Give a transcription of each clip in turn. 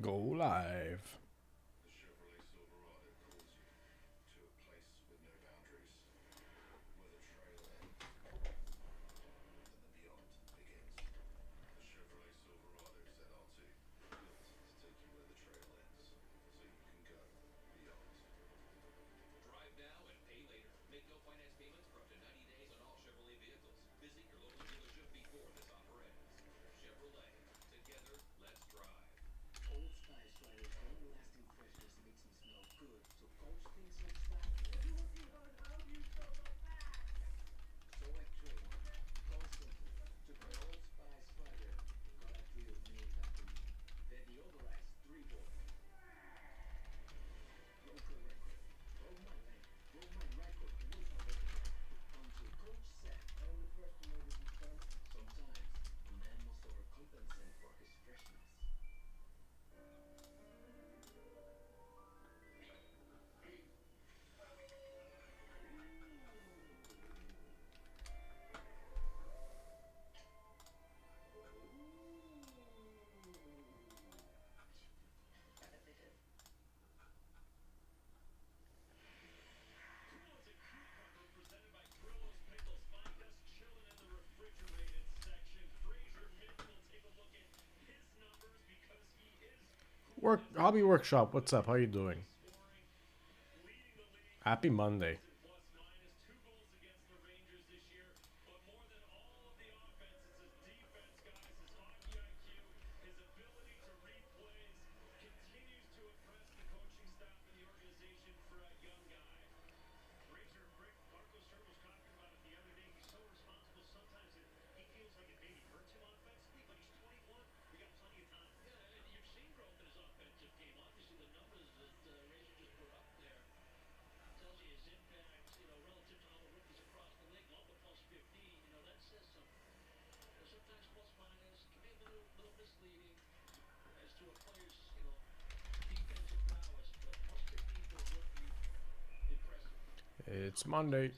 Go live. Hobby Workshop, what's up? How you doing? Happy Monday. It's Monday.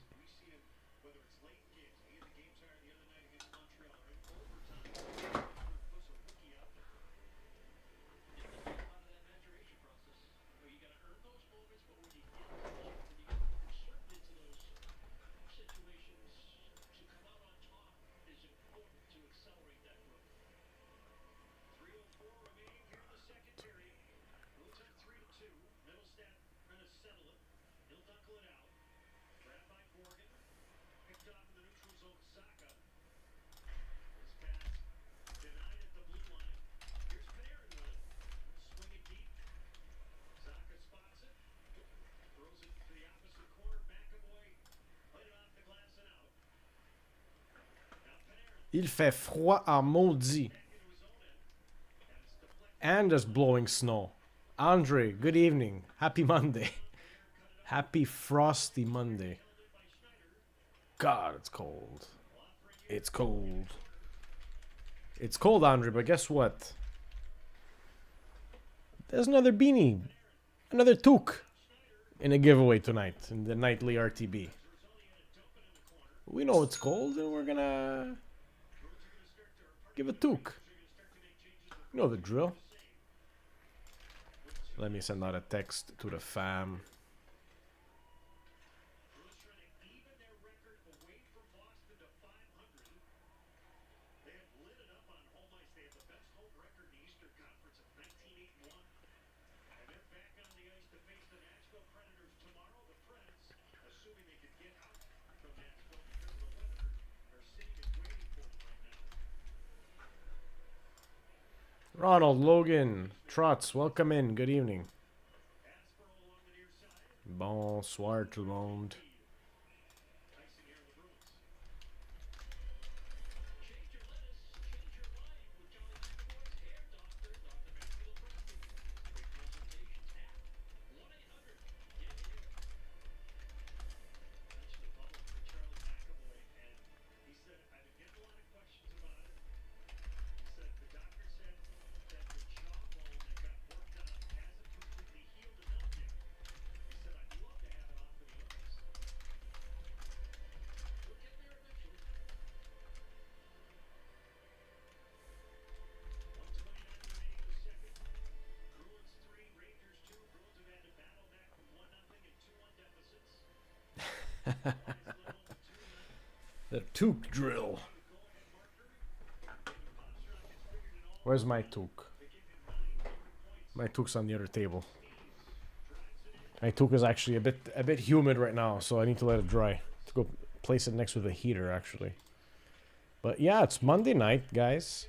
Il fait froid en maudit. And there's blowing snow. Andre, good evening. Happy Monday. Happy frosty Monday. God, it's cold. It's cold. It's cold, Andre, but guess what? There's another beanie. Another toque in a giveaway tonight in the nightly RTB. We know it's cold and we're gonna give a toque. You know the drill. Let me send out a text to the fam. Ronald, Logan, Trots, welcome in. Good evening. Bonsoir tout le monde. The toque drill. Where's my toque? My toque's on the other table. My toque is actually a bit humid right now, so I need to let it dry. To go place it next to the heater, actually. But yeah, it's Monday night, guys.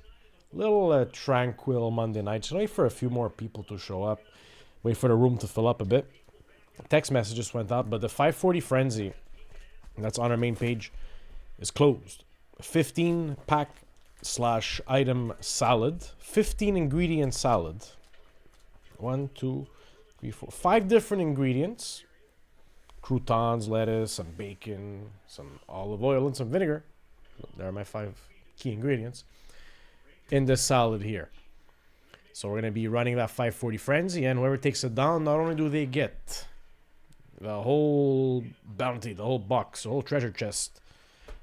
Little tranquil Monday night. Just wait for a few more people to show up. Wait for the room to fill up a bit. Text messages went out, but the 540 Frenzy that's on our main page is closed. 15 pack / item salad. 15 ingredient salad. 1, 2, 3, 4, 5 different ingredients. Croutons, lettuce, some bacon, some olive oil, and some vinegar. There are my 5 key ingredients in this salad here. So we're going to be running that 540 Frenzy, and whoever takes it down, not only do they get the whole bounty, the whole box, the whole treasure chest,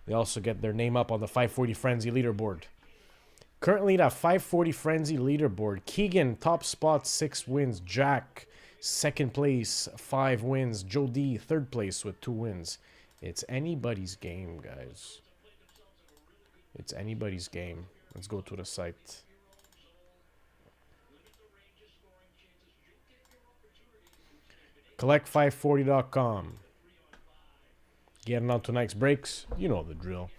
they also get their name up on the 540 Frenzy leaderboard. Currently, that 540 Frenzy leaderboard, Keegan, top spot, 6 wins. Jack, second place, 5 wins. Joe D, third place with 2 wins. It's anybody's game, guys. It's anybody's game. Let's go to the site. Collect540.com. Getting on tonight's breaks. You know the drill.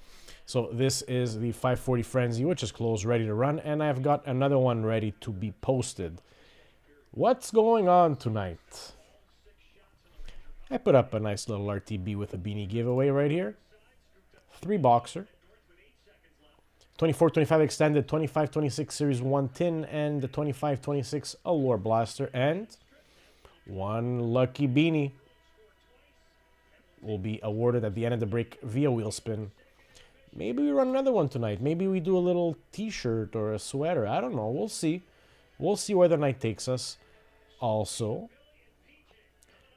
So this is the 540 Frenzy, which is closed, ready to run. And I've got another one ready to be posted. What's going on tonight? I put up a nice little RTB with a beanie giveaway right here. 3 boxer. 24-25 extended, 25-26 Series 1 tin, and the 25-26 Allure Blaster. And 1 lucky beanie will be awarded at the end of the break via wheel spin. Maybe we run another one tonight. Maybe we do a little t-shirt or a sweater. I don't know. We'll see. We'll see where the night takes us. Also,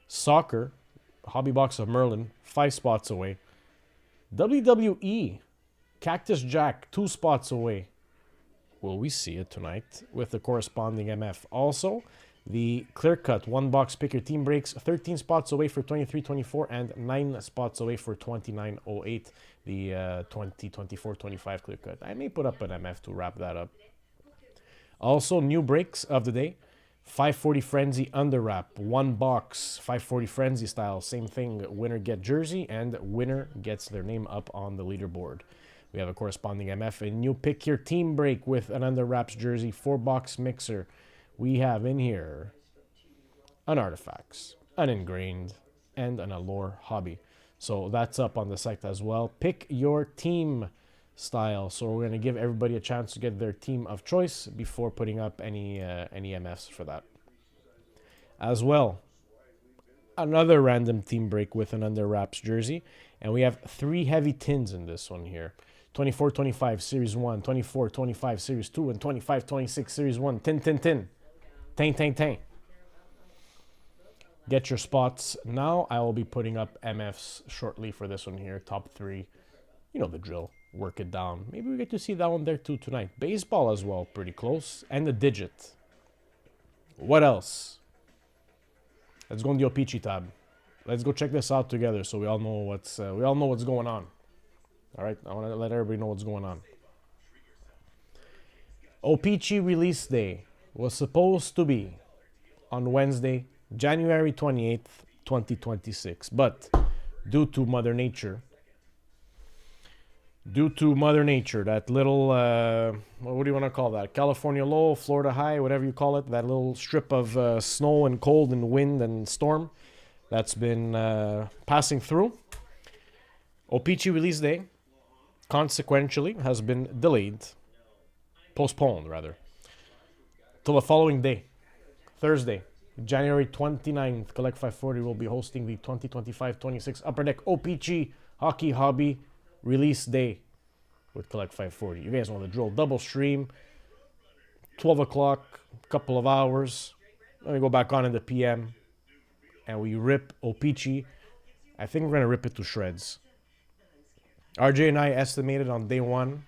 soccer, hobby box of Merlin, 5 spots away. WWE, Cactus Jack, 2 spots away. Will we see it tonight with the corresponding MF? Also, the clear cut 1 box pick your team breaks, 13 spots away for 23-24 and 9 spots away for 29-08. The 20-24-25 clear cut. I may put up an MF to wrap that up. Also, new breaks of the day. 540 Frenzy under wrap, 1 box, 540 Frenzy style, same thing. Winner get jersey and winner gets their name up on the leaderboard. We have a corresponding MF, a new pick your team break with an under wraps jersey, 4 box mixer. We have in here an artifacts, an ingrained, and an allure hobby. So that's up on the site as well. Pick your team style. So we're going to give everybody a chance to get their team of choice before putting up any MFs for that. As well, another random team break with an under wraps jersey. And we have 3 heavy tins in this one here. 24-25 Series 1, 24-25 Series 2, and 25-26 Series 1. Tin, tin, tin. Tang, tang, tang. Get your spots now. I will be putting up MFs shortly for this one here. Top 3. You know the drill. Work it down. Maybe we get to see that one there too tonight. Baseball as well. Pretty close. And the digit. What else? Let's go on the O-Pee-Chee tab. Let's go check this out together so we all know what's going on. All right? I want to let everybody know what's going on. O-Pee-Chee release day was supposed to be on Wednesday, January 28th, 2026. But due to Mother Nature, that little, what do you want to call that? California low, Florida high, whatever you call it, that little strip of snow and cold and wind and storm that's been passing through. O-Pee-Chee release day, consequentially, has been postponed rather, till the following day, Thursday, January 29th. Collect 540 will be hosting the 2025-26 Upper Deck O-Pee-Chee Hockey Hobby Release Day with Collect 540. You guys know the drill. Double stream, 12 o'clock, couple of hours. Then we go back on in the PM, and we rip O-Pee-Chee. I think we're going to rip it to shreds. RJ and I estimated on day 1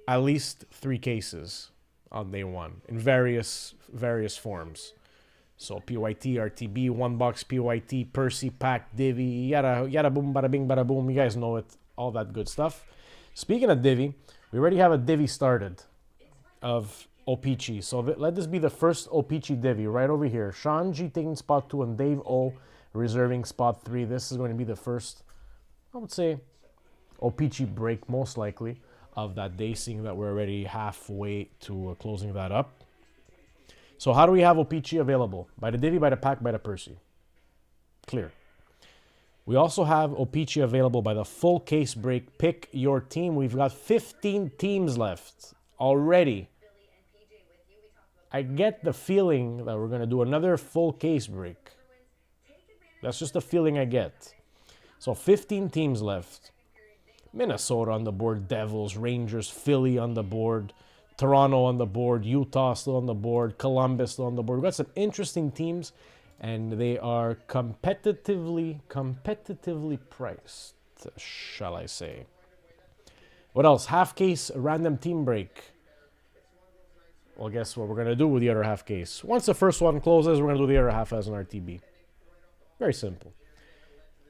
at least 3 cases on day 1 in various forms. So PYT, RTB, one box PYT, Percy, pack, Divi, yada yada boom, bada bing, bada boom. You guys know it, all that good stuff. Speaking of Divi, we already have a Divi started of O-Pee-Chee. So let this be the first O-Pee-Chee Divi right over here. Sean G taking spot 2 and Dave O reserving spot 3. This is going to be the first, I would say, O-Pee-Chee break, most likely, of that day, seeing that we're already halfway to closing that up. So how do we have O-Pee-Chee available? By the Divi, by the pack, by the Percy. Clear. We also have O-Pee-Chee available by the full case break. Pick your team. We've got 15 teams left already. I get the feeling that we're going to do another full case break. That's just the feeling I get. So 15 teams left. Minnesota on the board, Devils, Rangers, Philly on the board, Toronto on the board, Utah still on the board, Columbus still on the board. We've got some interesting teams, and they are competitively priced, shall I say. What else? Half case random team break. Well, guess what we're going to do with the other half case? Once the first one closes, we're going to do the other half as an RTB. Very simple.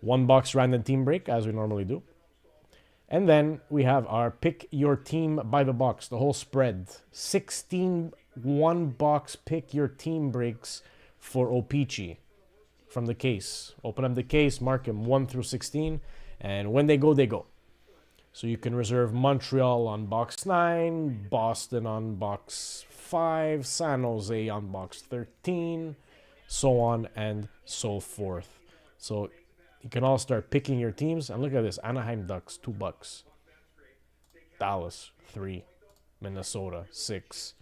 One box random team break, as we normally do. And then we have our pick your team by the box, the whole spread. 16 one box pick your team breaks for O-Pee-Chee from the case. Open up the case, mark them 1 through 16, and when they go, they go. So you can reserve Montreal on box 9, Boston on box 5, San Jose on box 13, so on and so forth. So you can all start picking your teams. And look at this. Anaheim Ducks, $2. Dallas, 3. Minnesota, 6.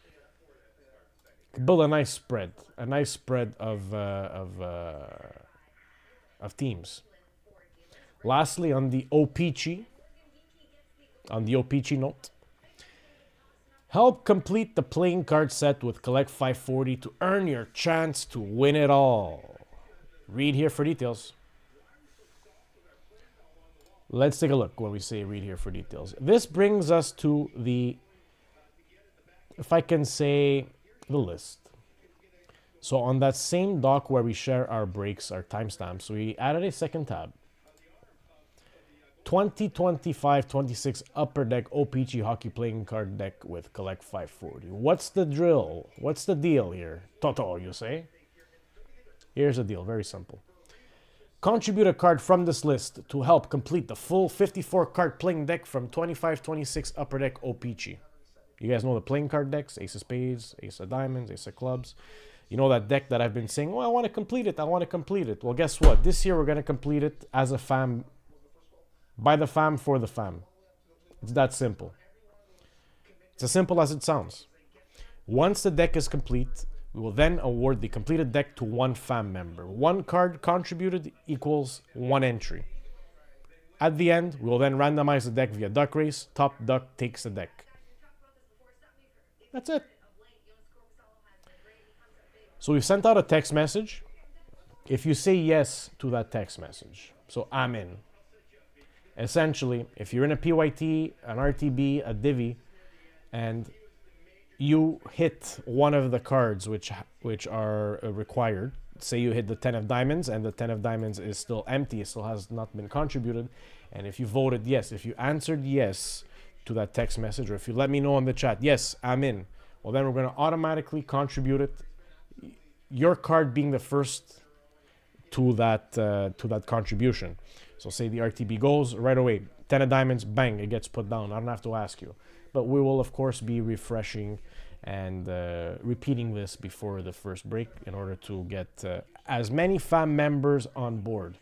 Build a nice spread. A nice spread of teams. Lastly, on the O-Pee-Chee note, help complete the playing card set with Collect 540 to earn your chance to win it all. Read here for details. Let's take a look when we say read here for details. This brings us to the, if I can say, the list. So on that same doc where we share our breaks, our timestamps, we added a second tab. 2025-26 Upper Deck O-Pee-Chee Hockey Playing Card Deck with Collect 540. What's the drill? What's the deal here? Toto, you say? Here's the deal. Very simple. Contribute a card from this list to help complete the full 54-card playing deck from 25-26 Upper Deck O-Pee-Chee. You guys know the playing card decks, Ace of Spades, Ace of Diamonds, Ace of Clubs. You know that deck that I've been saying, oh, I want to complete it, I want to complete it. Well, guess what? This year we're going to complete it as a fam, by the fam, for the fam. It's that simple. It's as simple as it sounds. Once the deck is complete, we will then award the completed deck to one fam member. One card contributed equals one entry. At the end, we will then randomize the deck via duck race. Top duck takes the deck. That's it. So we've sent out a text message. If you say yes to that text message, so I'm in. Essentially, if you're in a PYT, an RTB, a Divi, and you hit one of the cards which are required, say you hit the 10 of diamonds and the 10 of diamonds is still empty, it still has not been contributed, and if you voted yes, if you answered yes to that text message, or if you let me know on the chat, yes, I'm in, well then we're going to automatically contribute it, your card being the first to that contribution. So say the RTB goes right away, 10 of diamonds, bang, it gets put down. I don't have to ask you. But we will, of course, be refreshing and repeating this before the first break in order to get as many fam members on board.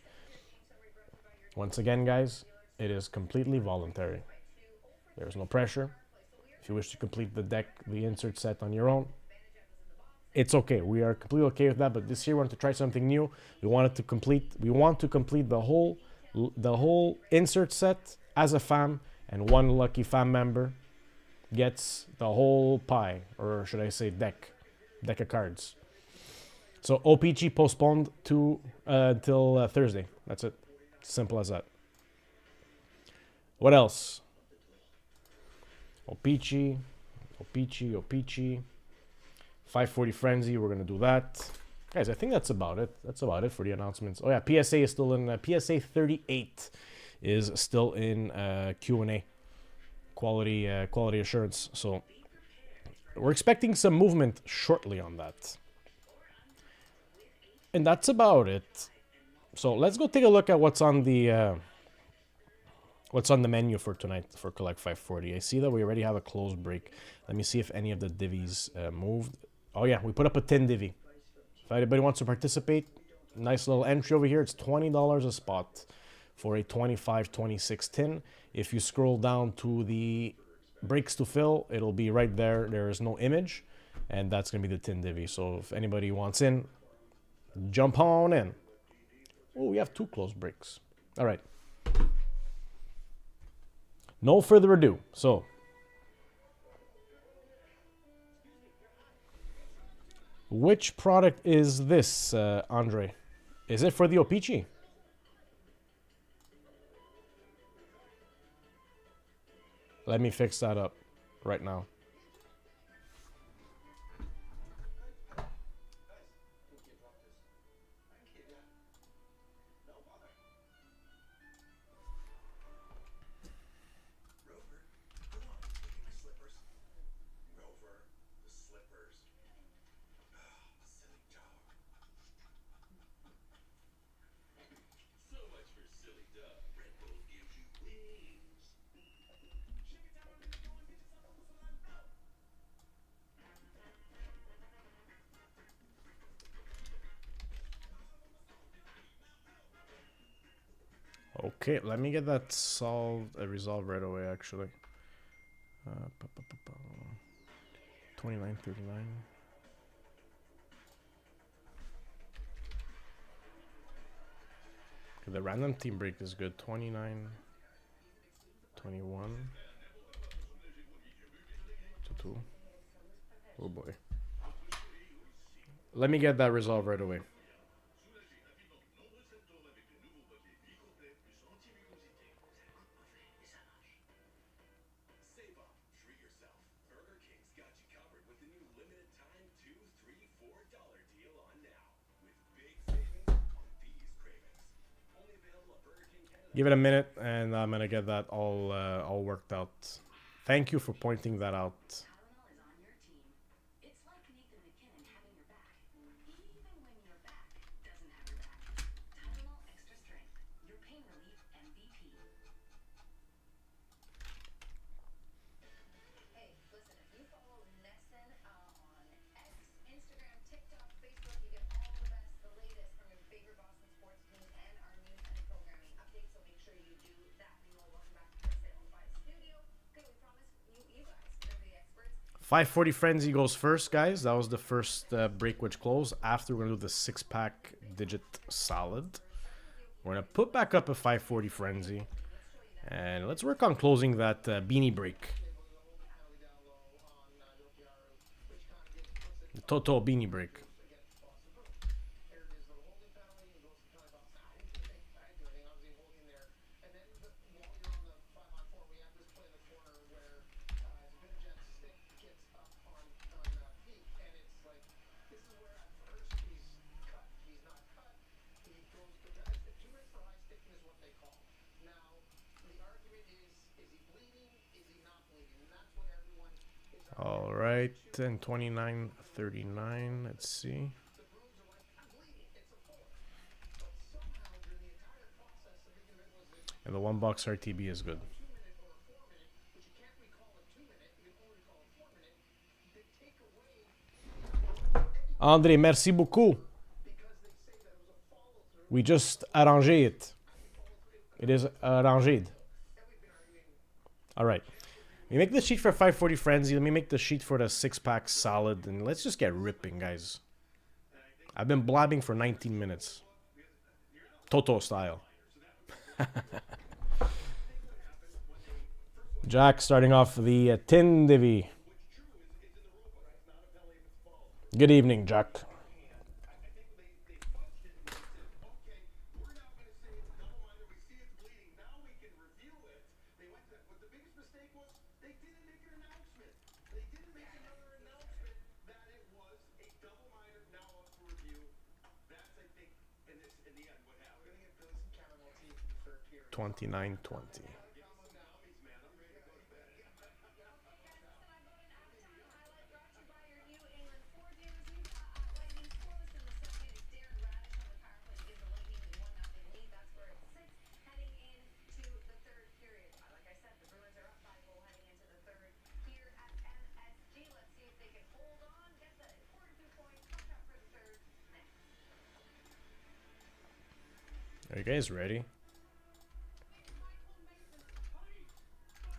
Once again, guys, it is completely voluntary. There's no pressure. If you wish to complete the deck, the insert set on your own, it's okay. We are completely okay with that. But this year, we want to try something new. We want to complete the whole insert set as a fam, and one lucky fam member gets the whole pie, or should I say deck of cards. So O-Pee-Chee postponed to till Thursday. That's it. Simple as that. What else? O-Pee-Chee. 540 Frenzy, we're gonna do that. Guys, I think that's about it. That's about it for the announcements. Oh yeah, PSA is still in. PSA 38 is still in Q&A. Quality assurance. So we're expecting some movement shortly on that. And that's about it. So let's go take a look at what's on the menu for tonight for Collect 540. I see that we already have a closed break. Let me see if any of the divvies moved. Oh yeah, we put up a 10 divvy. If anybody wants to participate, nice little entry over here. It's $20 a spot for a 25-26 tin. If you scroll down to the breaks to fill, it'll be right there. There is no image, and that's going to be the tin divvy. So if anybody wants in, jump on in. Oh, we have 2 closed breaks. All right. No further ado. So which product is this, Andre? Is it for the O-Pee-Chee? Let me fix that up right now. Okay, let me get that resolved right away, actually. 29.39. Okay, the random team break is good. 29, 21 to 2. Oh boy. Let me get that resolved right away. Give it a minute, and I'm gonna get that all worked out. Thank you for pointing that out. $5.40 Frenzy goes first, guys. That was the first break which closed. After, we're going to do the 6-pack digit solid. We're going to put back up a $5.40 Frenzy. And let's work on closing that beanie break. The Toto beanie break. All right, and 29.39. Let's see. And the $1 RTB is good. André, merci beaucoup. We just arrangé it. It is arranged. All right. We make the sheet for 540 Frenzy. Let me make the sheet for the 6-pack solid. And let's just get ripping, guys. I've been blabbing for 19 minutes. Toto style. Jack starting off the tin divvy. Good evening, Jack. 29-20. Are you guys ready?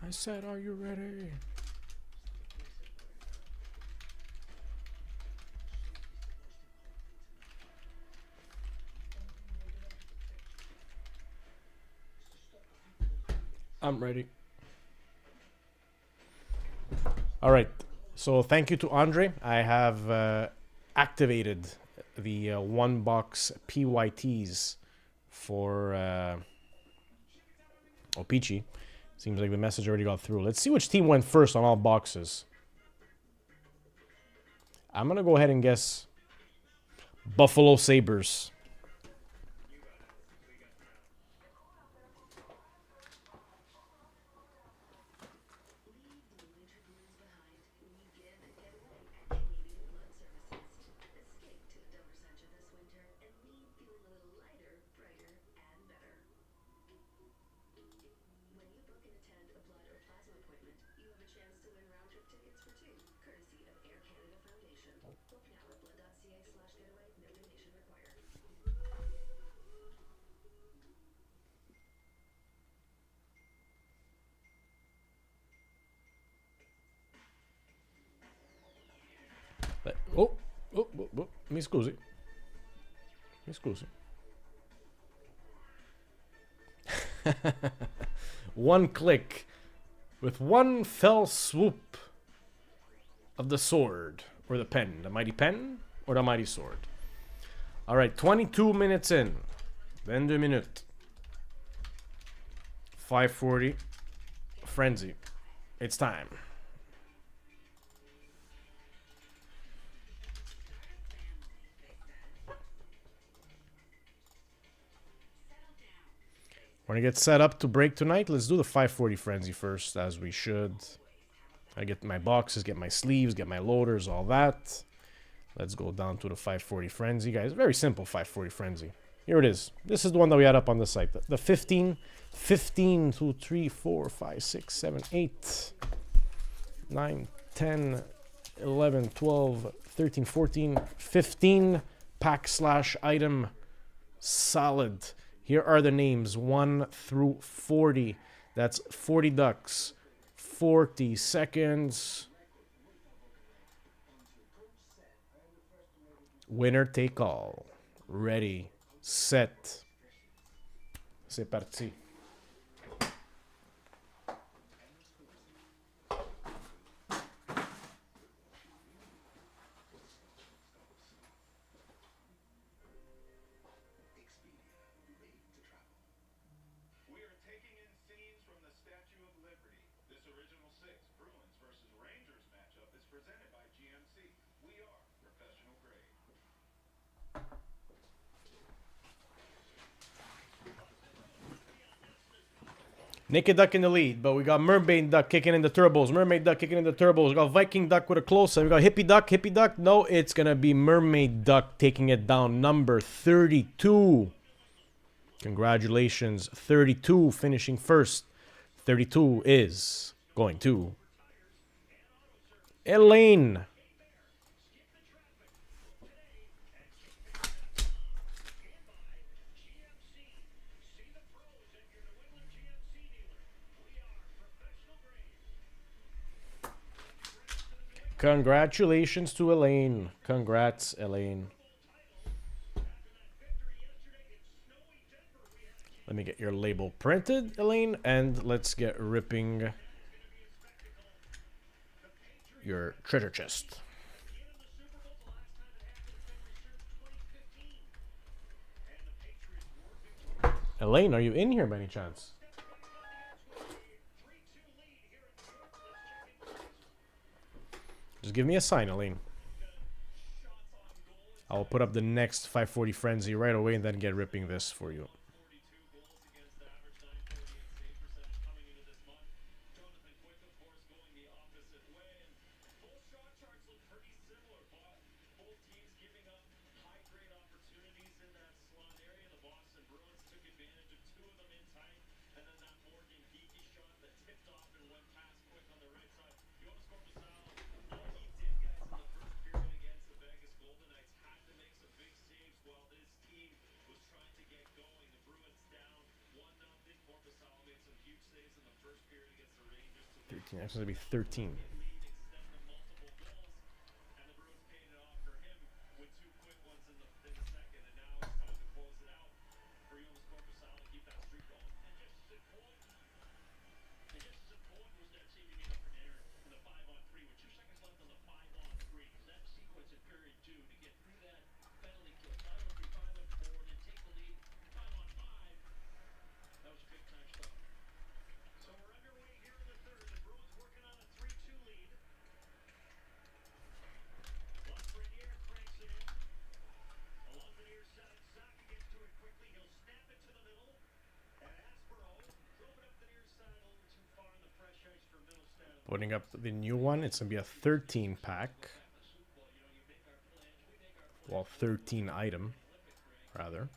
I said, are you ready? I'm ready. All right. So thank you to Andre. I have activated the one box PYTs for Peachy. Seems like the message already got through. Let's see which team went first on all boxes. I'm going to go ahead and guess Buffalo Sabres. Oh, mi scusi. Mi scusi. One click with one fell swoop of the sword or the pen. The mighty pen or the mighty sword. All right, 22 minutes in. 22 minutes. 540. Frenzy. It's time. We're gonna get set up to break tonight. Let's do the 540 Frenzy first, as we should. I get my boxes, get my sleeves, get my loaders, all that. Let's go down to the 540 Frenzy, guys. Very simple 540 Frenzy. Here it is. This is the one that we had up on the site. The 15, 2, 3, 4, 5, 6, 7, 8, 9, 10, 11, 12, 13, 14, 15 pack / item solid. Here are the names 1 through 40. That's 40 ducks. 40 seconds. Winner take all. Ready, set. C'est parti. Naked Duck in the lead, but we got Mermaid Duck kicking in the turbos. Mermaid Duck kicking in the turbos. We got Viking Duck with a close-up. We got Hippie Duck. Hippie Duck. No, it's going to be Mermaid Duck taking it down. Number 32. Congratulations. 32 finishing first. 32 is going to Elaine. Congratulations to Elaine. Congrats, Elaine. Let me get your label printed, Elaine, and let's get ripping your treasure chest. Elaine, are you in here by any chance? Just give me a sign, Elaine. I'll put up the next 540 Frenzy right away and then get ripping this for you. That's going to be 13. Putting up the new one, it's going to be a 13 pack. Well, 13 item, rather.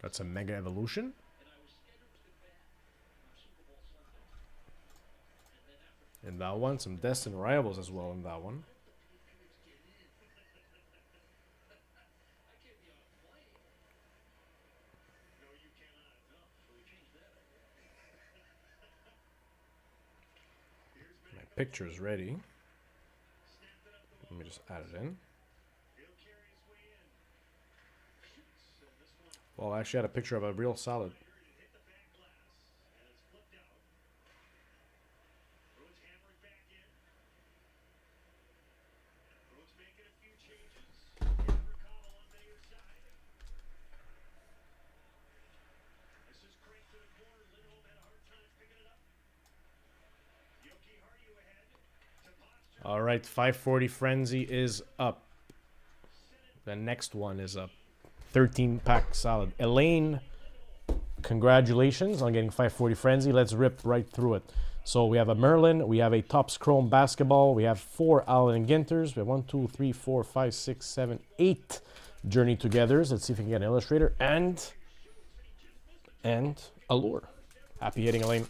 Got some Mega Evolution. In that one, some Destined Rivals as well in that one. My picture's ready. Let me just add it in. Well, I actually had a picture of a real solid. All right, 540 Frenzy is up. The next one is up. 13 pack solid. Elaine, congratulations on getting 540 Frenzy. Let's rip right through it. So we have a Merlin, we have a Topps Chrome Basketball, we have 4 Allen Ginters, we have 1, 2, 3, 4, 5, 6, 7, 8 Journey Togethers. Let's see if we can get an Illustrator and Allure. Happy hitting, Elaine.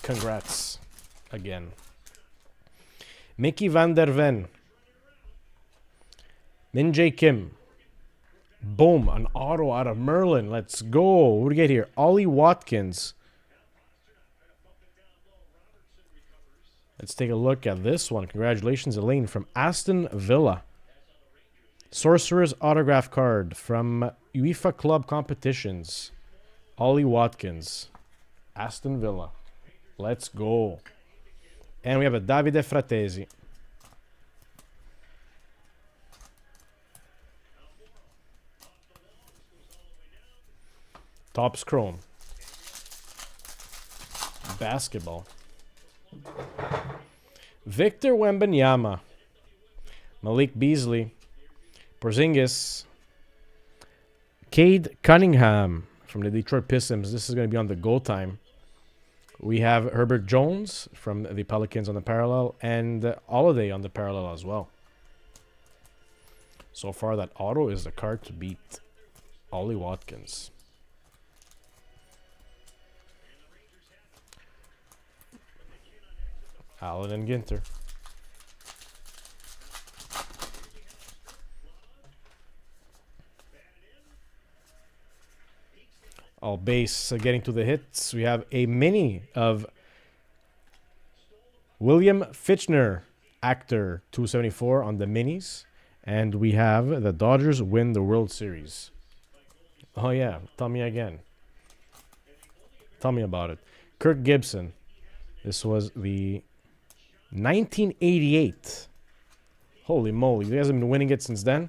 Congrats again. Mickey Van Der Ven. Min Jae Kim. Boom, an auto out of Merlin. Let's go. What do we get here? Ollie Watkins. Let's take a look at this one. Congratulations, Elaine, from Aston Villa. Sorcerer's autograph card from UEFA Club Competitions. Ollie Watkins. Aston Villa. Let's go. And we have a Davide Fratesi. Topps Chrome. Basketball. Victor Wembanyama. Malik Beasley. Porzingis. Cade Cunningham from the Detroit Pistons. This is going to be on the go time. We have Herbert Jones from the Pelicans on the parallel and Holiday on the parallel as well. So far, that auto is the card to beat. Ollie Watkins. Allen and Ginter. All base getting to the hits. We have a mini of William Fichtner, actor 274 on the minis. And we have the Dodgers win the World Series. Oh yeah, tell me again. Tell me about it. Kirk Gibson. This was the 1988. Holy moly, you guys have been winning it since then?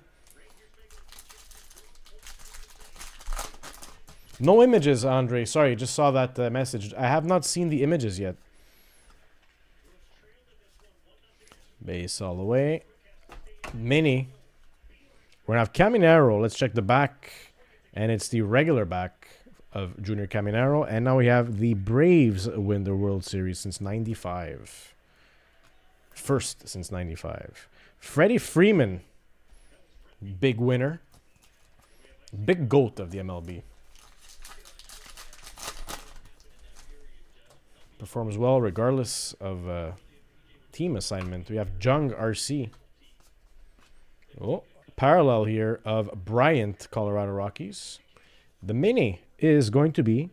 No images, Andre. Sorry, just saw that message. I have not seen the images yet. Base all the way. Mini. We're going to have Caminero. Let's check the back. And it's the regular back of Junior Caminero. And now we have the Braves win the World Series since 95. First since 95. Freddie Freeman. Big winner. Big GOAT of the MLB. Performs well regardless of team assignment. We have Jung RC. Oh, parallel here of Bryant, Colorado Rockies. The mini is going to be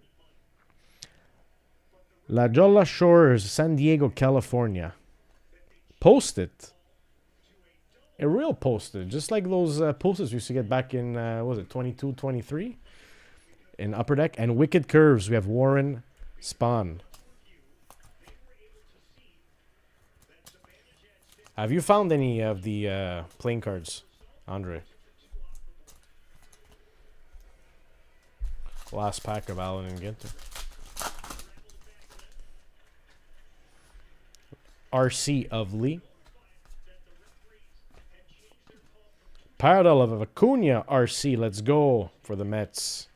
La Jolla Shores, San Diego, California. Post-it. A real post-it. Just like those post-its we used to get back in, what was it, 22, 23? In Upper Deck. And Wicked Curves, we have Warren Spahn. Have you found any of the playing cards, Andre? Last pack of Allen and Ginter. RC of Lee. Parallel of Acuna RC. Let's go for the Mets.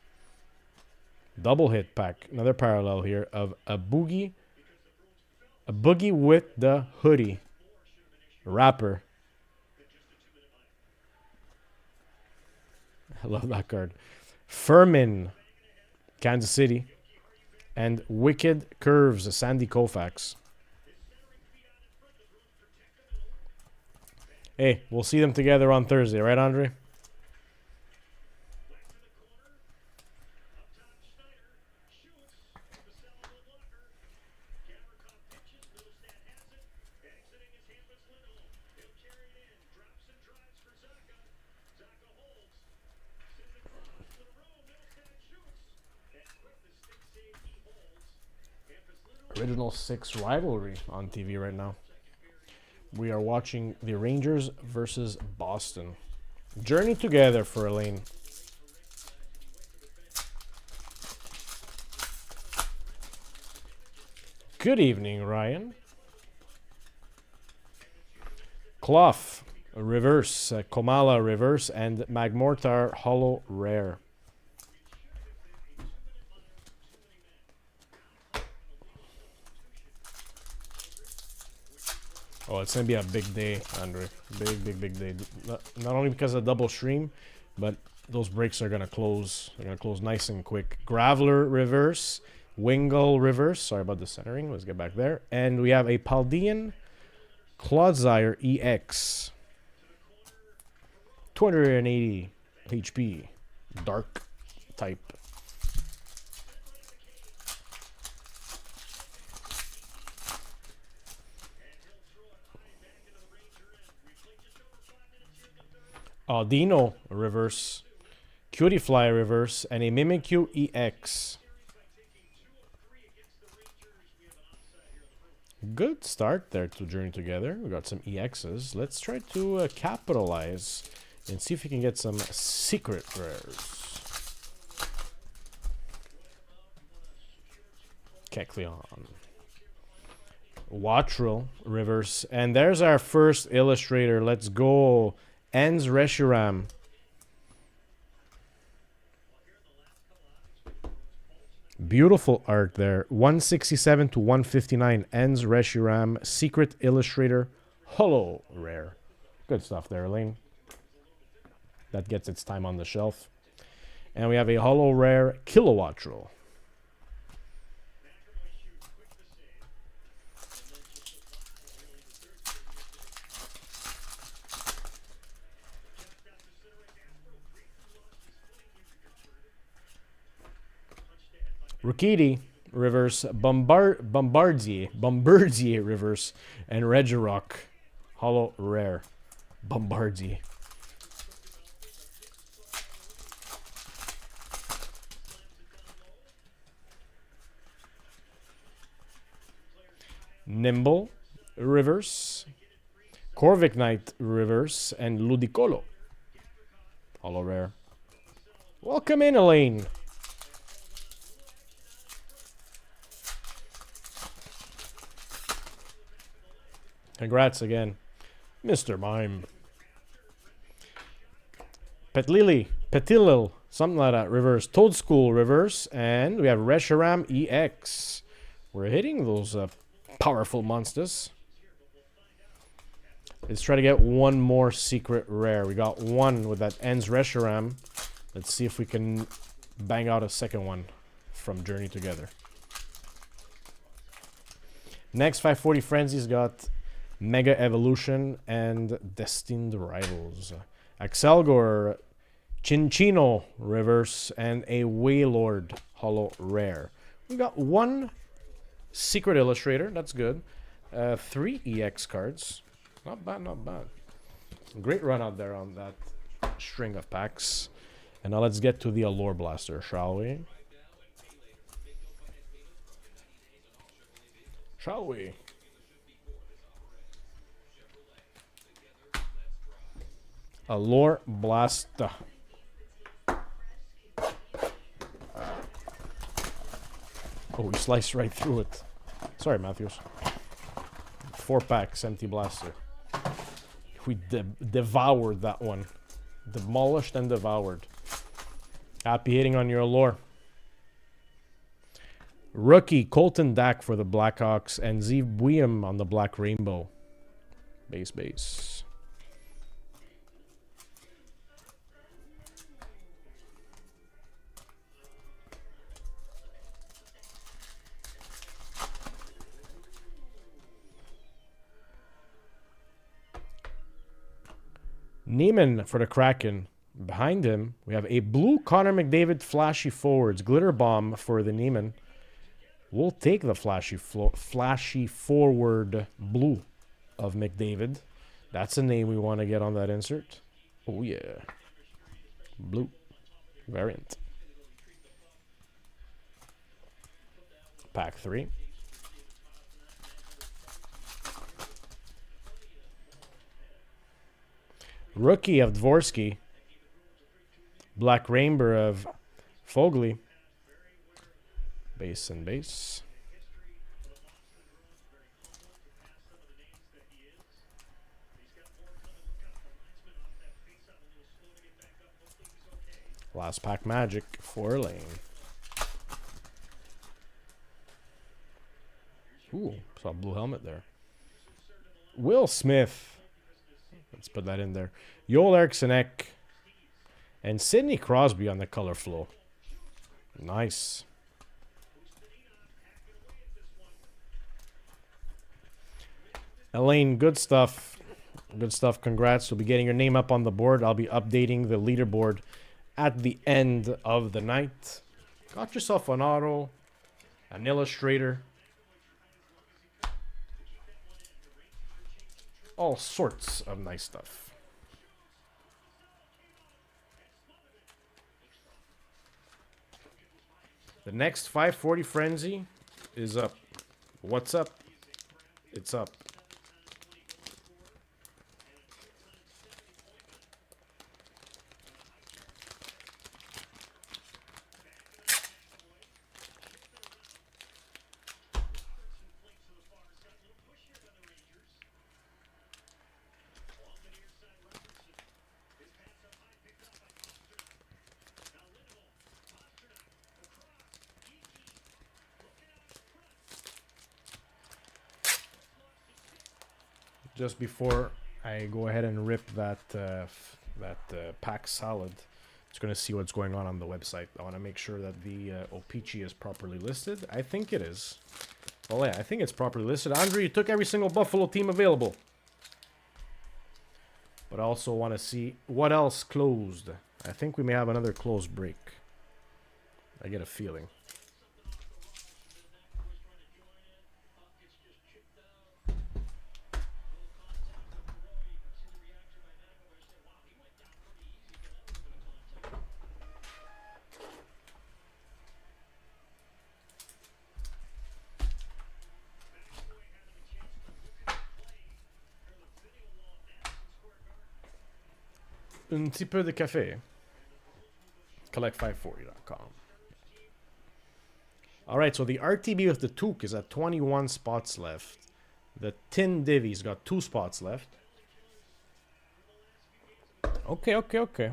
Double hit pack. Another parallel here of a boogie. A boogie with the hoodie. Rapper. I love that card. Furman, Kansas City. And Wicked Curves, Sandy Koufax. Hey, we'll see them together on Thursday, right, Andre? Original 6 rivalry on TV right now. We are watching the Rangers versus Boston. Journey together for Elaine. Good evening, Ryan. Clough, reverse. Komala, reverse. And Magmortar, holo, rare. Oh, it's going to be a big day, Andre. Big day. Not only because of double stream, but those breaks are going to close. They're going to close nice and quick. Graveler reverse. Wingle reverse. Sorry about the centering. Let's get back there. And we have a Paldean Clodzire EX. 280 HP. Dark type. Dino reverse, Cutie Fly reverse, and a Mimikyu EX. Good start there to Journey Together. We got some EXs. Let's try to capitalize and see if we can get some secret rares. Kecleon. Wattrel reverse. And there's our first illustrator. Let's go. Ends Reshiram. Beautiful art there. 167 to 159. Ends Reshiram. Secret Illustrator. Holo rare. Good stuff there, Elaine. That gets its time on the shelf. And we have a holo rare Kilowattrel. Rukidi reverse, Bombardier reverse, and Regirock holo rare. Bombardier. Nimble reverse, Corvic Knight reverse, and Ludicolo holo rare. Welcome in, Elaine. Congrats again, Mr. Mime. Petilil, something like that. Reverse. Toad School reverse. And we have Reshiram EX. We're hitting those powerful monsters. Let's try to get one more secret rare. We got one with that ends Reshiram. Let's see if we can bang out a second one from Journey Together. Next 540 Frenzy's got Mega Evolution and Destined Rivals. Axelgor, Chinchino reverse, and a Waylord holo rare. We got one Secret Illustrator. That's good. 3 EX cards. Not bad, not bad. Great run out there on that string of packs. And now let's get to the Allure Blaster, shall we? Shall we? Allure Blaster. Oh, we sliced right through it. Sorry, Matthews. 4 packs, empty blaster. We devoured that one. Demolished and devoured. Happy hitting on your Allure. Rookie Colton Dak for the Blackhawks and Zeev Buium on the Black Rainbow. Base. Neiman for the Kraken. Behind him, we have a blue Connor McDavid flashy forwards. Glitter Bomb for the Neiman. We'll take the flashy forward blue of McDavid. That's a name we want to get on that insert. Oh, yeah. Blue variant. Pack 3. Rookie of Dvorsky. Black Rainbow of Fogley. Base. Last pack Magic, 4 lane. Ooh, saw a blue helmet there. Will Smith. Let's put that in there. Joel Eriksson and Sidney Crosby on the color flow. Nice. Elaine, good stuff. Good stuff. Congrats. You'll be getting your name up on the board. I'll be updating the leaderboard at the end of the night. Got yourself an auto, an illustrator. All sorts of nice stuff. The next 540 Frenzy is up. What's up? It's up. Just before I go ahead and rip that pack salad, just going to see what's going on the website. I want to make sure that the O-Pee-Chee is properly listed. I think it is. Well, yeah, I think it's properly listed. Andre, you took every single Buffalo team available. But I also want to see what else closed. I think we may have another closed break. I get a feeling. Un petit peu de café. Collect540.com. Alright, so the RTB with the Took is at 21 spots left. The Tin Divi's got 2 spots left. Okay.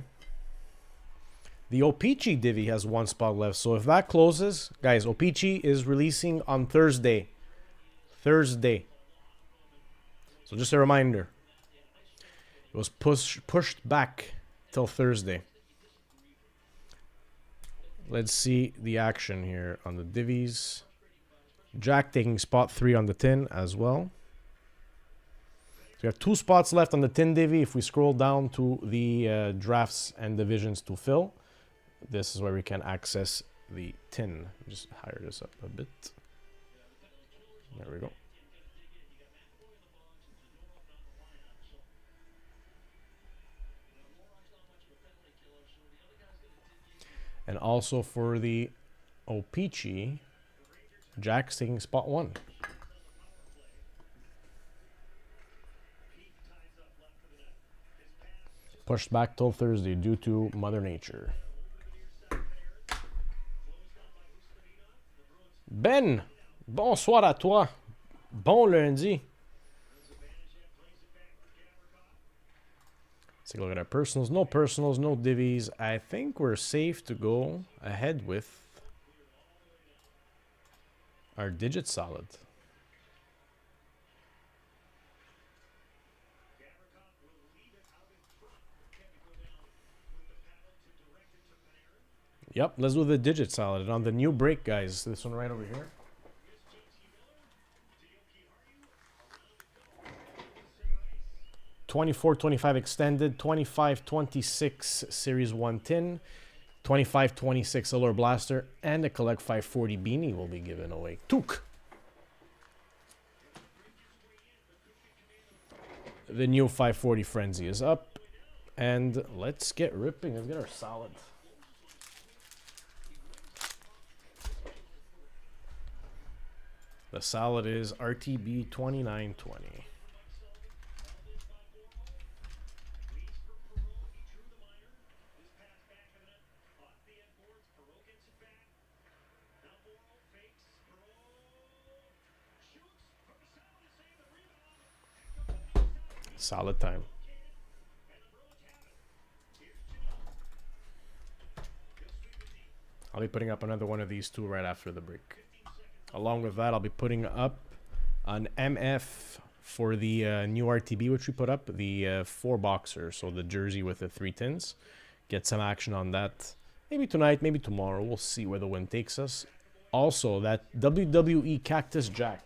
The O-Pee-Chee Divi has one spot left. So if that closes, guys, O-Pee-Chee is releasing on Thursday. Thursday. So just a reminder. It was pushed back till Thursday. Let's see the action here on the Divis. Jack taking spot 3 on the tin as well. So we have 2 spots left on the tin Divi. If we scroll down to the drafts and divisions to fill, this is where we can access the tin. Just higher this up a bit. There we go. And also for the O-Pee-Chee, Jack's taking spot 1. Pushed back till Thursday due to Mother Nature. Ben, bonsoir à toi. Bon lundi. Let's take a look at our personals. No personals, no divvies. I think we're safe to go ahead with our digit solid. Yep, let's do the digit solid. And on the new break, guys, this one right over here. $24.25 extended, $25.26 Series 1 tin, $25.26 Solar Blaster, and a Collect 540 beanie will be given away. Took. The new 540 Frenzy is up, and let's get ripping. Let's get our solid. The solid is RTB 2920. Solid time. I'll be putting up another one of these two right after the break. Along with that, I'll be putting up an MF for the new RTB, which we put up, the 4 boxer, so the jersey with the 3 tins. Get some action on that. Maybe tonight, maybe tomorrow. We'll see where the wind takes us. Also, that WWE Cactus Jack.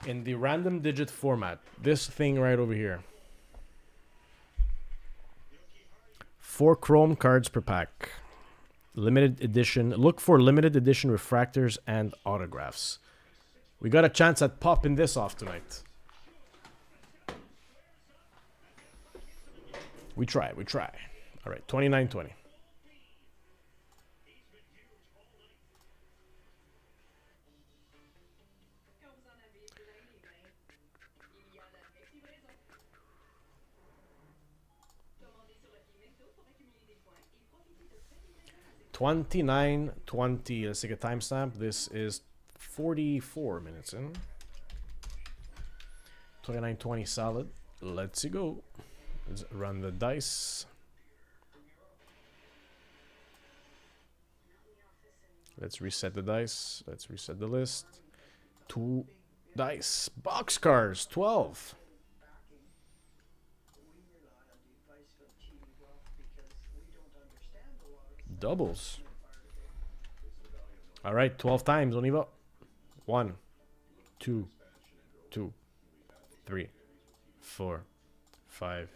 In the random digit format. This thing right over here. 4 chrome cards per pack. Limited edition. Look for limited edition refractors and autographs. We got a chance at popping this off tonight. We try. All right, 29.20. $29.20. Let's take a timestamp. This is 44 minutes in. 29.20 solid. Let's go. Let's run the dice. Let's reset the dice. Let's reset the list. 2 dice. Boxcars 12. Doubles. All right, 12 times. On y va. 1, 2, 2, 3, 4, 5,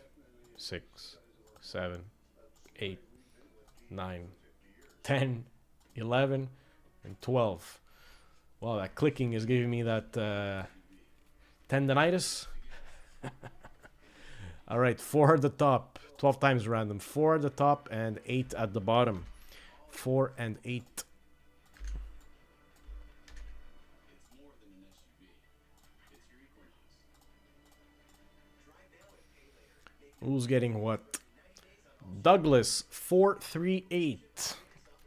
6, 7, 8, 9, 10, 11, and 12. Wow, that clicking is giving me that tendonitis. All right, 4 at the top. 12 times random. 4 at the top and 8 at the bottom. 4 and 8. Who's getting what? Douglas 438.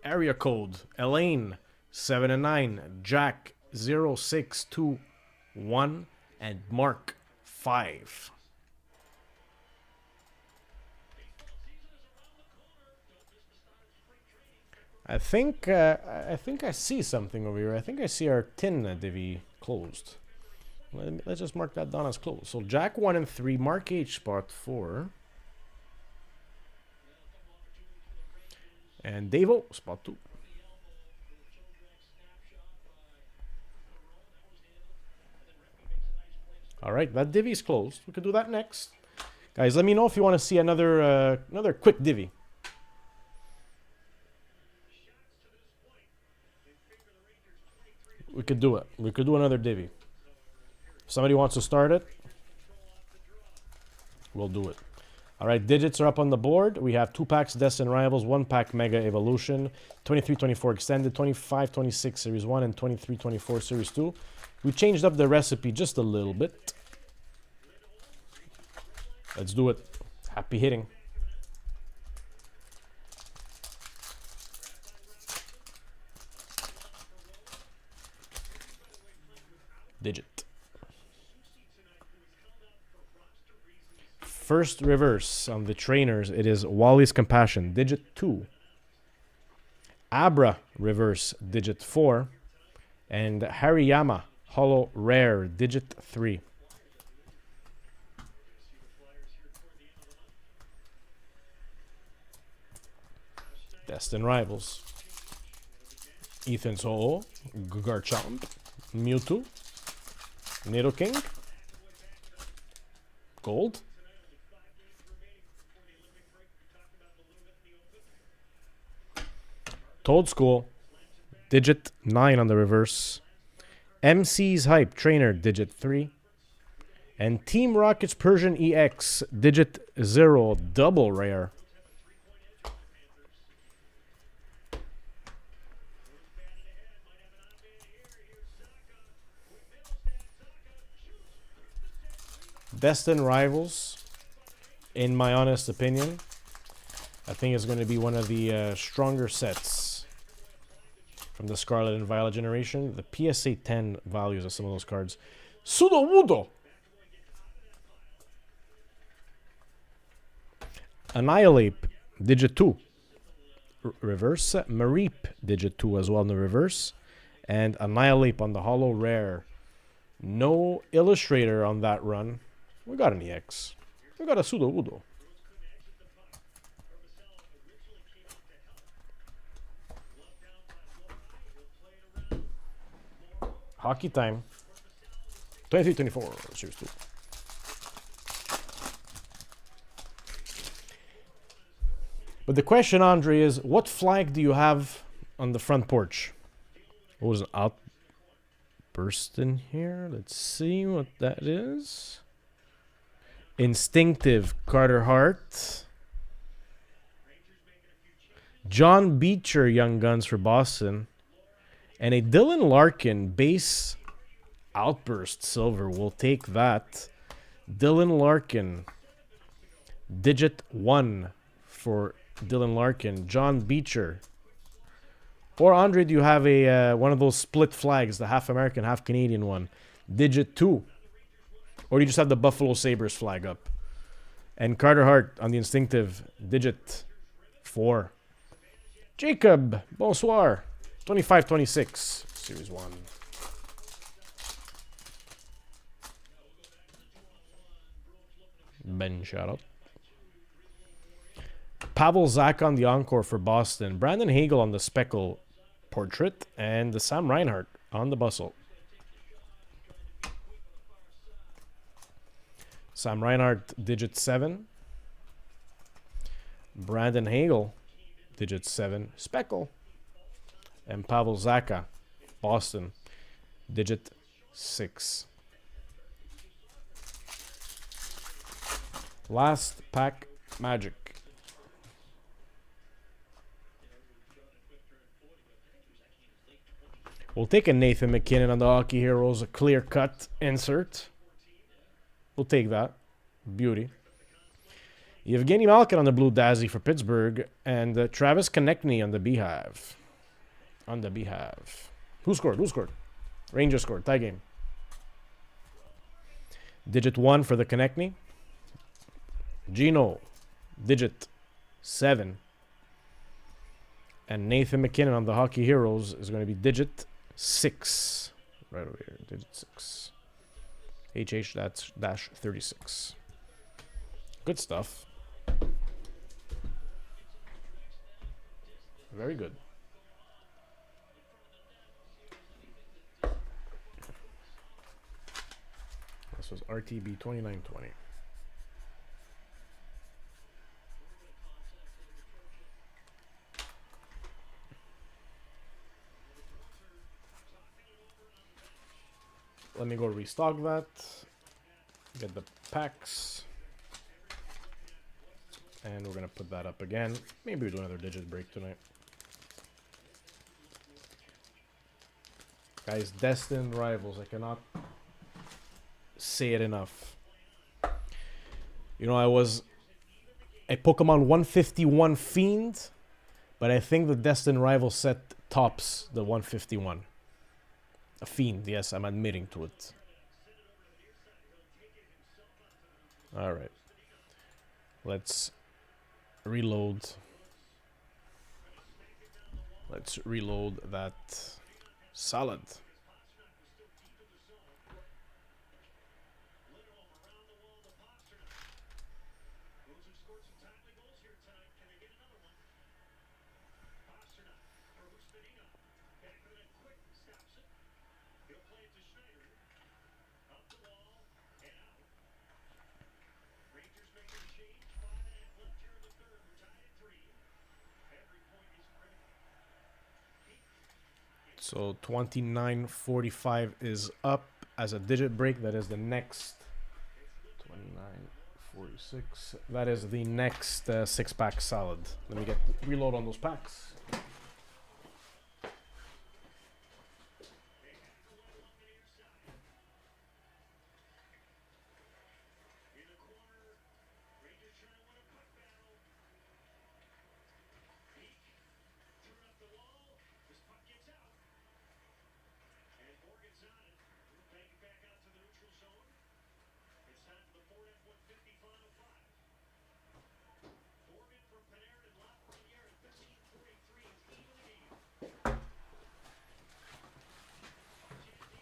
Area code. Elaine 7 and 9. Jack 0621. And Mark 5. I think I see something over here. I think I see our tin divvy closed. Let's just mark that down as closed. So Jack 1 and 3, Mark H spot 4. And Davo, spot 2. Alright, that divvy is closed. We could do that next. Guys, let me know if you want to see another quick divvy. We could do it. We could do another divvy. If somebody wants to start it, we'll do it. Alright, digits are up on the board. We have 2 packs Destined Rivals, 1 pack Mega Evolution, 23-24 Extended, 25-26 Series 1, and 23-24 Series 2. We changed up the recipe just a little bit. Let's do it. Happy hitting. Digit. First reverse on the trainers, it is Wally's Compassion, digit 2. Abra reverse, digit 4. And Hariyama Holo Rare, digit 3. Destined Rivals. Ethan's Ho, Garchomp, Mewtwo, Nidoking, Gold. Toad School, digit 9 on the reverse. MC's Hype Trainer, digit 3. And Team Rocket's Persian EX, digit 0, double rare. Destined Rivals, in my honest opinion, I think it's going to be one of the stronger sets from the Scarlet and Violet generation. The PSA 10 values of some of those cards. Sudowoodo! Annihilate, digit 2. Reverse. Mareep, digit 2 as well in the reverse. And Annihilate on the Holo Rare. No illustrator on that run. We got an EX. We got a Sudowoodo. Hockey time. 23-24. Series 2. But the question, Andre, is what flag do you have on the front porch? What was an outburst in here? Let's see what that is. Instinctive Carter Hart. John Beecher Young Guns for Boston. And a Dylan Larkin base outburst silver. We'll take that. Dylan Larkin. Digit 1 for Dylan Larkin. John Beecher. Or Andre, do you have a one of those split flags, the half American, half Canadian one? Digit 2. Or do you just have the Buffalo Sabres flag up? And Carter Hart on the instinctive, digit 4. Jacob, bonsoir. 25-26, Series 1. Ben, shout out. Pavel Zak on the Encore for Boston. Brandon Hagel on the Speckle portrait. And the Sam Reinhart on the Bustle. Sam Reinhart, digit 7. Brandon Hagel, digit 7. Speckle. And Pavel Zaka, Boston, digit 6. Last pack, Magic. We'll take a Nathan McKinnon on the Hockey Heroes, a clear-cut insert. We'll take that. Beauty. Evgeny Malkin on the Blue Dazzy for Pittsburgh. And Travis Konechny on the Beehive. On the Beehive. Who scored? Who scored? Rangers scored. Tie game. Digit 1 for the Konechny. Gino. Digit 7. And Nathan McKinnon on the Hockey Heroes is going to be digit 6. Right over here, digit 6. HH, that's dash 36. Good stuff. Very good. This was RTB 2920. Let me go restock that. Get the packs. And we're going to put that up again. Maybe we do another digit break tonight. Guys, destined rivals. I cannot say it enough. You know, I was a Pokemon 151 fiend, but I think the destined rival set tops the 151. A fiend, yes, I'm admitting to it. Alright. Let's reload. Let's reload that salad. So 29.45 is up as a digit break. That is the next 29.46. That is the next 6-pack salad. Let me get reload on those packs.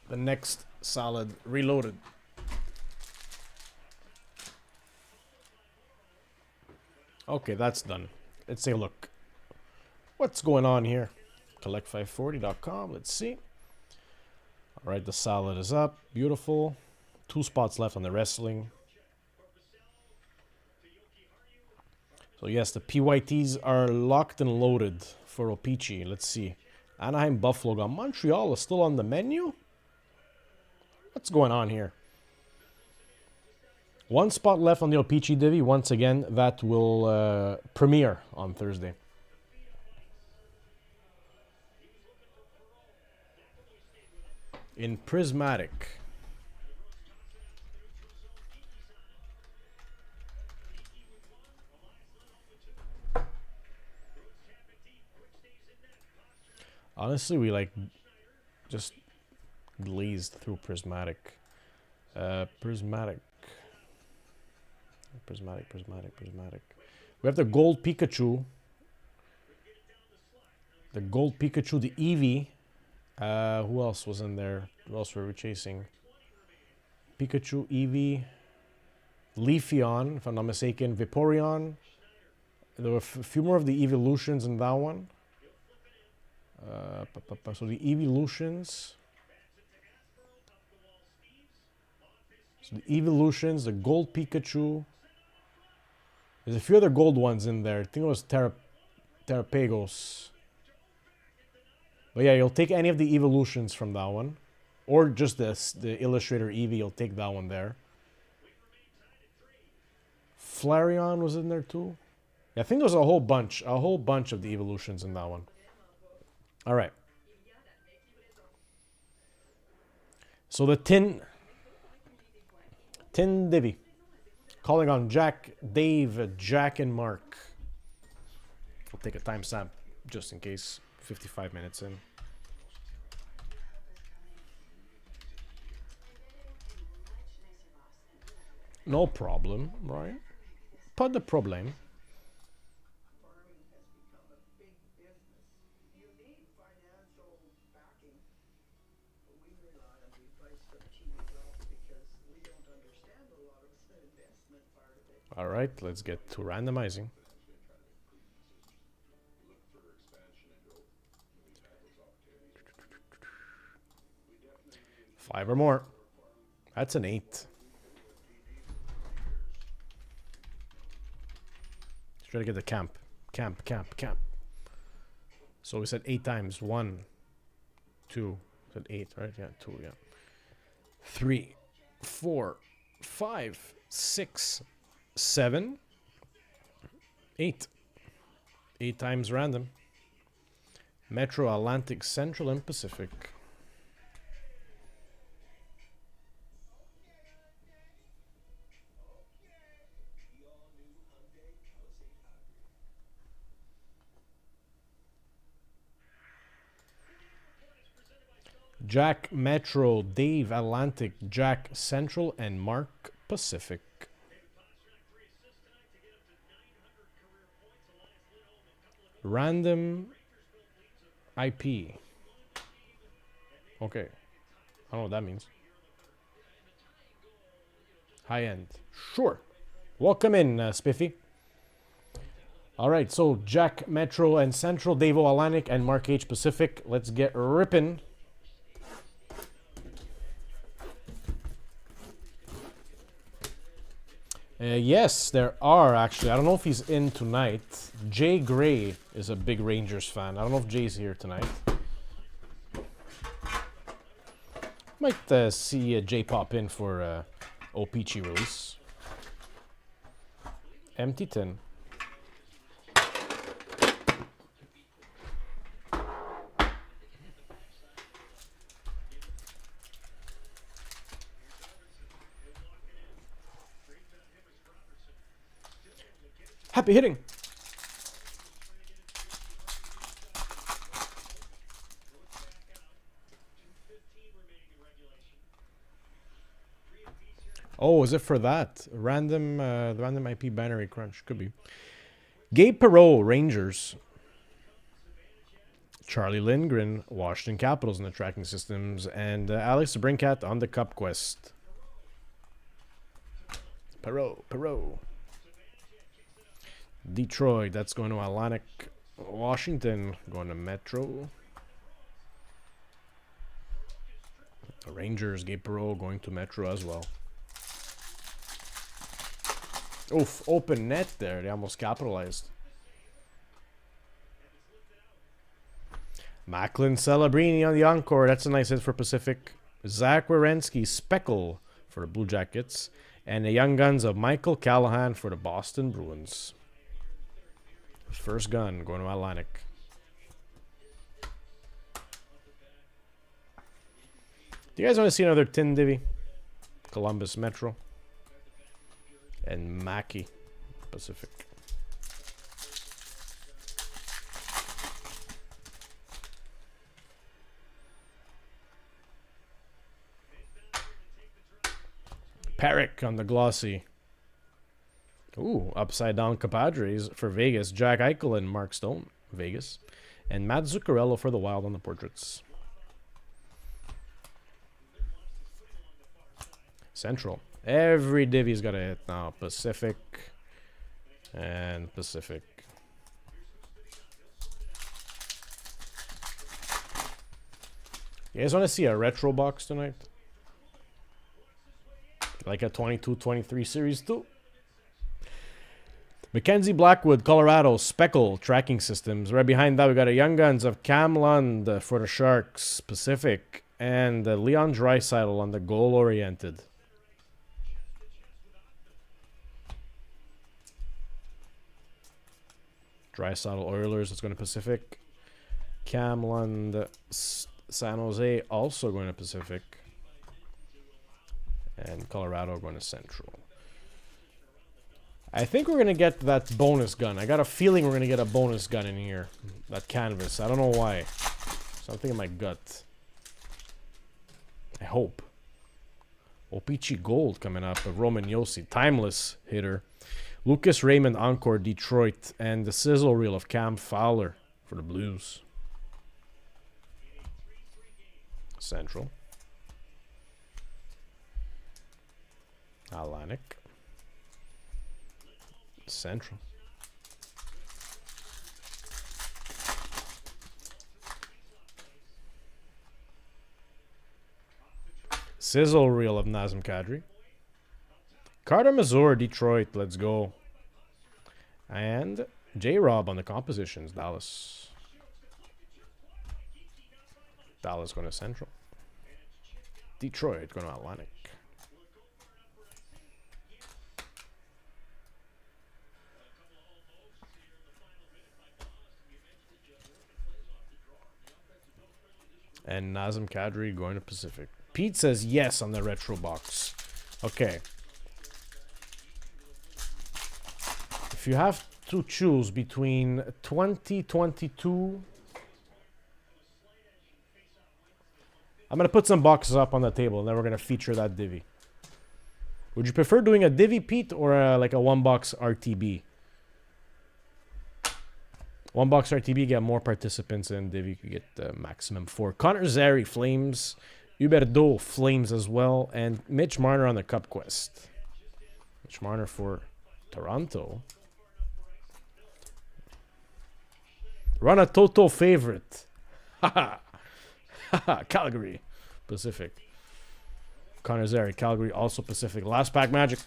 The next salad reloaded. Okay, that's done. Let's take a look. What's going on here? Collect540.com. Let's see. All right, the salad is up. Beautiful. 2 spots left on the wrestling. So yes, the PYTs are locked and loaded for O-Pee-Chee. Let's see. Anaheim Buffalo Gum. Montreal is still on the menu? What's going on here? 1 spot left on the O-Pee-Chee Divi. Once again, that will premiere on Thursday. In Prismatic. Honestly, we like just glazed through Prismatic. Prismatic. We have the gold Pikachu. The gold Pikachu, the Eevee. Who else was in there? Who else were we chasing? Pikachu, Eevee, Leafeon, if I'm not mistaken, Vaporeon. There were a few more of the evolutions in that one. So the evolutions. So the evolutions, the gold Pikachu. There's a few other gold ones in there. I think it was Terrapagos. But yeah, you'll take any of the evolutions from that one. Or just this, the Illustrator Eevee, you'll take that one there. Flareon was in there too. Yeah, I think there was a whole bunch of the evolutions in that one. All right. So the tin Divi. Calling on Jack, Dave, Jack, and Mark. I'll take a timestamp just in case. 55 minutes in. No problem, right? Pas de problème. All right, let's get to randomizing. 5 or more. That's an 8. Try to get the camp. Camp. So we said 8 times. 1, 2. Said 8, right? Yeah, 2, yeah. 3, 4, 5, 6, 7, 8. 8 times random. Metro, Atlantic, Central, and Pacific. Jack, Metro, Dave, Atlantic, Jack, Central, and Mark, Pacific. Random IP. Okay. I don't know what that means. High end. Sure. Welcome in, Spiffy. Alright, so Jack, Metro, and Central, Dave O, Atlantic, and Mark H, Pacific. Let's get ripping. Yes, there are actually. I don't know if he's in tonight. Jay Gray is a big Rangers fan. I don't know if Jay's here tonight. Might see Jay pop in for O-Pee-Chee release. Empty tin. Happy hitting. Oh, is it for that? Random, the random IP binary crunch. Could be. Gabe Perreault, Rangers. Charlie Lindgren, Washington Capitals in the tracking systems. And Alex Brinkat on the Cup Quest. Perreault. Detroit, that's going to Atlantic. Washington, going to Metro. Rangers, Gabe Perreault going to Metro as well. Oof, open net there. They almost capitalized. Macklin Celebrini on the encore. That's a nice hit for Pacific. Zach Werenski, Speckle for the Blue Jackets. And the Young Guns of Michael Callahan for the Boston Bruins. First gun going to Atlantic. Do you guys want to see another tin divvy? Columbus Metro. And Mackey Pacific. Perrick on the glossy. Ooh, upside down compadres for Vegas. Jack Eichel and Mark Stone, Vegas. And Matt Zuccarello for the Wild on the portraits. Central. Every divvy's got a hit now. Pacific. And Pacific. You guys want to see a retro box tonight? Like a 22-23 Series 2? Mackenzie Blackwood, Colorado, Speckle, tracking systems. Right behind that, we got a Young Guns of Cam Lund for the Sharks, Pacific. And Leon Draisaitl on the goal-oriented. Draisaitl Oilers, it's going to Pacific. Cam Lund, San Jose, also going to Pacific. And Colorado going to Central. I think we're going to get that bonus gun. I got a feeling we're going to get a bonus gun in here. That canvas. I don't know why. Something in my gut. I hope. O-Pee-Chee Gold coming up. Roman Josi. Timeless hitter. Lucas Raymond Encore Detroit. And the sizzle reel of Cam Fowler for the Blues. Central. Atlantic. Central. Sizzle reel of Nazem Kadri. Carter Mazur, Detroit, let's go. And J-Rob on the compositions, Dallas. Dallas going to Central. Detroit going to Atlantic. And Nazem Kadri going to Pacific. Pete says yes on the retro box. Okay. If you have to choose between 2022... I'm going to put some boxes up on the table and then we're going to feature that Divi. Would you prefer doing a Divi, Pete, or like a one-box RTB? One-box RTB, get more participants, and Divi could get the maximum 4. Connor Zary, Flames. Huberdeau, Flames as well. And Mitch Marner on the Cup Quest. Mitch Marner for Toronto. Run a Toto favorite. Haha. Calgary, Pacific. Connor Zary, Calgary, also Pacific. Last pack Magic.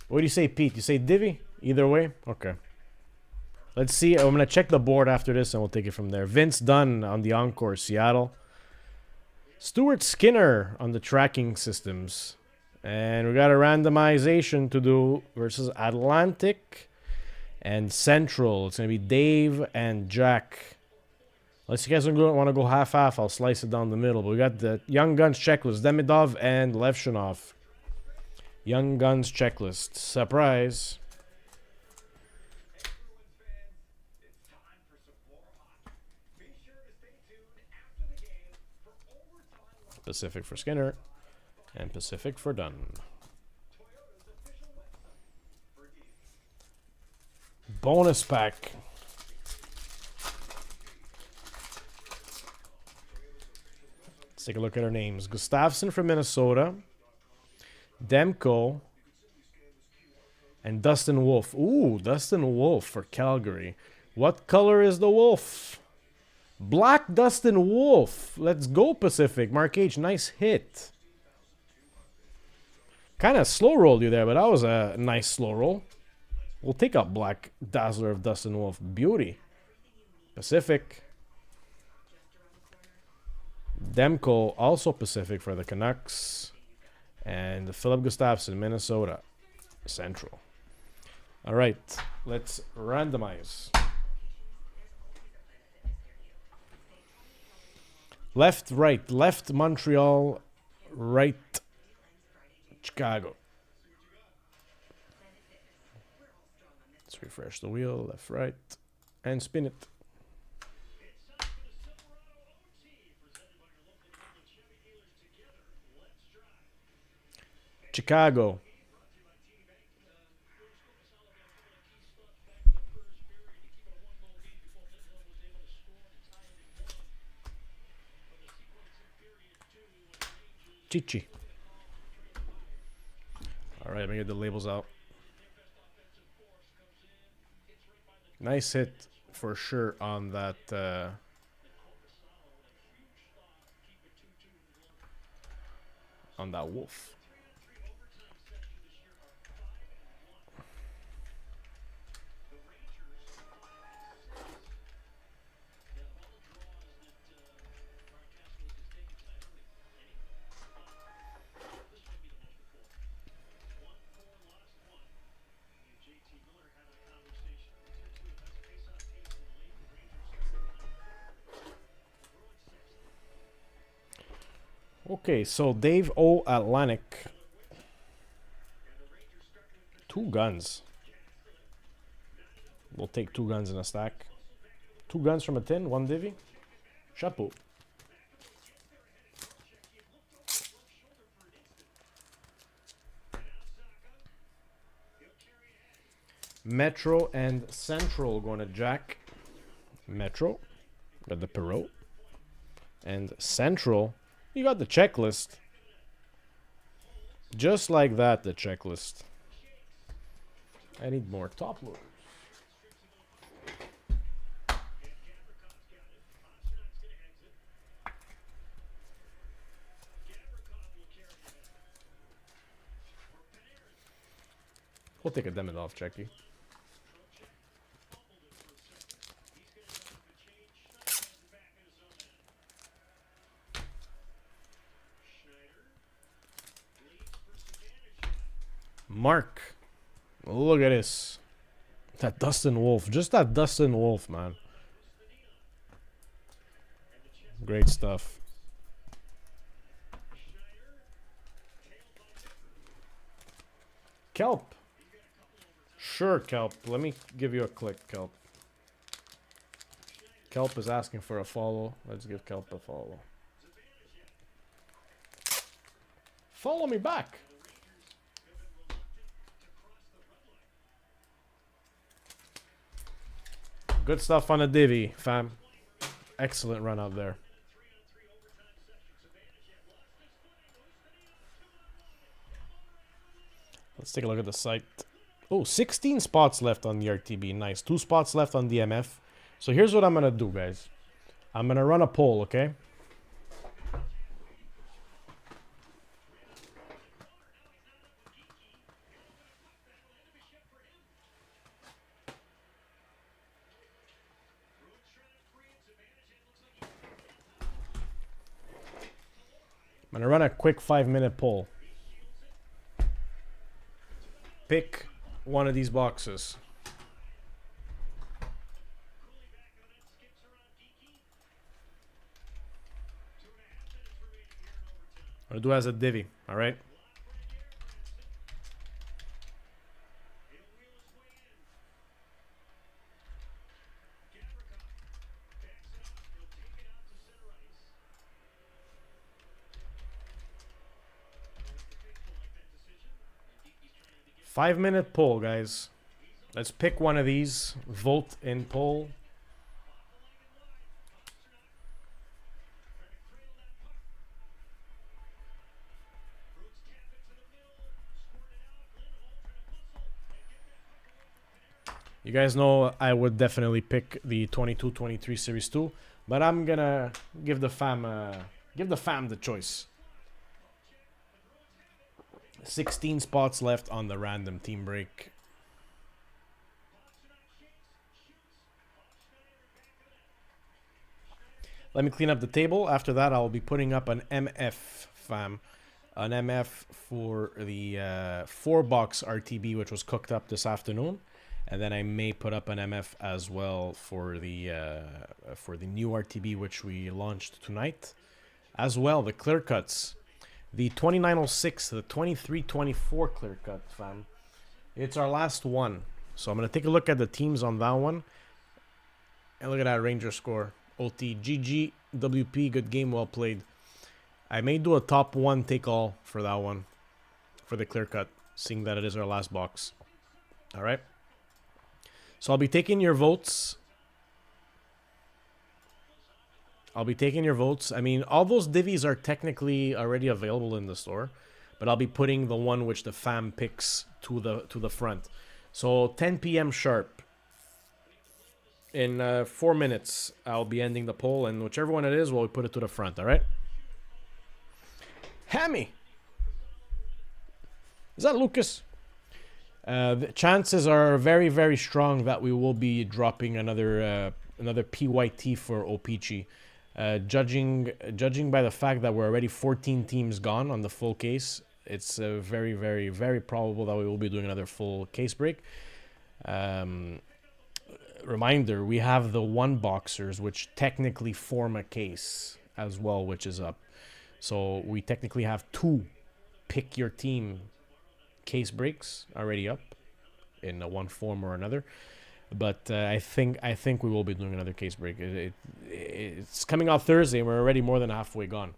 What do you say, Pete? You say Divi? Either way? Okay. Let's see. I'm going to check the board after this and we'll take it from there. Vince Dunn on the Encore, Seattle. Stuart Skinner on the tracking systems. And we got a randomization to do versus Atlantic and Central. It's going to be Dave and Jack. Unless you guys want to go half-half, I'll slice it down the middle. But we got the Young Guns checklist. Demidov and Levshunov. Young Guns checklist. Surprise. Pacific for Skinner. And Pacific for Dunn. Bonus pack. Let's take a look at our names. Gustafsson from Minnesota. Demko. And Dustin Wolf. Ooh, Dustin Wolf for Calgary. What color is the wolf? Black Dustin Wolf. Let's go, Pacific. Mark H, nice hit. Kind of slow rolled you there, but that was a nice slow roll. We'll take a black Dazzler of Dustin Wolf. Beauty. Pacific. Demko, also Pacific for the Canucks. And Philip Gustafsson, Minnesota. Central. All right, let's randomize. Left, right. Left, Montreal. Right, Chicago. Let's refresh the wheel. Left, right. And spin it. Chicago. Chichi. All right, let me get the labels out. Nice hit for sure on that. On that wolf. Okay, so Dave O. Atlantic. 2 guns. We'll take 2 guns in a stack. 2 guns from a tin, 1 Divi. Chapeau. Metro and Central going to Jack. Metro. Got the Perot. And Central. You got the checklist. Just like that, the checklist. I need more top loaders. We'll take a Demon off, Jackie. Mark. Look at this. That Dustin Wolf. Just that Dustin Wolf, man. Great stuff. Kelp. Sure, Kelp. Let me give you a click, Kelp. Kelp is asking for a follow. Let's give Kelp a follow. Follow me back. Good stuff on the divvy, fam. Excellent run out there. Let's take a look at the site. Oh, 16 spots left on the RTB. Nice. 2 spots left on the MF. So here's what I'm going to do, guys. I'm going to run a poll, okay? I'm going to run a quick 5-minute poll. Pick one of these boxes. I'm going to do it as a divvy, alright? Five-minute poll, guys. Let's pick one of these. Vote in poll. You guys know I would definitely pick the 22-23 Series 2, but I'm gonna give the fam the choice. 16 spots left on the random team break. Let me clean up the table. After that, I'll be putting up an MF, fam. An MF for the 4-box RTB, which was cooked up this afternoon. And then I may put up an MF as well for the new RTB, which we launched tonight. As well, the clear cuts. The 2906, the 2324 clear cut, fam. It's our last one. So I'm going to take a look at the teams on that one. And look at that Ranger score. OT, GG, WP, good game, well played. I may do a top 1 take all for that one. For the clear cut, seeing that it is our last box. Alright. So I'll be taking your votes. I mean, all those divvies are technically already available in the store, but I'll be putting the one which the fam picks to the front. So 10 p.m. sharp. In 4 minutes, I'll be ending the poll, and whichever one it is, we'll put it to the front. All right. Hammy. Is that Lucas? The chances are very, very strong that we will be dropping another PYT for Opeachy. Judging by the fact that we're already 14 teams gone on the full case, it's very, very, very probable that we will be doing another full case break. Reminder, we have the 1-boxers, which technically form a case as well, which is up. So we technically have 2 pick your team case breaks already up in one form or another. But I think we will be doing another case break. It's coming out Thursday, and we're already more than halfway gone.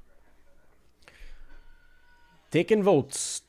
Taking votes.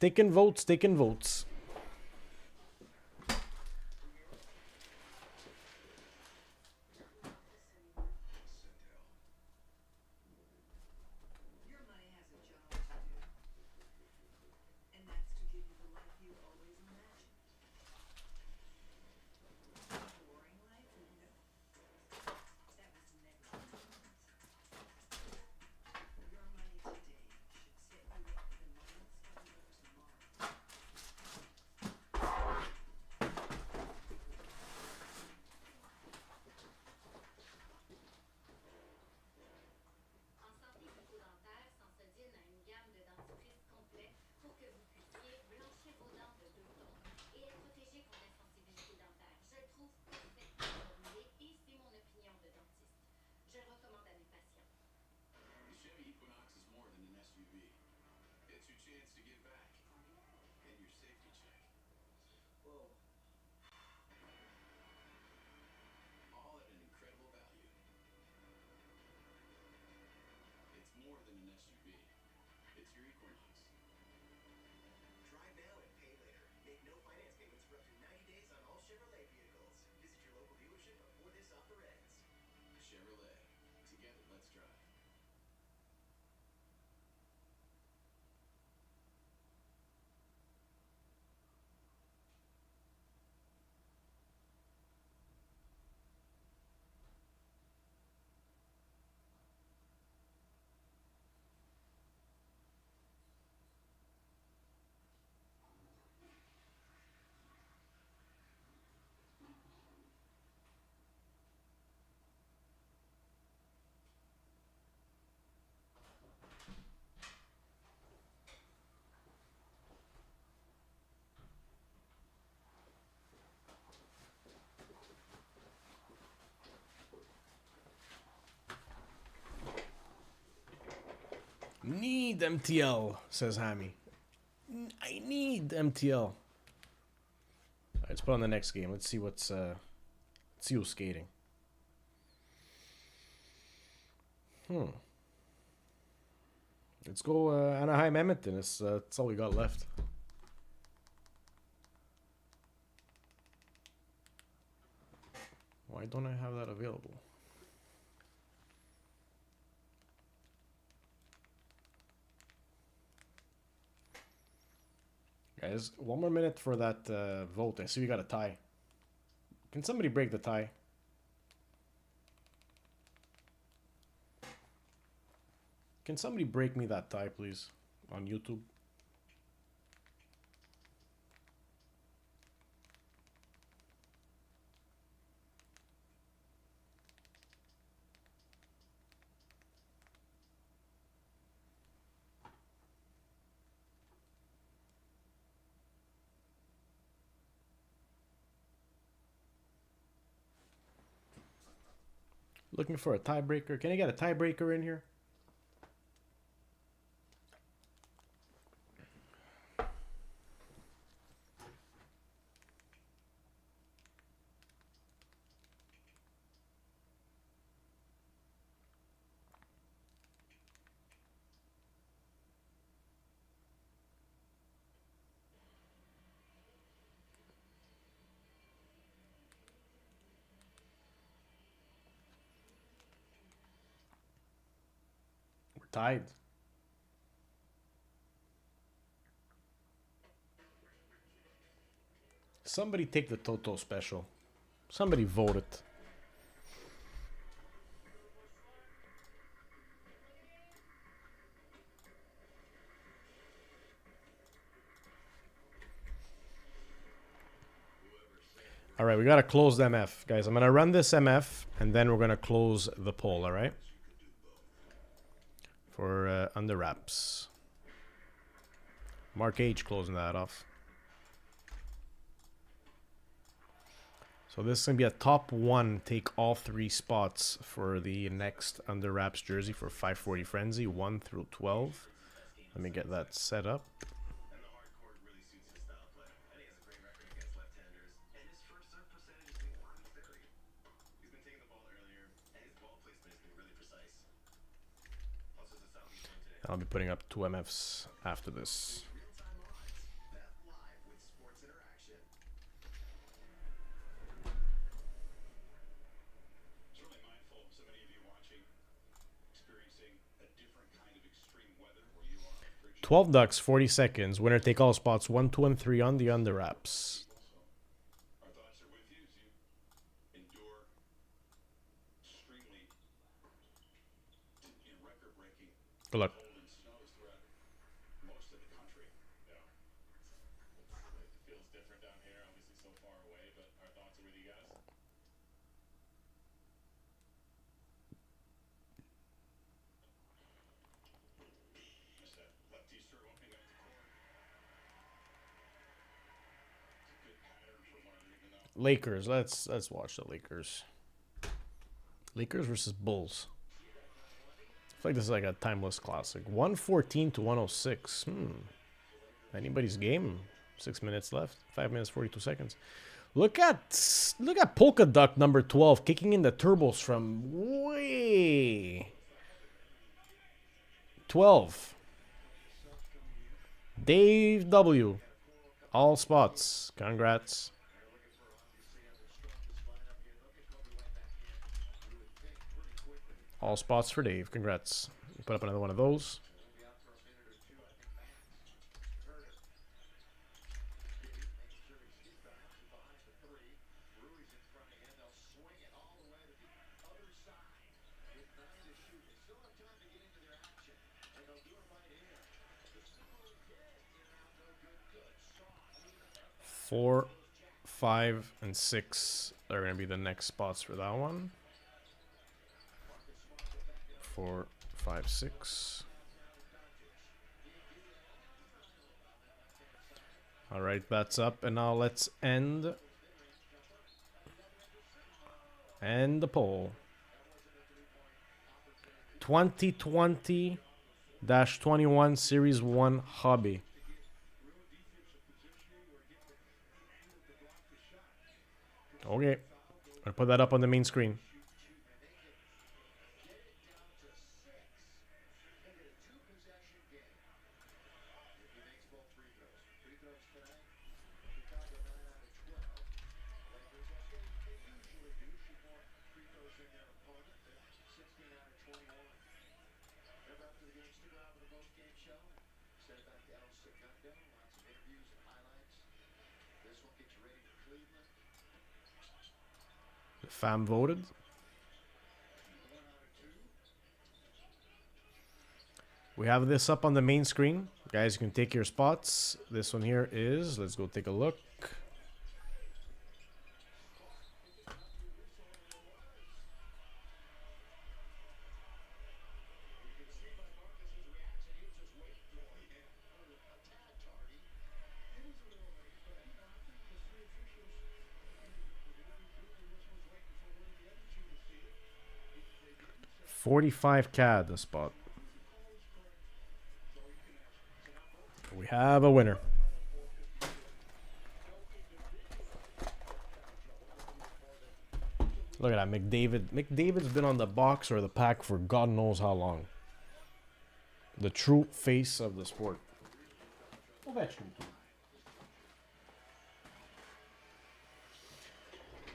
Need MTL, says Hammy. I need MTL. Alright, let's put on the next game. Let's see what's let's see who's skating. Let's go Anaheim Edmonton. That's all we got left. Why don't I have that available? Guys, one more minute for that vote. I see we got a tie. Can somebody break the tie? Can somebody break me that tie, please? On YouTube. Looking for a tiebreaker. Can I get a tiebreaker in here? We're tied. Somebody take the Toto special. Somebody vote it. All right, we got to close the MF. Guys, I'm going to run this MF, and then we're going to close the poll, all right? For under wraps. Mark H closing that off. So this is going to be a top one, take all 3 spots for the next under wraps jersey for 540 Frenzy, 1 through 12. Let me get that set up. I'll be putting up 2 MFs after this. $12 ducks, 40 seconds. Winner take all spots 1, 2, and 3 on the under wraps. Good luck. Lakers. Let's watch the Lakers. Lakers versus Bulls. I feel like this is like a timeless classic. 114 to 106. Anybody's game. 6 minutes left. 5 minutes 42 seconds. Look at Polka Duck number 12 kicking in the turbos from way 12. Dave W. All spots. Congrats. All spots for Dave. Congrats. Put up another one of those. Four, 5, and 6 are going to be the next spots for that one. 4, 5, 6. All right, that's up, and now let's end the poll. 2020-21 Series 1 Hobby. Okay, I'll put that up on the main screen. The fam voted. We have this up on the main screen. Guys, you can take your spots. This one here is, let's go take a look. $45 CAD the spot. We have a winner. Look at that, McDavid. McDavid's been on the box or the pack for God knows how long. The true face of the sport.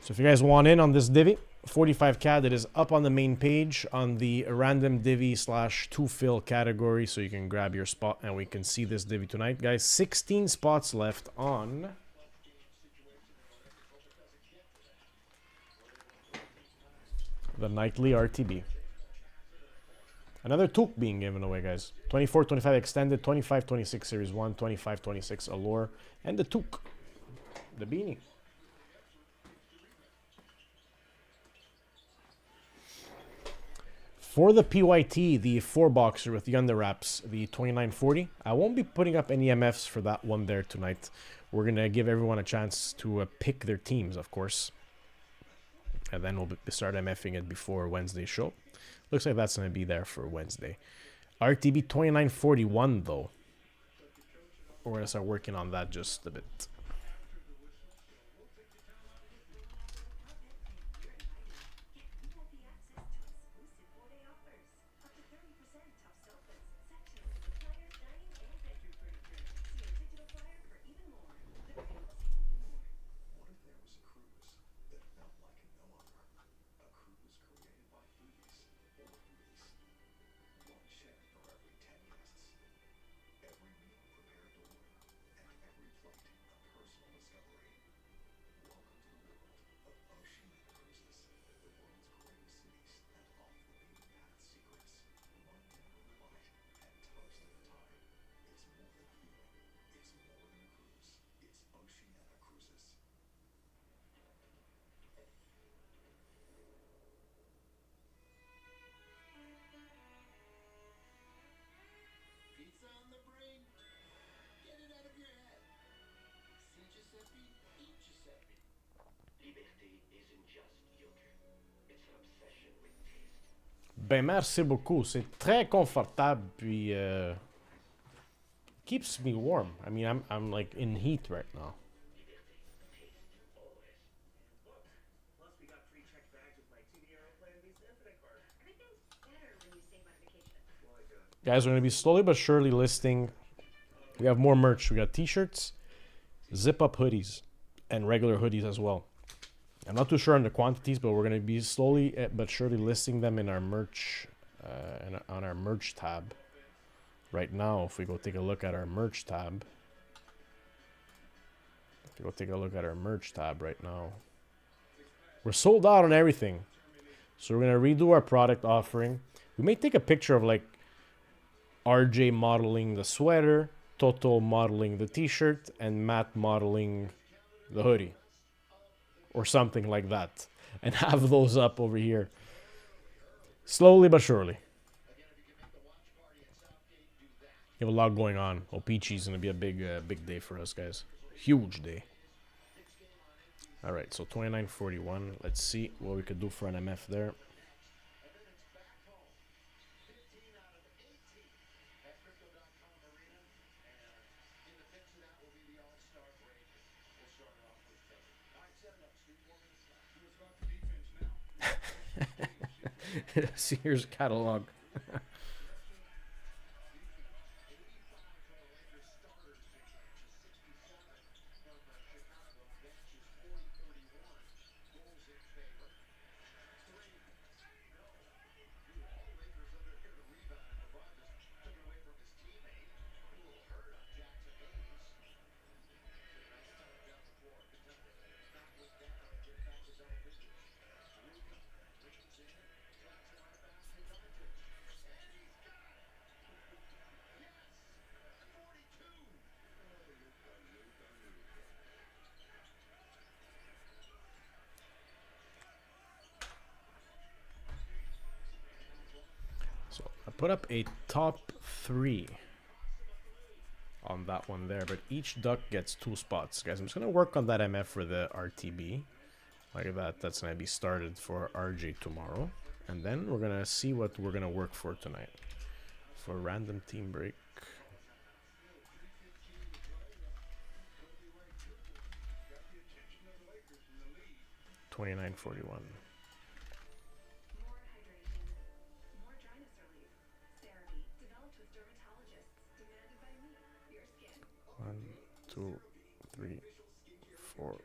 So if you guys want in on this divvy, 45 CAD, it is up on the main page on the random divvy / two fill category, so you can grab your spot and we can see this divvy tonight. Guys, 16 spots left on the nightly RTB. Another toque being given away, guys. 24-25 extended, 25-26 series 1, 25-26 allure, and the toque, the beanie. For the PYT, the 4-boxer with the under wraps, the 2940, I won't be putting up any MFs for that one there tonight. We're going to give everyone a chance to pick their teams, of course. And then we'll start MFing it before Wednesday's show. Looks like that's going to be there for Wednesday. RTB 2941, though. We're going to start working on that just a bit. Ben, merci beaucoup. C'est très confortable. Puis, keeps me warm. I mean, I'm like in heat right now. Guys, we're gonna be slowly but surely listing. We have more merch. We got t-shirts, zip-up hoodies, and regular hoodies as well. I'm not too sure on the quantities, but we're gonna be slowly but surely listing them in our merch, on our merch tab. Right now, if we go take a look at our merch tab, right now, we're sold out on everything. So we're gonna redo our product offering. We may take a picture of like RJ modeling the sweater, Toto modeling the t-shirt, and Matt modeling the hoodie. Or something like that. And have those up over here. Slowly but surely. We have a lot going on. O-Pee-Chee's going to be a big day for us, guys. Huge day. Alright, so 29.41. Let's see what we could do for an MF there. Sears catalog. So I put up a top 3 on that one there, but each duck gets 2 spots. Guys, I'm just going to work on that MF for the RTB. Like that, that's going to be started for RJ tomorrow. And then we're going to see what we're going to work for tonight. For random team break. $29.41. One, two, three, 4,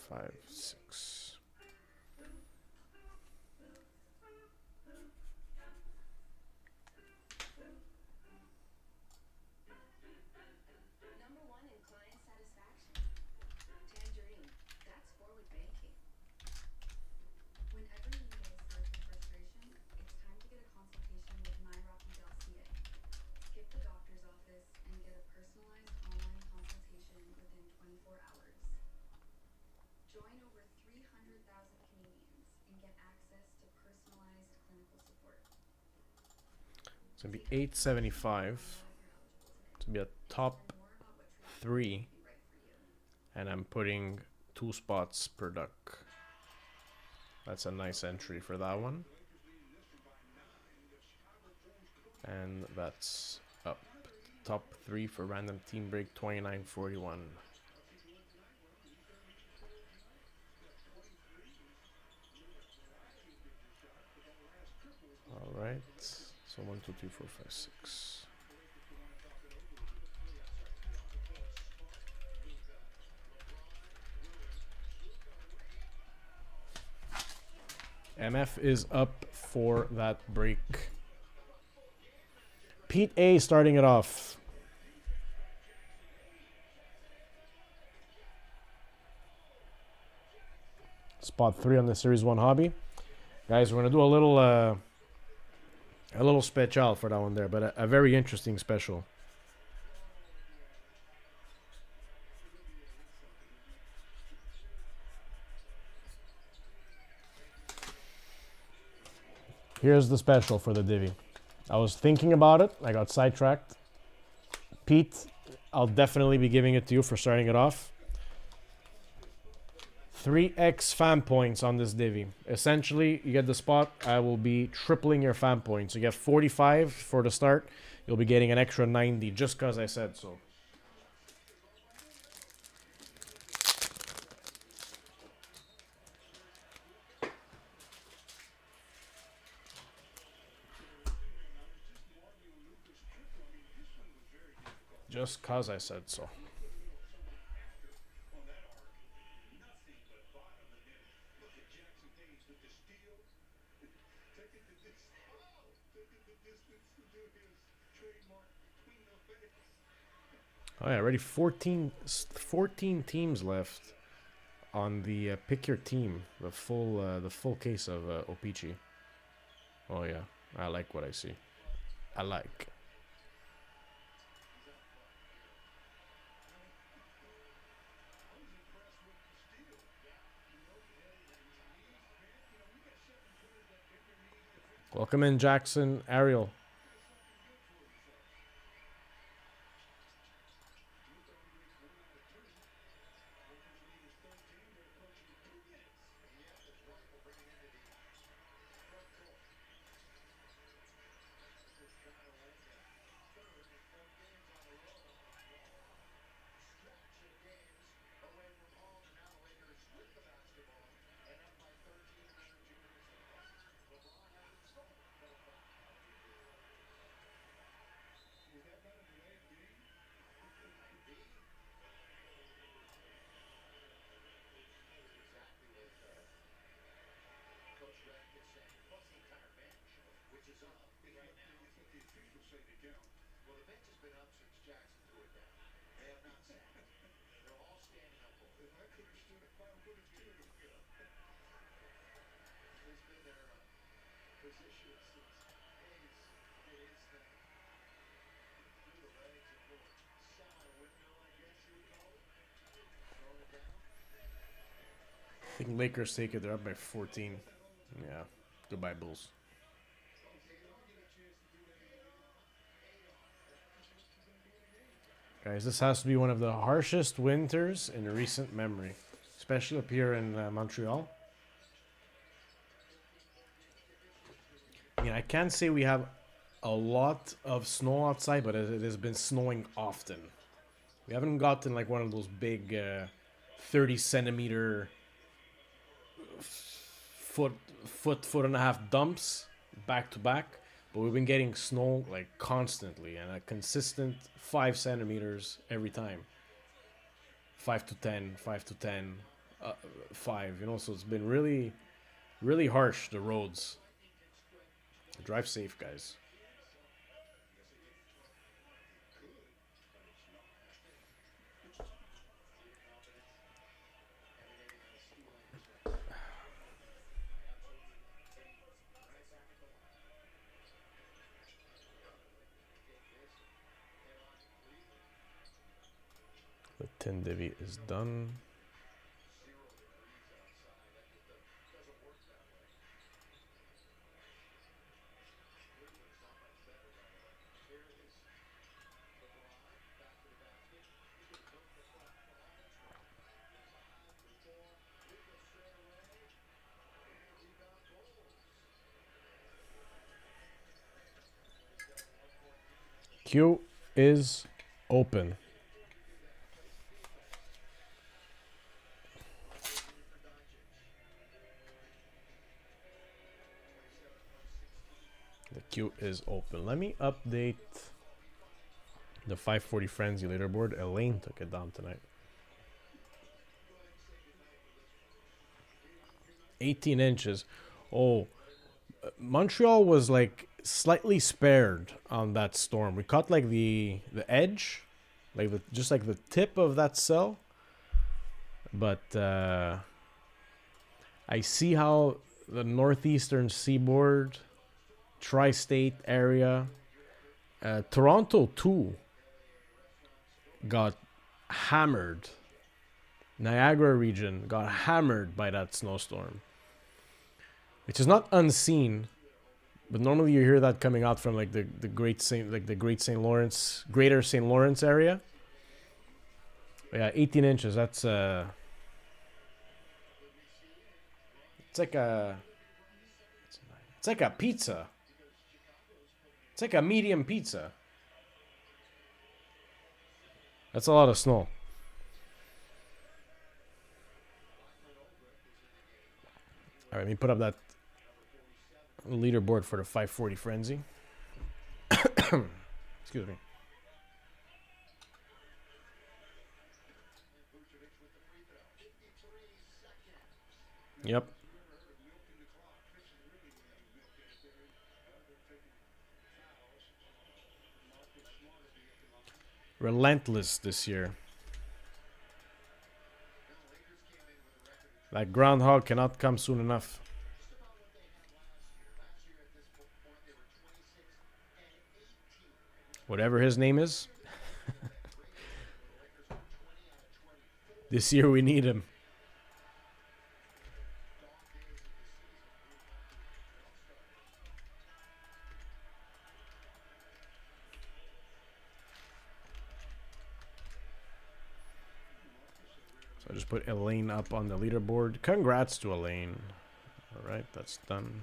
5, 6. Number 1 in client satisfaction. Tangerine. That's forward banking. Whenever you need a surge of frustration, it's time to get a consultation with myrocky.ca. Skip the doctor's office and get a personalized online consultation within 24 hours. Join over 300,000 Canadians and get access to personalized clinical support. It's going to be $8.75. It's going to be a top 3. And I'm putting 2 spots per duck. That's a nice entry for that one. And that's up. Top 3 for random team break, 29.41. Alright. So 1, 2, 3, 4, 5, 6. MF is up for that break. Pete A starting it off. Spot 3 on the Series 1 hobby. Guys, we're going to do a little special for that one there, but a very interesting special. Here's the special for the Divi. I was thinking about it. I got sidetracked. Pete, I'll definitely be giving it to you for starting it off. 3x fan points on this Divi. Essentially, you get the spot. I will be tripling your fan points. You get 45 for the start. You'll be getting an extra 90 just because I said so. Just cause I said so. Oh yeah, already 14 teams left on the pick your team, the full case of Opichi. Oh yeah, I like what I see. I like. Welcome in, Jackson, Ariel. I think Lakers take it. They're up by 14. Yeah. Goodbye, Bulls. Guys, this has to be one of the harshest winters in recent memory, especially up here in Montreal. I mean, I can't say we have a lot of snow outside, but it has been snowing often. We haven't gotten like one of those big 30 centimeter foot and a half dumps back to back, but we've been getting snow like constantly and a consistent 5 centimeters every time. 5 to 10, 5 to 10, 5, you know, so it's been really, really harsh, the roads. Drive safe, guys. The 10 divvy is done. Queue is open. The queue is open. Let me update the 540 Frenzy leaderboard. Elaine took it down tonight. 18 inches. Oh, Montreal was like slightly spared on that storm. We caught like the edge, like just like the tip of that cell. But I see how the northeastern seaboard, tri-state area, Toronto too, got hammered. Niagara region got hammered by that snowstorm, which is not unseen, but normally you hear that coming out from like the Great St. Lawrence, Greater St. Lawrence area. But yeah, 18 inches. That's it's like a pizza. It's like a medium pizza. That's a lot of snow. All right, let me put up that leaderboard for the 540 Frenzy. Excuse me. Yep. Relentless this year. That groundhog cannot come soon enough. Whatever his name is. This year we need him. So I just put Elaine up on the leaderboard. Congrats to Elaine. Alright, that's done.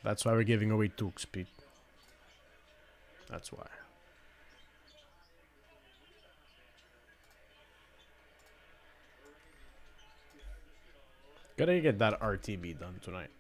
That's why we're giving away Tukes, Pete. That's why. Gotta get that RTB done tonight.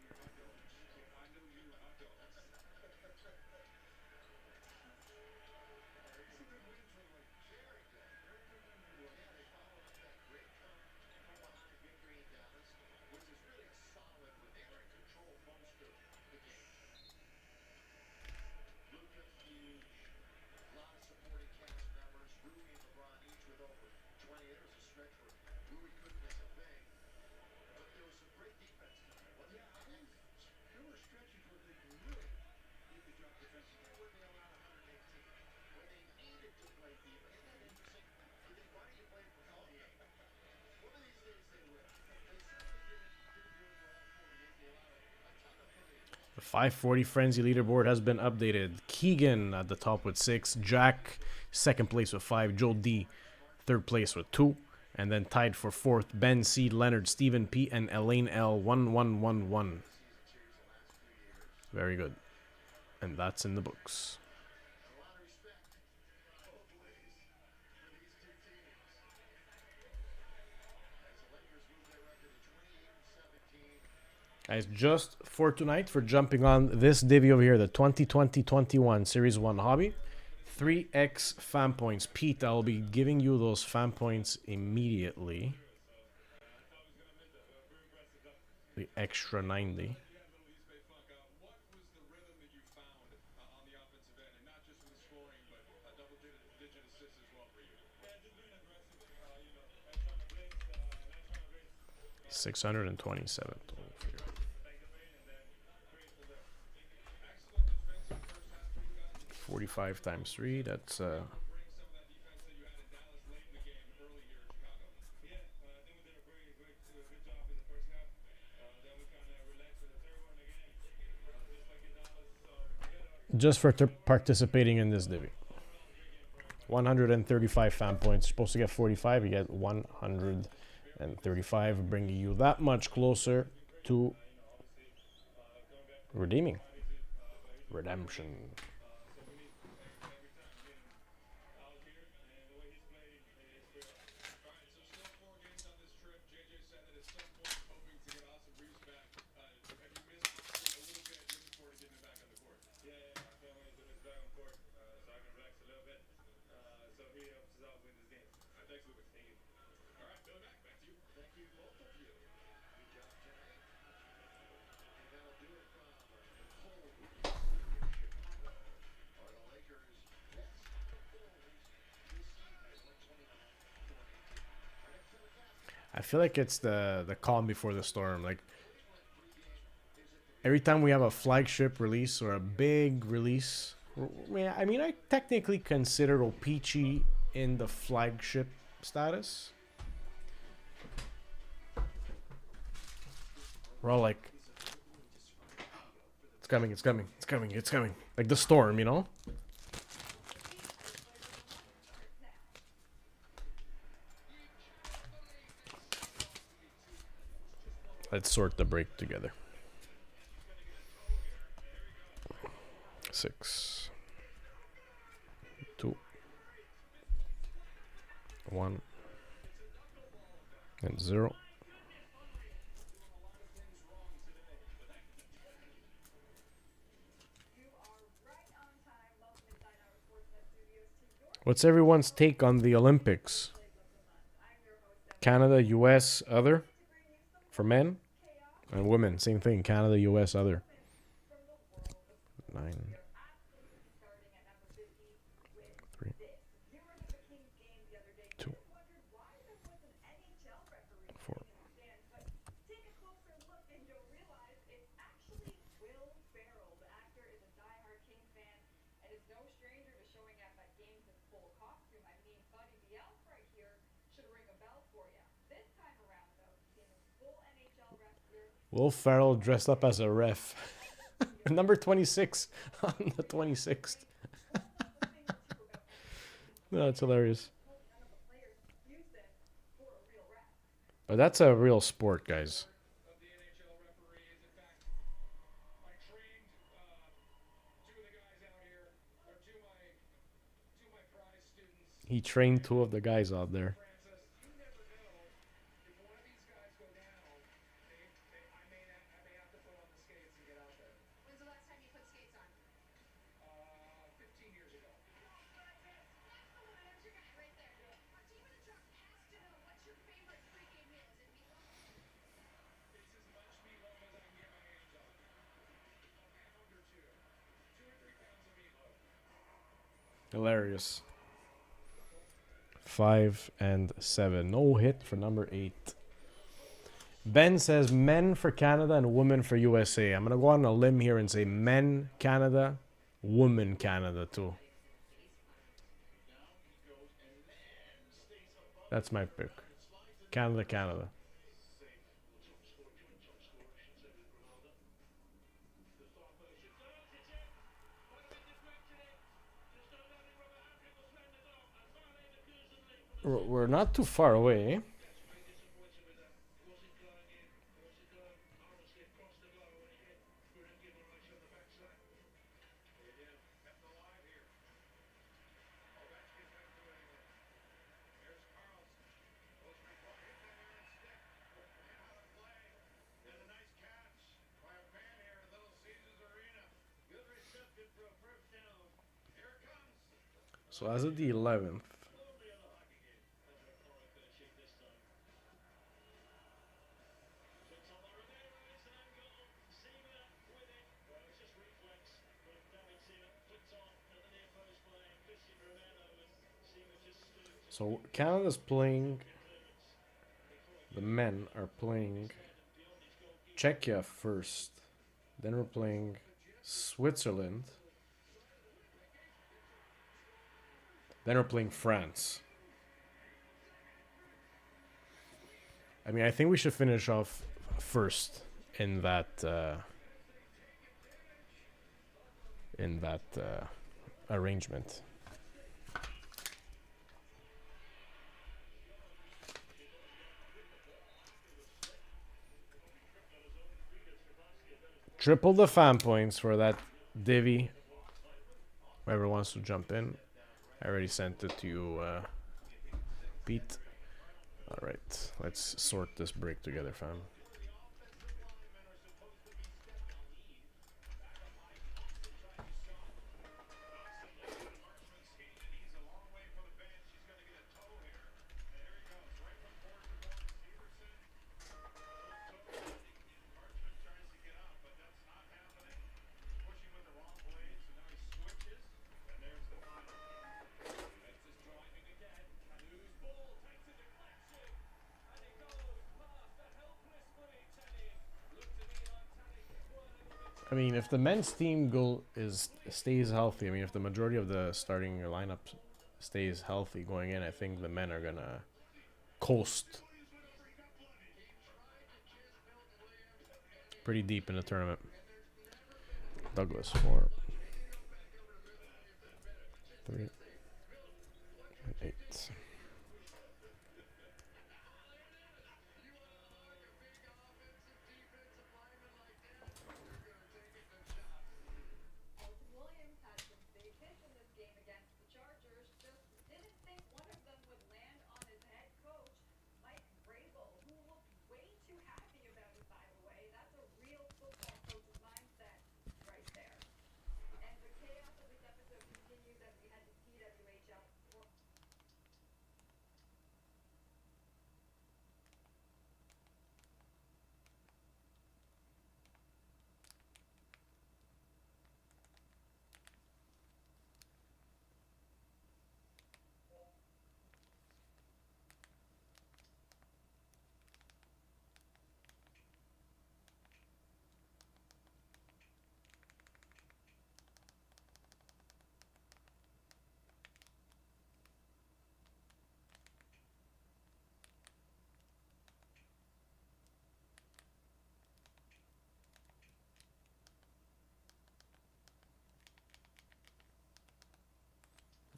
The 540 Frenzy leaderboard has been updated. Keegan at the top with 6. Jack, second place with 5. Joel D, third place with 2. And then tied for 4th, Ben C, Leonard, Stephen P, and Elaine L, 1111. Very good. And that's in the books. Guys, just for tonight, for jumping on this divvy over here, the 2020-21 Series 1 Hobby, 3x fan points. Pete, I'll be giving you those fan points immediately. The extra 90. $627. 45 times 3, that's just for participating in this divvy. 135 fan points. Supposed to get 45, you get 135, bringing you that much closer to redeeming. Redemption. I feel like it's the calm before the storm. Like every time we have a flagship release or a big release, I mean, I technically consider O-Pee-Chee in the flagship status. We're all like, it's coming, it's coming, it's coming, it's coming. Like the storm, you know? Let's sort the break together. 6, 2, 1, and 0. What's everyone's take on the Olympics? Canada, US, other for men and women. Same thing. Canada, US, other. 9, 3, 2, 4. Will Ferrell dressed up as a ref. Number 26 on the 26th. No, that's hilarious. But that's a real sport, guys. He trained 2 of the guys out there. When's the last time you put skates on? 15 years ago. There's your guy right there. Our team in the truck has to know what's your favorite pregame meal. Is it meatloaf? It's as much meatloaf as I can get my hands on. A pound or two. 2 or 3 pounds of meatloaf. Hilarious. 5 and 7. No hit for number 8. Ben says men for Canada and women for USA. I'm going to go on a limb here and say men Canada, women Canada too. That's my pick. Canada, Canada. We're not too far away. So as of the 11th, so Canada's playing, the men are playing Czechia first. Then we're playing Switzerland. Then we're playing France. I mean, I think we should finish off first in that arrangement. Triple the fan points for that DIVI. Whoever wants to jump in. I already sent it to you, Pete. Alright, let's sort this break together, fam. I mean, if the men's team stays healthy, I mean, if the majority of the starting lineup stays healthy going in, I think the men are gonna coast pretty deep in the tournament. Douglas 4, 3, 8. Williams had some big hits in this game against the Chargers. Just didn't think one of them would land on his head coach, Mike Vrabel, who looked way too happy about it, by the way. That's a real football coach's mindset right there. And the chaos of this episode continues as we head to DWHL for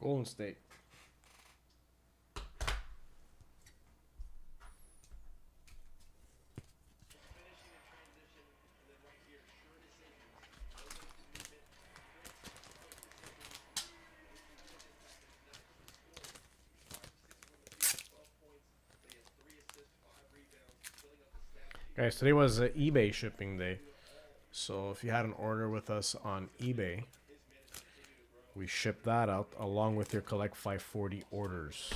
Golden State. Guys, today was eBay shipping day. So if you had an order with us on eBay, we ship that out along with your Collect 540 orders.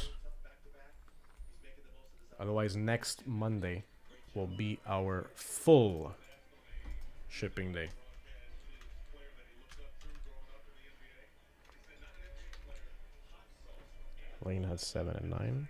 Otherwise, next Monday will be our full shipping day. Lane had 7 and 9.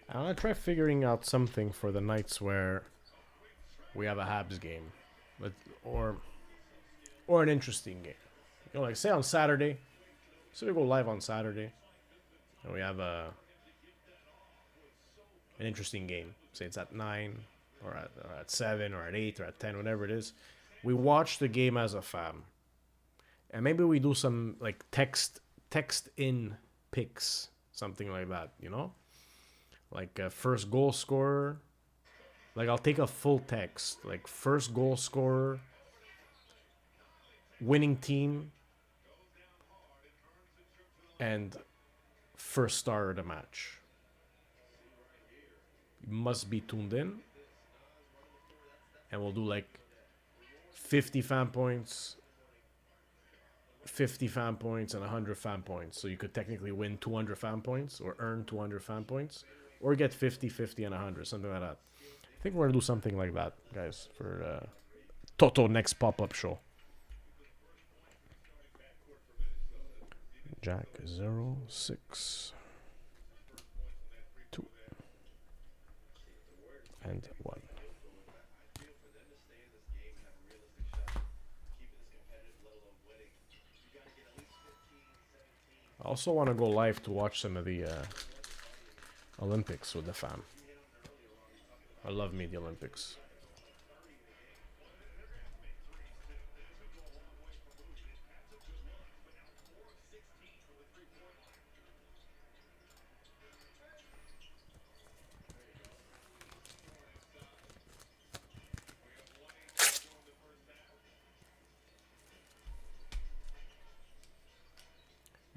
I want to try figuring out something for the nights where we have a Habs game, but or an interesting game. You know, like say on Saturday. So we go live on Saturday, and we have an interesting game. Say it's at 9, or at 7, or at 8, or at 10, whatever it is. We watch the game as a fam, and maybe we do some like text in picks, something like that. You know. Like first goal scorer. Like I'll take a full text. Like first goal scorer. Winning team. And first star of the match. You must be tuned in. And we'll do like 50 fan points. 50 fan points and 100 fan points. So you could technically win 200 fan points. Or earn 200 fan points. Or get 50, 50, and 100, something like that. I think we're going to do something like that, guys, for Toto next pop-up show. Jack 0, 6, 2, and 1. I also want to go live to watch some of the Olympics with the fam. I love me the Olympics.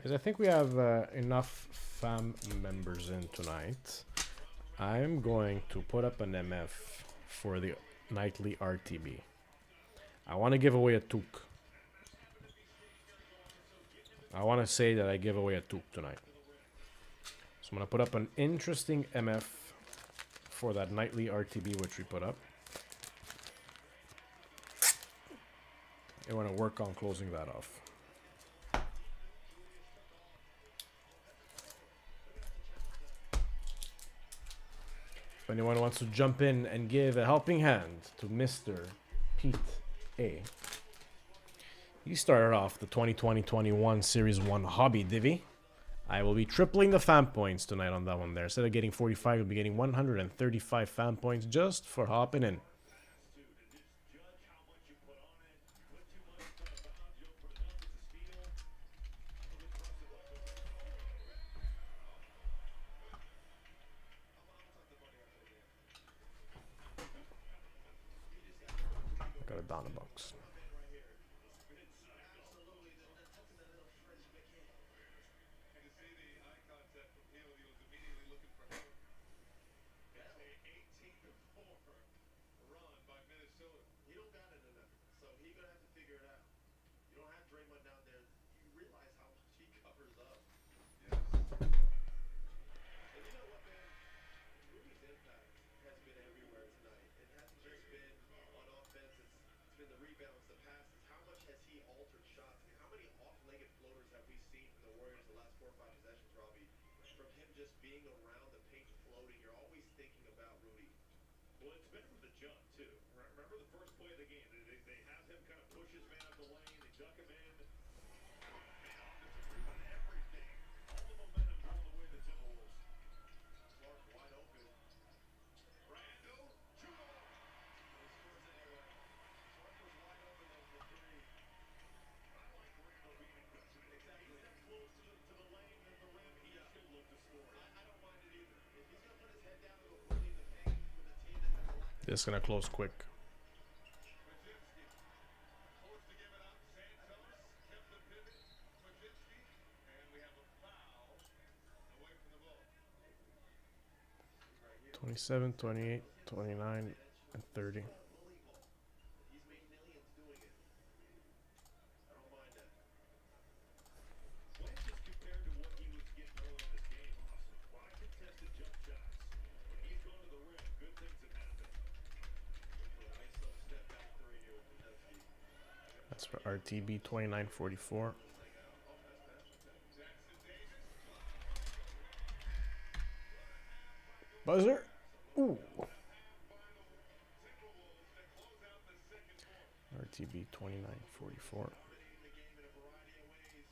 Guys, I think we have enough fam members in tonight. I'm going to put up an MF for the nightly RTB. I want to give away a toque. I want to say that I give away a toque tonight. So I'm going to put up an interesting MF for that nightly RTB which we put up. I want to work on closing that off. If anyone wants to jump in and give a helping hand to Mr. Pete A. He started off the 2020-21 Series 1 Hobby Divi. I will be tripling the fan points tonight on that one there. Instead of getting 45, you'll be getting 135 fan points just for hopping in. Got a Donna box. and the rebounds, the passes, how much has he altered shots? I mean, how many off-legged floaters have we seen from the Warriors the last 4 or 5 possessions, Robbie? From him just being around the paint floating, you're always thinking about Rudy. Well, it's been from the jump, too. Remember the first play of the game? They have him kind of push his man up the lane. They duck him in. Man, offensive rebound, everything. All the momentum going the way of the Timberwolves. Clark wide open. Brando, shoot off. He scores anyway. Clark was wide open though for three. I like Randall being aggressive. Exactly. He's that close to the lane and the rim. He should look to score. I don't mind it either. If he's gonna put his head down and go fully in the paint with a team that has a lack of This is gonna close quick. Majewski forced to give it up. Santos kept the pivot. Majewski, and we have a foul away from the ball. 27, 28, 29, and 30. bully ball. He's made millions doing it. I don't mind that. When just compared to what he was getting early in this game, Austin. A lot of contested jump shots. When he's gone to the rim, good things have happened. Nice little step back three here with Majewski. That's for RTB 2944. Buzzer. Ooh. RTB 2944. Dominating the game in a variety of ways.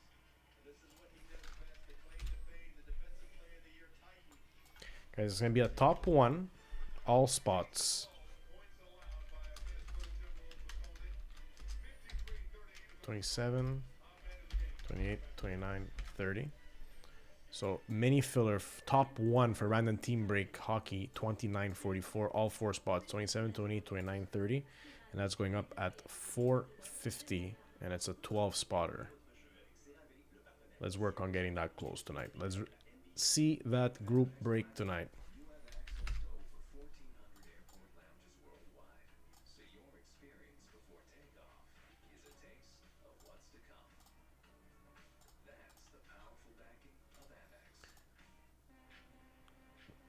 And this is what he does best. The claim to fame, the defensive player of the year Titan. Guys, it's gonna be a top one, all spots. 27, 28, 29, 30. So mini filler top one for random team break hockey 2944, all four spots 27, 28, 29, 30, and that's going up at 450, and it's a 12 spotter. Let's work on getting that close tonight. Let's see that group break tonight.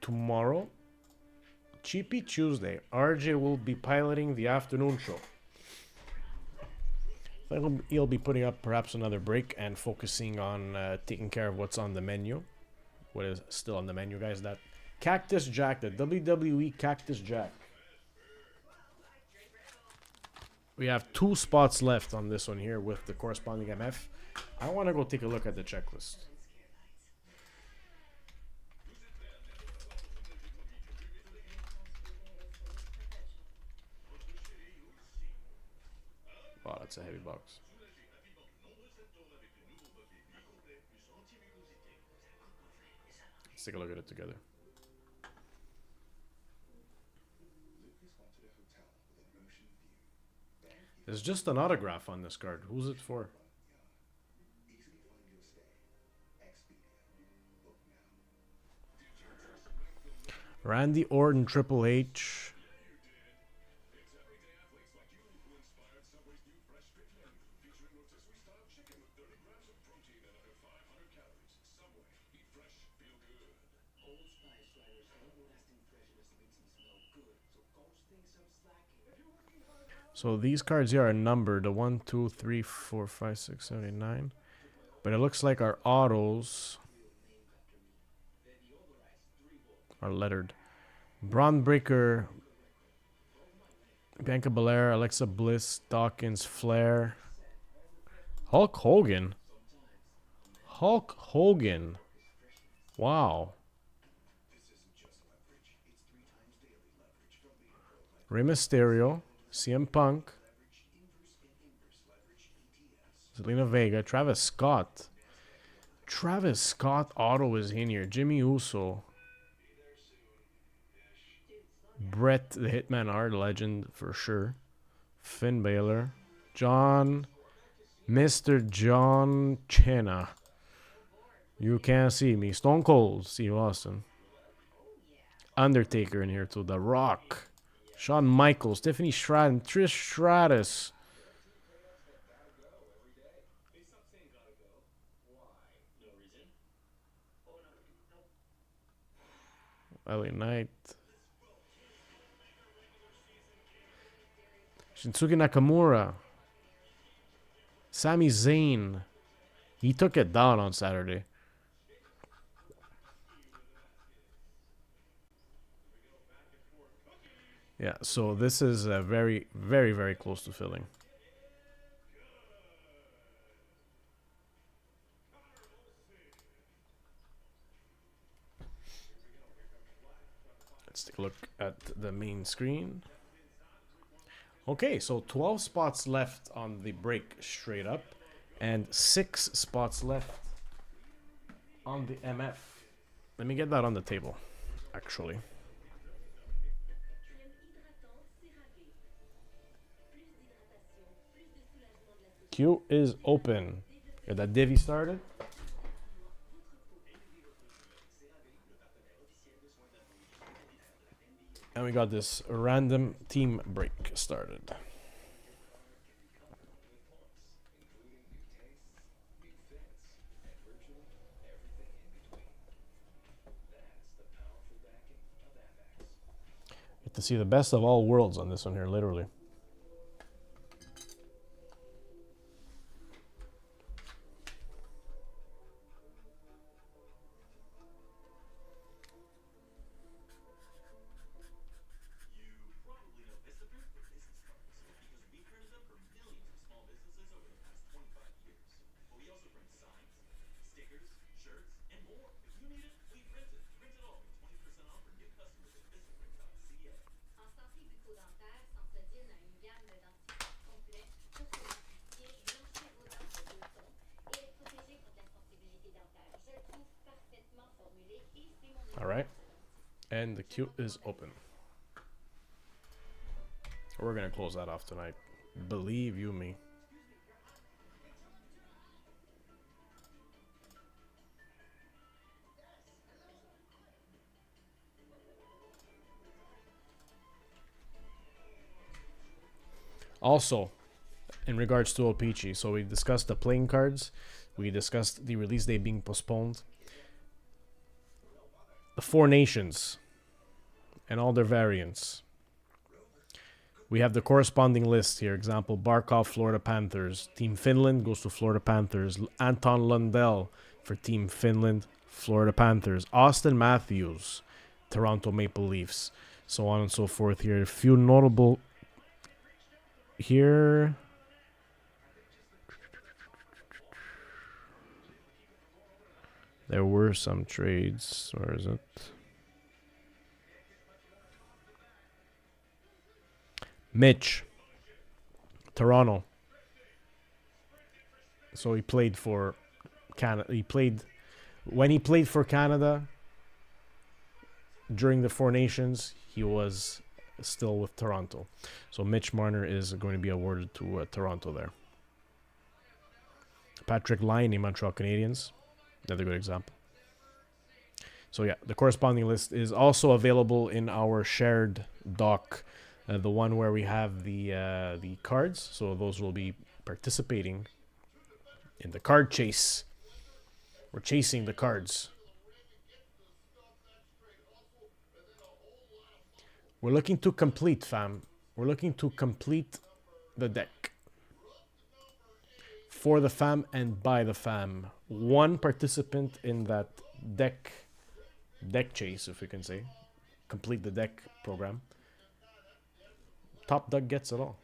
Tomorrow, Cheapy Tuesday, RJ will be piloting the afternoon show. I think he'll be putting up perhaps another break and focusing on taking care of what's on the menu. What is still on the menu, guys? That Cactus Jack, the WWE Cactus Jack. We have 2 spots left on this one here with the corresponding MF. I want to go take a look at the checklist. Wow, that's a heavy box. Let's take a look at it together. There's just an autograph on this card. Who's it for? Randy Orton, Triple H. So these cards here are numbered. The 1, 2, 3, 4, 5, 6, 7, 8, 9. But it looks like our autos are lettered. Braun Breaker, Bianca Belair, Alexa Bliss, Dawkins, Flair, Hulk Hogan. Hulk Hogan. Wow. Rey Mysterio, CM Punk, Zelina Vega, Travis Scott. Travis Scott auto is in here. Jimmy Uso. Bret the Hitman Hart, legend for sure. Finn Balor. Mr. John Cena. You can't see me. Stone Cold, Steve Austin. Undertaker in here too. The Rock. Shawn Michaels, Tiffany Stratton, Trish Stratus. LA Knight. Shinsuke Nakamura. Sami Zayn. He took it down on Saturday. Yeah, so this is very, very, very close to filling. Let's take a look at the main screen. Okay, so 12 spots left on the break straight up, and 6 spots left on the MF. Let me get that on the table, actually. Queue is open. Got that divvy started. And we got this random team break started. Get to see the best of all worlds on this one here, literally. All right, and the queue is open. We're gonna close that off tonight. Believe you me. Also, in regards to O-Pee-Chee, so we discussed the playing cards. We discussed the release date being postponed. The 4 nations and all their variants. We have the corresponding list here. Example, Barkov, Florida Panthers. Team Finland goes to Florida Panthers. Anton Lundell for Team Finland, Florida Panthers. Austin Matthews, Toronto Maple Leafs. So on and so forth here. A few notable here. There were some trades. Where is it? Mitch, Toronto. So he played for Canada. When he played for Canada during the 4 Nations, he was still with Toronto. So Mitch Marner is going to be awarded to Toronto there. Patrick Laine, Montreal Canadiens. Another good example. So yeah, the corresponding list is also available in our shared doc, the one where we have the cards. So those will be participating in the card chase. We're chasing the cards. We're looking to complete, fam. We're looking to complete the deck. For the fam and by the fam. One participant in that deck chase, if we can say. Complete the deck program. Top duck gets it all.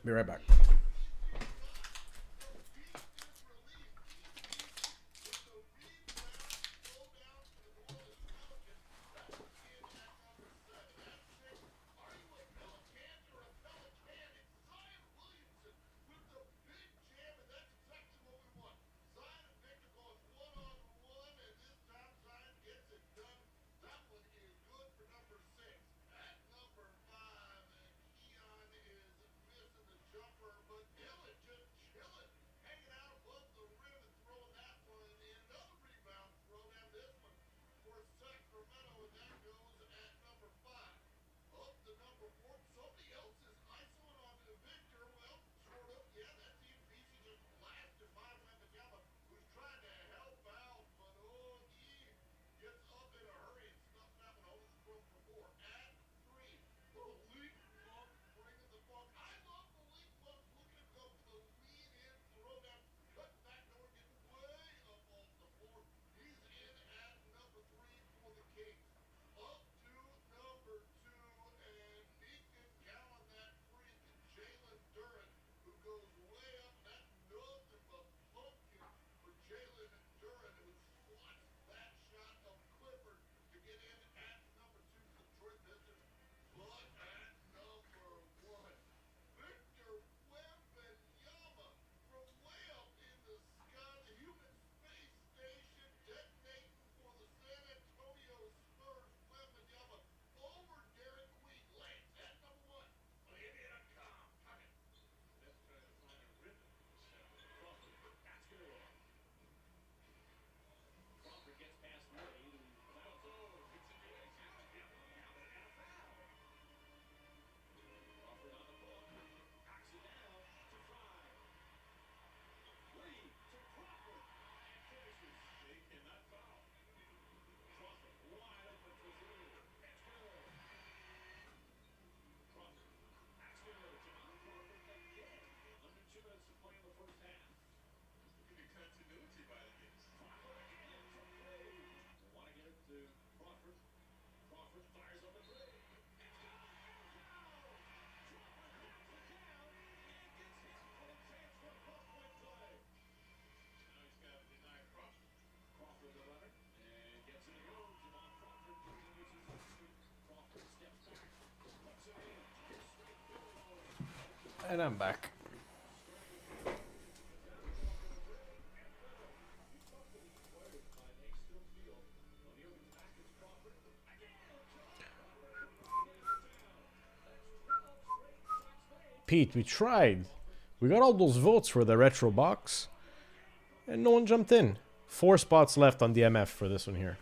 Be right back. And I'm back. Pete, we tried. We got all those votes for the retro box, and no one jumped in. 4 spots left on the MF for this one here.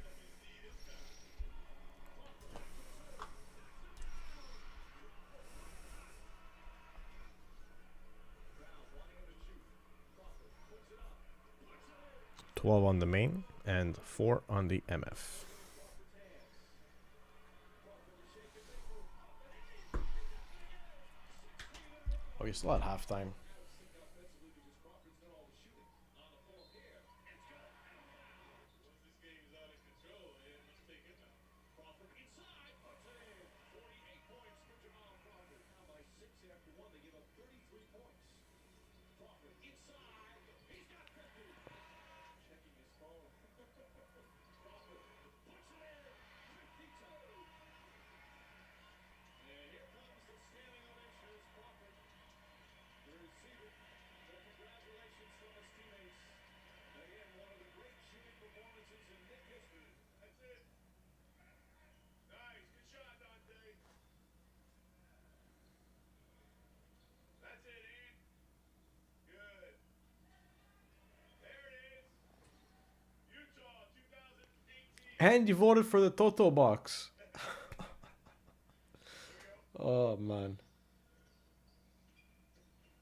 $12 on the main and 4 on the MF. Oh, you're still at halftime. Nice, good shot, Dante. That's it, Ant. Good. There it is. Utah 2018. And you voted for the Toto box. Oh, man.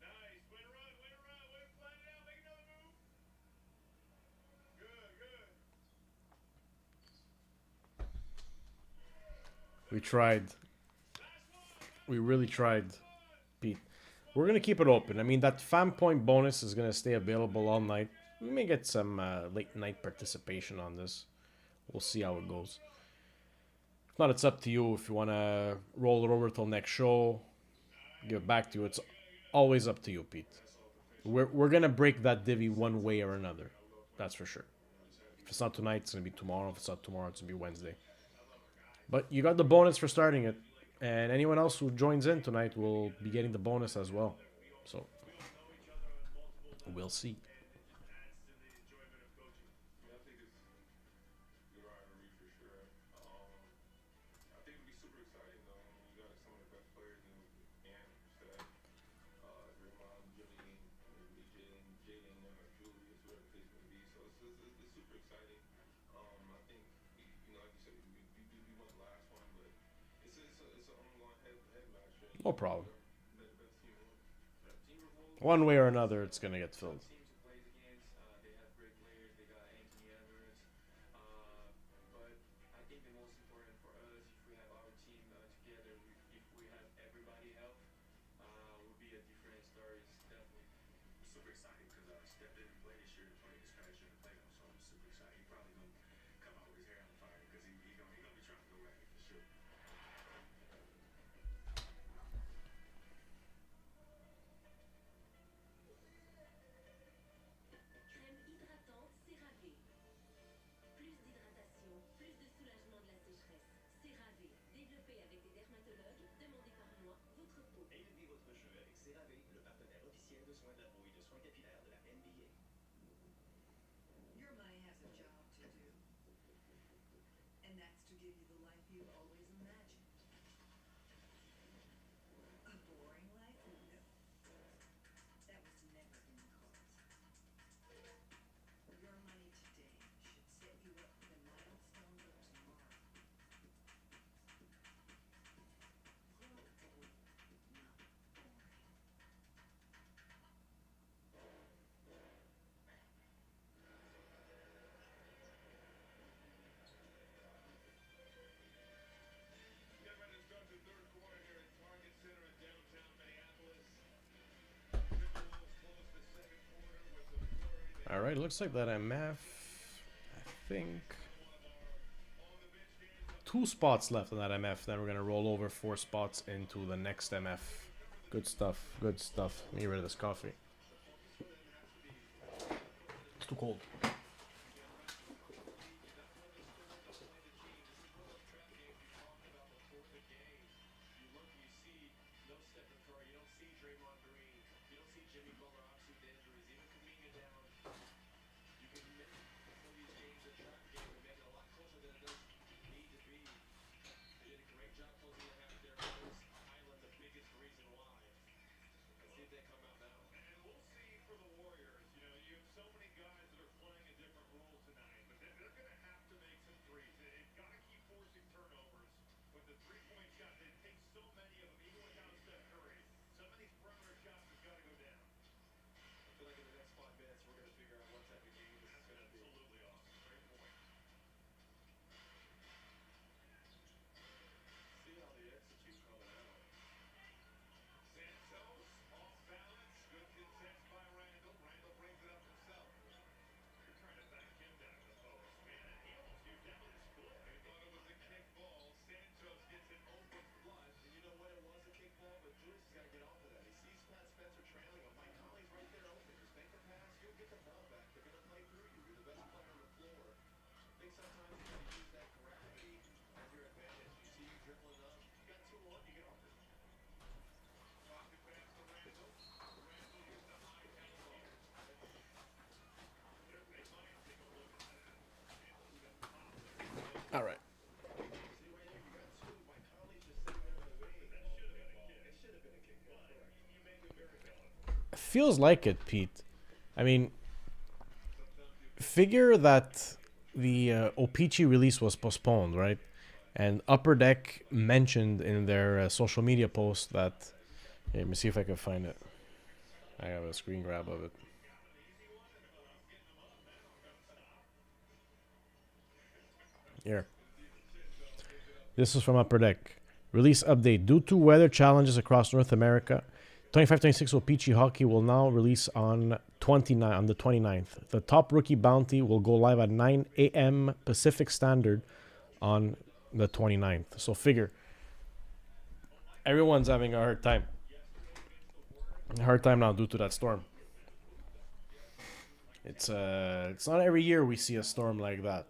Nice. Way to run, way to run, way to flat it out, make another move. Good, good. We tried. We really tried, Pete. We're going to keep it open. I mean, that fan point bonus is going to stay available all night. We may get some late night participation on this. We'll see how it goes. If not, it's up to you. If you want to roll it over till next show, give it back to you. It's always up to you, Pete. We're going to break that divvy one way or another. That's for sure. If it's not tonight, it's going to be tomorrow. If it's not tomorrow, it's going to be Wednesday. But you got the bonus for starting it. And anyone else who joins in tonight will be getting the bonus as well. So, we'll see. No problem. One way or another, it's going to get filled. Your money has a job to do, and that's to give you the life you've always imagined. A boring life? No. That was never in the cards. Your money today should set you up for the milestones of tomorrow. Grow old, not boring. Getting ready to start the third quarter here at Target Center in downtown Minneapolis. Timberwolves close the second quarter with a flurry. All right, looks like that MF. I think 2 spots left on that MF. Then we're gonna roll over 4 spots into the next MF. Good stuff. Good stuff. Let me get rid of this coffee. It's too cold. Jimmy Butler obviously with injuries, even Kuminga down. You can make some of these games a trap game and make it a lot closer than it does need to be. They did a great job closing the half there. Chris Highland, the biggest reason why. Let's see if they come out now. And we'll see for the Warriors. You know, you have so many guys that are playing a different role tonight, but they're going to have to make some threes. They've got to keep forcing turnovers. But the three-point shot, they take so many of them, even without Steph Curry. Some of these perimeter shots have got to go down. I feel like in the next 5 minutes we're going to figure out what type of game this is going to be. Absolutely awesome. Great point. See how they execute coming out. Santos off balance. Good contest by Randall. Randall brings it up himself. They're trying to back him down to the post. Man, and he almost used that with his foot. They thought it was a kick ball. Santos gets it open flush. And you know what? It was a kick ball, but Julius has got to get off of that. He sees Pat Spencer trailing him. Mike Conley's right there open. Just make the pass. You'll get the ball back. They're going to play through you. You're the best player on the floor. I think sometimes you got to use that gravity as your advantage. You see you dribbling up. You got 2 on, you get off it. Pocket pass to Randall. Randall used the high help here. They might take a look at that. Randall's been popped there. All right. See right there, you got 2. Mike Conley's just sitting there in the wing. That should have been a kick. It should have been a kick ball. But Correct. you make a very valid point. Feels like it, Pete. I mean, figure that the Opeachy release was postponed, right? And Upper Deck mentioned in their social media post that. Here, let me see if I can find it. I have a screen grab of it. Here. This is from Upper Deck. Release update. Due to weather challenges across North America, 25-26 Opeachy Hockey will now release on the 29th. The top rookie bounty will go live at 9 a.m. Pacific Standard on the 29th. So figure everyone's having a hard time. Hard time now due to that storm. It's not every year we see a storm like that.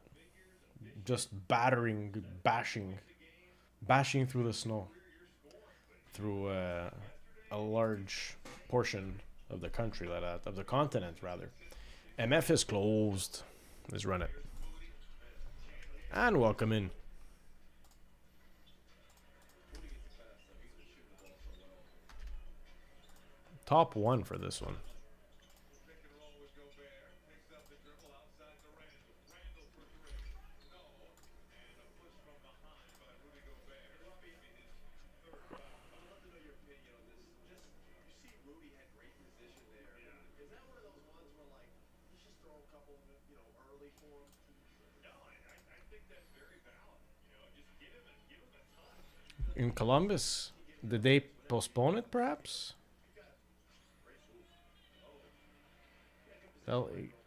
Just bashing through the snow, through a large portion of the country, of the continent rather. MF is closed. Let's run it. And welcome in. Top 1 for this one. Pick and roll with Gobert. Picks up the dribble outside to Randall. Randall for 3. No. And a push from behind by Rudy Gobert. Maybe his third foul. I'd love to know your opinion on this. Just, you see Rudy had great position there. Yeah. Is that one of those ones where, like, let's just throw a couple, early for him? No, I think that's very valid. You know, just give him a touch. In Columbus, did they postpone it perhaps?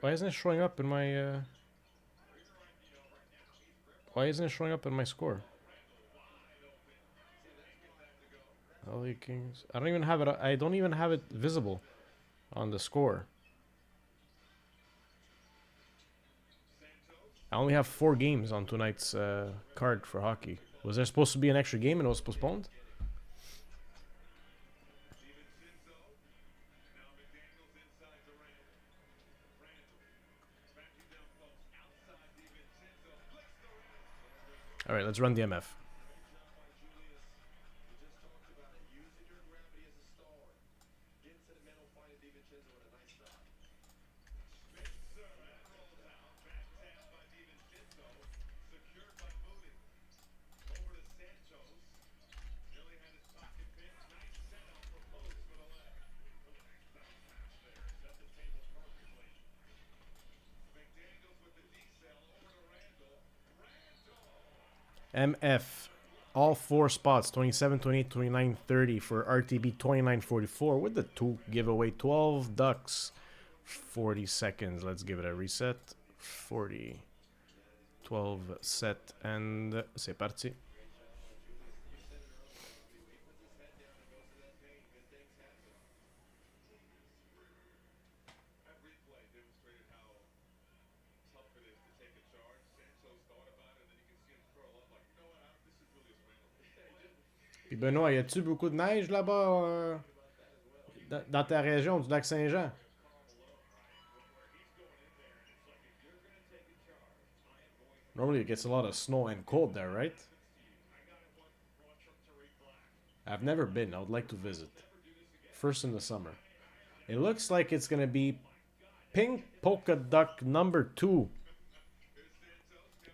Why isn't it showing up in my why isn't it showing up in my score? LA Kings. I don't even have it visible on the score. I only have 4 games on tonight's card for hockey. Was there supposed to be an extra game and it was postponed? All right, let's run the MF. MF, all 4 spots, 27, 28, 29, 30 for RTB 2944 with the 2 giveaway, 12 ducks, 40 seconds. Let's give it a reset. 40, 12 set, and c'est parti. Puis Benoît, y a-tu beaucoup de neige là-bas Dans ta région du lac Saint-Jean. Normally it gets a lot of snow and cold there, right? I've never been. I would like to visit. First in the summer. It looks like it's gonna be pink polka duck number 2.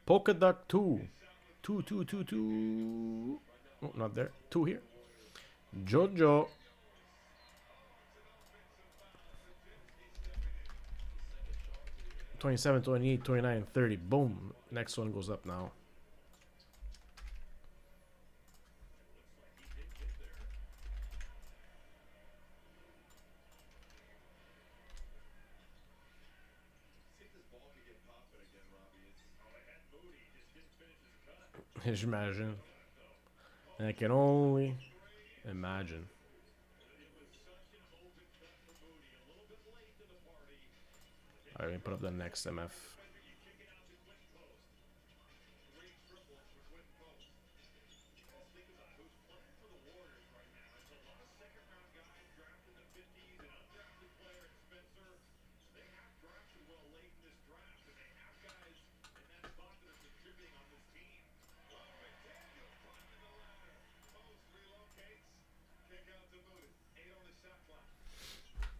Polka duck 2. 2, 2, 2, 2. Oh, not there. 2 here. Jojo. $27, $28, $29, $30. Boom. Next one goes up now. J'imagine. I can only imagine. Alright, let me put up the next MF.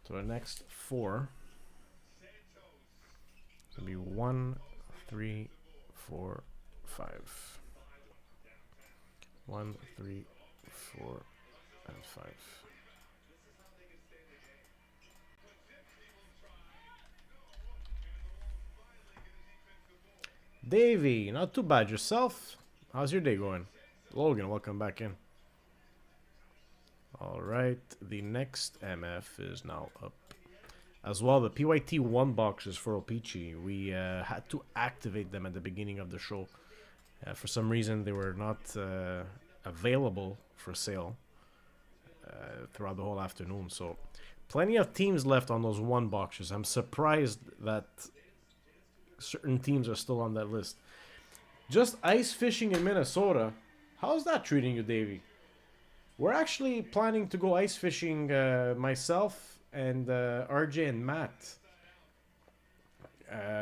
So the next 4 is gonna be 1, 3, 4, 5. 1, 3, 4, and 5. Davey, not too bad yourself. How's your day going? Logan, welcome back in. Alright, the next MF is now up. As well, the PYT 1 boxes for Opeachy. We had to activate them at the beginning of the show. For some reason, they were not available for sale throughout the whole afternoon. So, plenty of teams left on those 1 boxes. I'm surprised that certain teams are still on that list. Just ice fishing in Minnesota. How's that treating you, Davey? We're actually planning to go ice fishing, myself and RJ and Matt.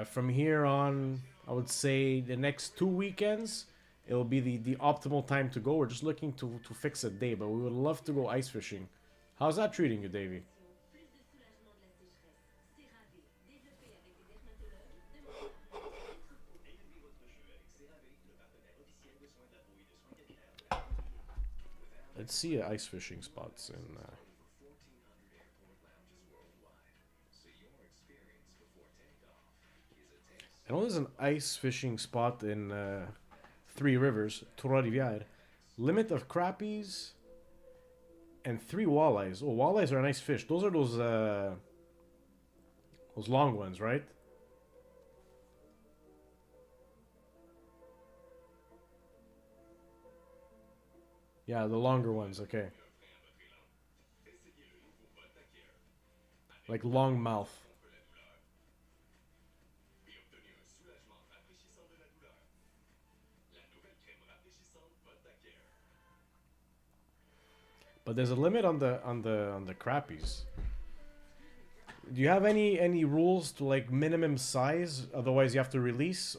From here on, I would say the next 2 weekends, it'll be the optimal time to go. We're just looking to fix a day, but we would love to go ice fishing. How's that treating you, Davey? Let's see ice fishing spots in. I know there's an ice fishing spot in Three Rivers, Trois-Rivières. Limit of crappies and 3 walleyes. Oh, walleyes are a nice fish. Those are those long ones, right? Yeah, the longer ones, okay. Like long mouth. But there's a limit on the crappies. Do you have any rules to like minimum size? Otherwise, you have to release,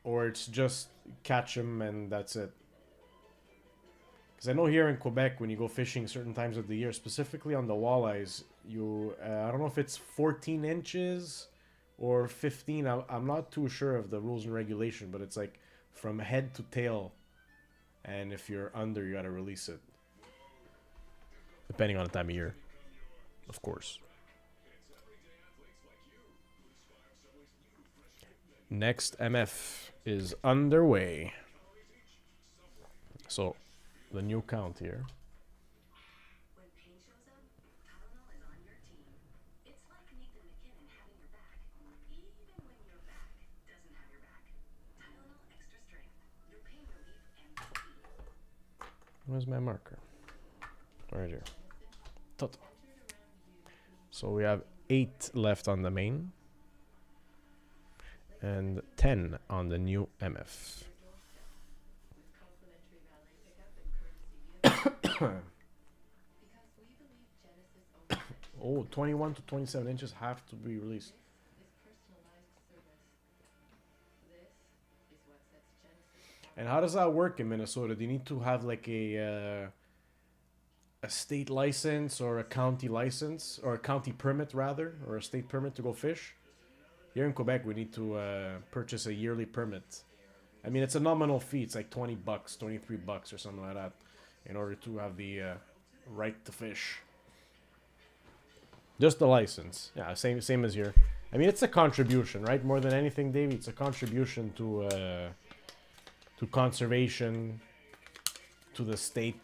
or it's just catch them and that's it. Because I know here in Quebec, when you go fishing certain times of the year, specifically on the walleyes, you I don't know if it's 14 inches or 15. I'm not too sure of the rules and regulation, but it's like from head to tail, and if you're under, you gotta release it. Depending on the time of year, of course. Next MF is underway. So, the new count here. When pain shows up, Tylenol is on your team. It's like Nathan McKinnon having your back, even when your back doesn't have your back. Tylenol Extra Strength, your pain relief MVP. Where's my marker? Right here. Toto. So we have 8 left on the main. And 10 on the new MF. Oh, 21 to 27 inches have to be released. This is personalized service. This is what sets Genesis apart. And how does that work in Minnesota? Do you need to have like a state license or a county license or a county permit rather, or a state permit to go fish? Here in Quebec, we need to purchase a yearly permit. I mean, it's a nominal fee. It's like $20, $23 or something like that, in order to have the right to fish. Just the license. Yeah, same as here. I mean, it's a contribution, right? More than anything, Davey, it's a contribution to conservation, to the state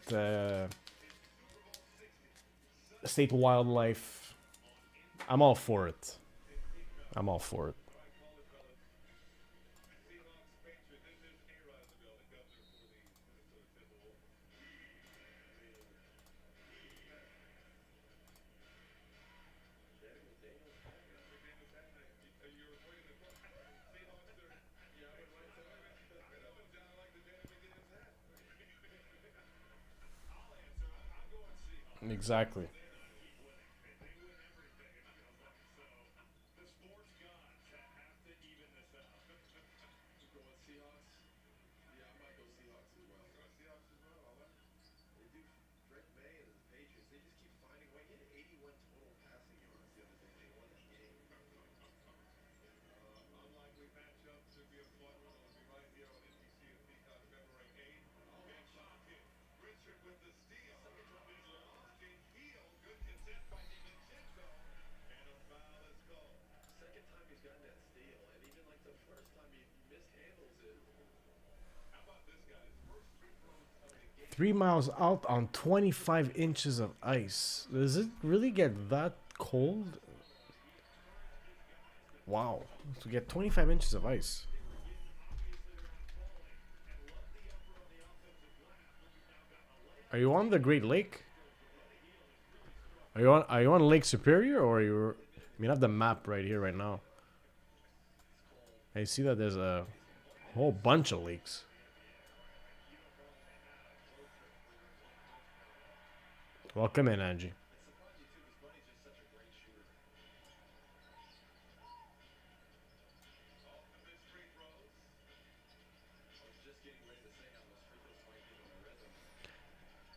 wildlife. I'm all for it. I'm all for it. Exactly. The sports gods have to even this out. Going Seahawks? Yeah, I might go Seahawks as well. Seahawks as well, all right. They do. Drake May and the Patriots, they just keep finding way. He had 81 total passing yards the other day. They won that game. Unlikely matchup should be a fun one. It'll be right here on NBC and Peacock February 8th. Big pocket. Richard with the steal. Is lost in heel. Good consent by DiVincenzo. And a foul is called. Second time he's gotten that steal, and even like the first time he mishandles it. How about this guy? His first free throws of the game. 3 miles out on 25 inches of ice. Does it really get that cold? Wow. To get 25 inches of ice. Are you on the Great Lake? Are you on Lake Superior, or are you? I mean, I have the map right here right now. I see that there's a whole bunch of lakes. Welcome in, Angie.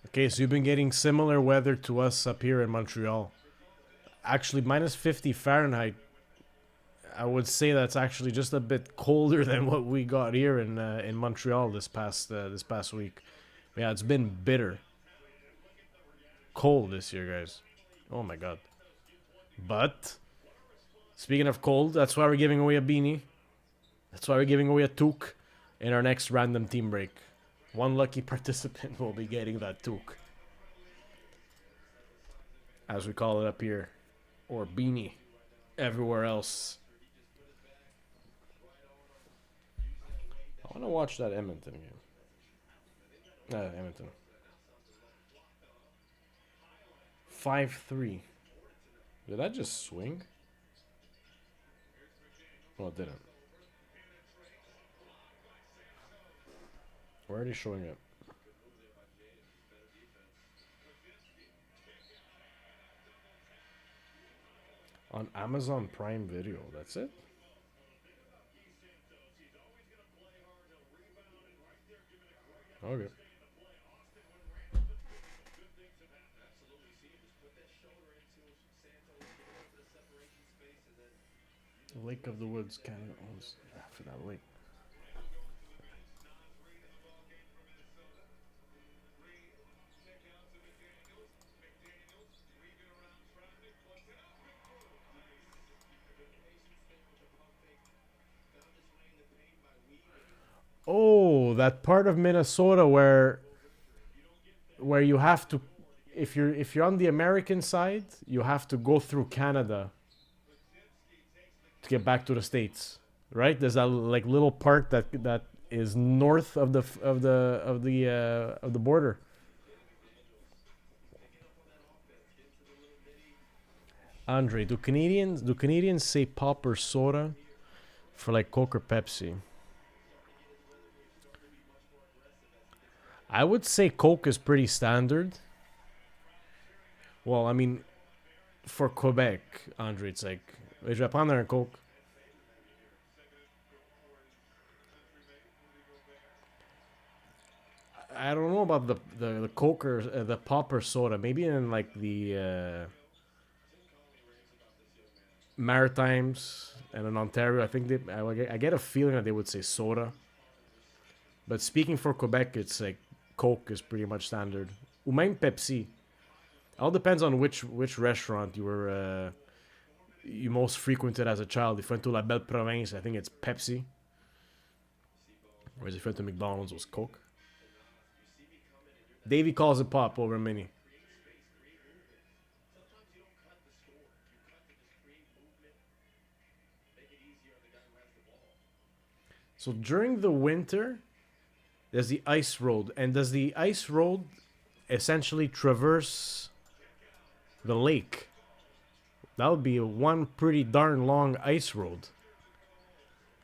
Okay, so you've been getting similar weather to us up here in Montreal. Actually, minus 50 Fahrenheit. I would say that's actually just a bit colder than what we got here in Montreal this past week. Yeah, it's been bitter, cold this year, guys. Oh my god. But speaking of cold, that's why we're giving away a beanie. That's why we're giving away a toque in our next random team break. One lucky participant will be getting that toque, as we call it up here, or beanie everywhere else. I want to watch that Edmonton game. Edmonton. 5-3. Did that just swing? No, it didn't. Where are they showing it? On Amazon Prime Video. That's it? Okay. Lake of the Woods, Canada owns half of that lake. Oh, that part of Minnesota where you have to, if you're on the American side, you have to go through Canada to get back to the States, right? There's that like little part that is north of the border. Andre, do Canadians say pop or soda for like Coke or Pepsi? I would say Coke is pretty standard. Well, I mean, for Quebec, Andre, it's like, je vais prendre un Coke. I don't know about the Coke or the pop or soda. Maybe in like the Maritimes and in Ontario, I think I get a feeling that they would say soda. But speaking for Quebec, it's like Coke is pretty much standard. Ou même Pepsi. All depends on which restaurant you most frequented as a child. If you went to La Belle Province, I think it's Pepsi. Whereas if you went to McDonald's, it was Coke. Davey calls it pop over mini. So during the winter, there's the ice road. And does the ice road essentially traverse the lake? That would be one pretty darn long ice road.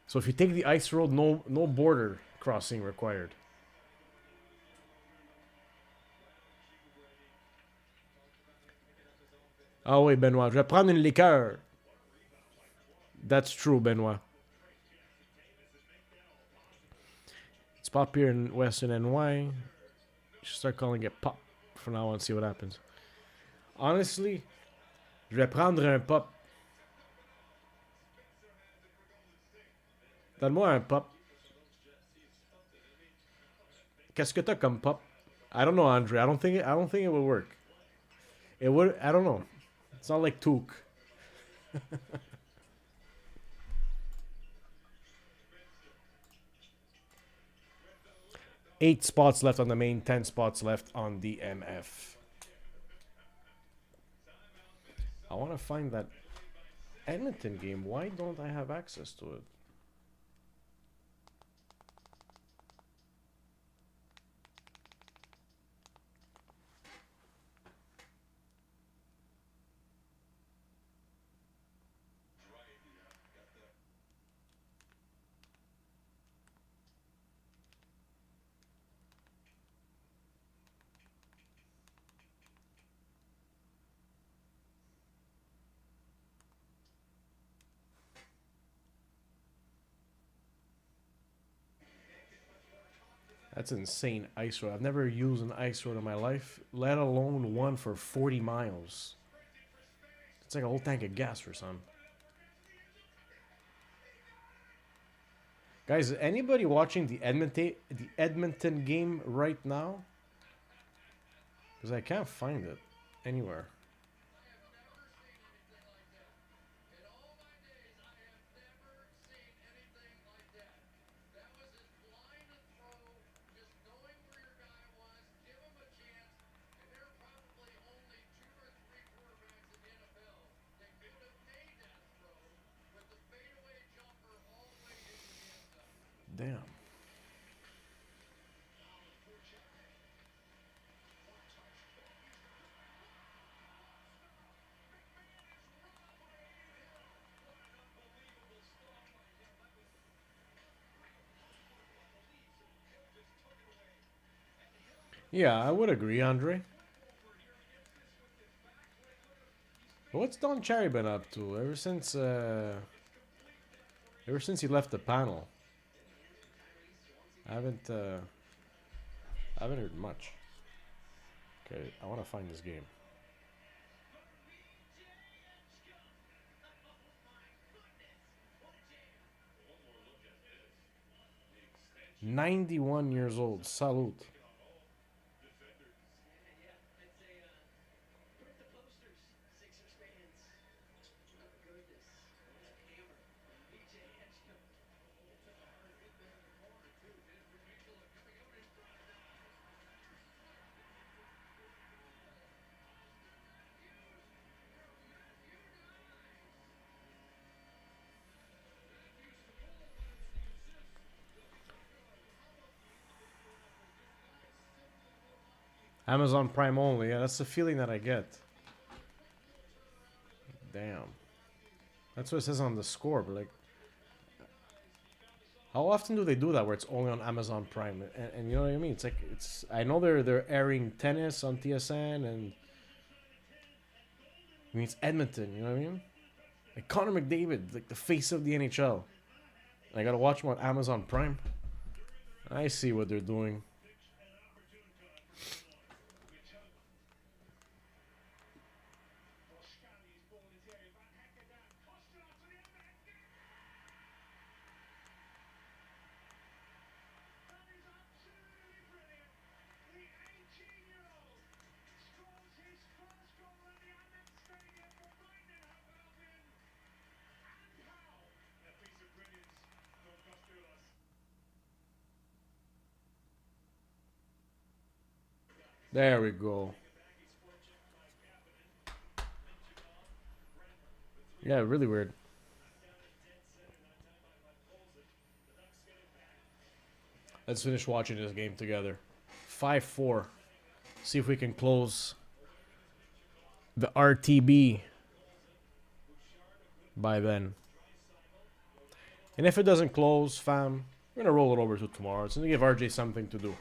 So if you take the ice road, no border crossing required. Ah oui, Benoit, je vais prendre une liqueur. That's true, Benoit. It's pop here in Western NY. Should start calling it pop from now on, see what happens. Honestly, je vais prendre un pop. Donne-moi un pop. Qu'est-ce que t'as comme pop? I don't know, Andre. I don't think it would work. It would. I don't know. It's not like Took. 8 spots left on the main, 10 spots left on the MF. I want to find that Edmonton game. Why don't I have access to it? That's insane ice road. I've never used an ice road in my life, let alone one for 40 miles. It's like a whole tank of gas for some. Guys, is anybody watching the Edmonton game right now? Because I can't find it anywhere. Damn. Yeah, I would agree, Andre. What's Don Cherry been up to ever since he left the panel? I haven't heard much. Okay, I want to find this game. "91 years old. Salute." Amazon Prime only. Yeah, that's the feeling that I get. Damn. That's what it says on the score, but like, how often do they do that where it's only on Amazon Prime? And you know what I mean? It's like I know they're airing tennis on TSN and I mean, it's Edmonton, you know what I mean? Like Connor McDavid, like the face of the NHL. I gotta watch him on Amazon Prime. I see what they're doing. There we go. Yeah, really weird. Let's finish watching this game together. 5-4. See if we can close the RTB by then. And if it doesn't close, fam, we're gonna roll it over to tomorrow. It's gonna give RJ something to do.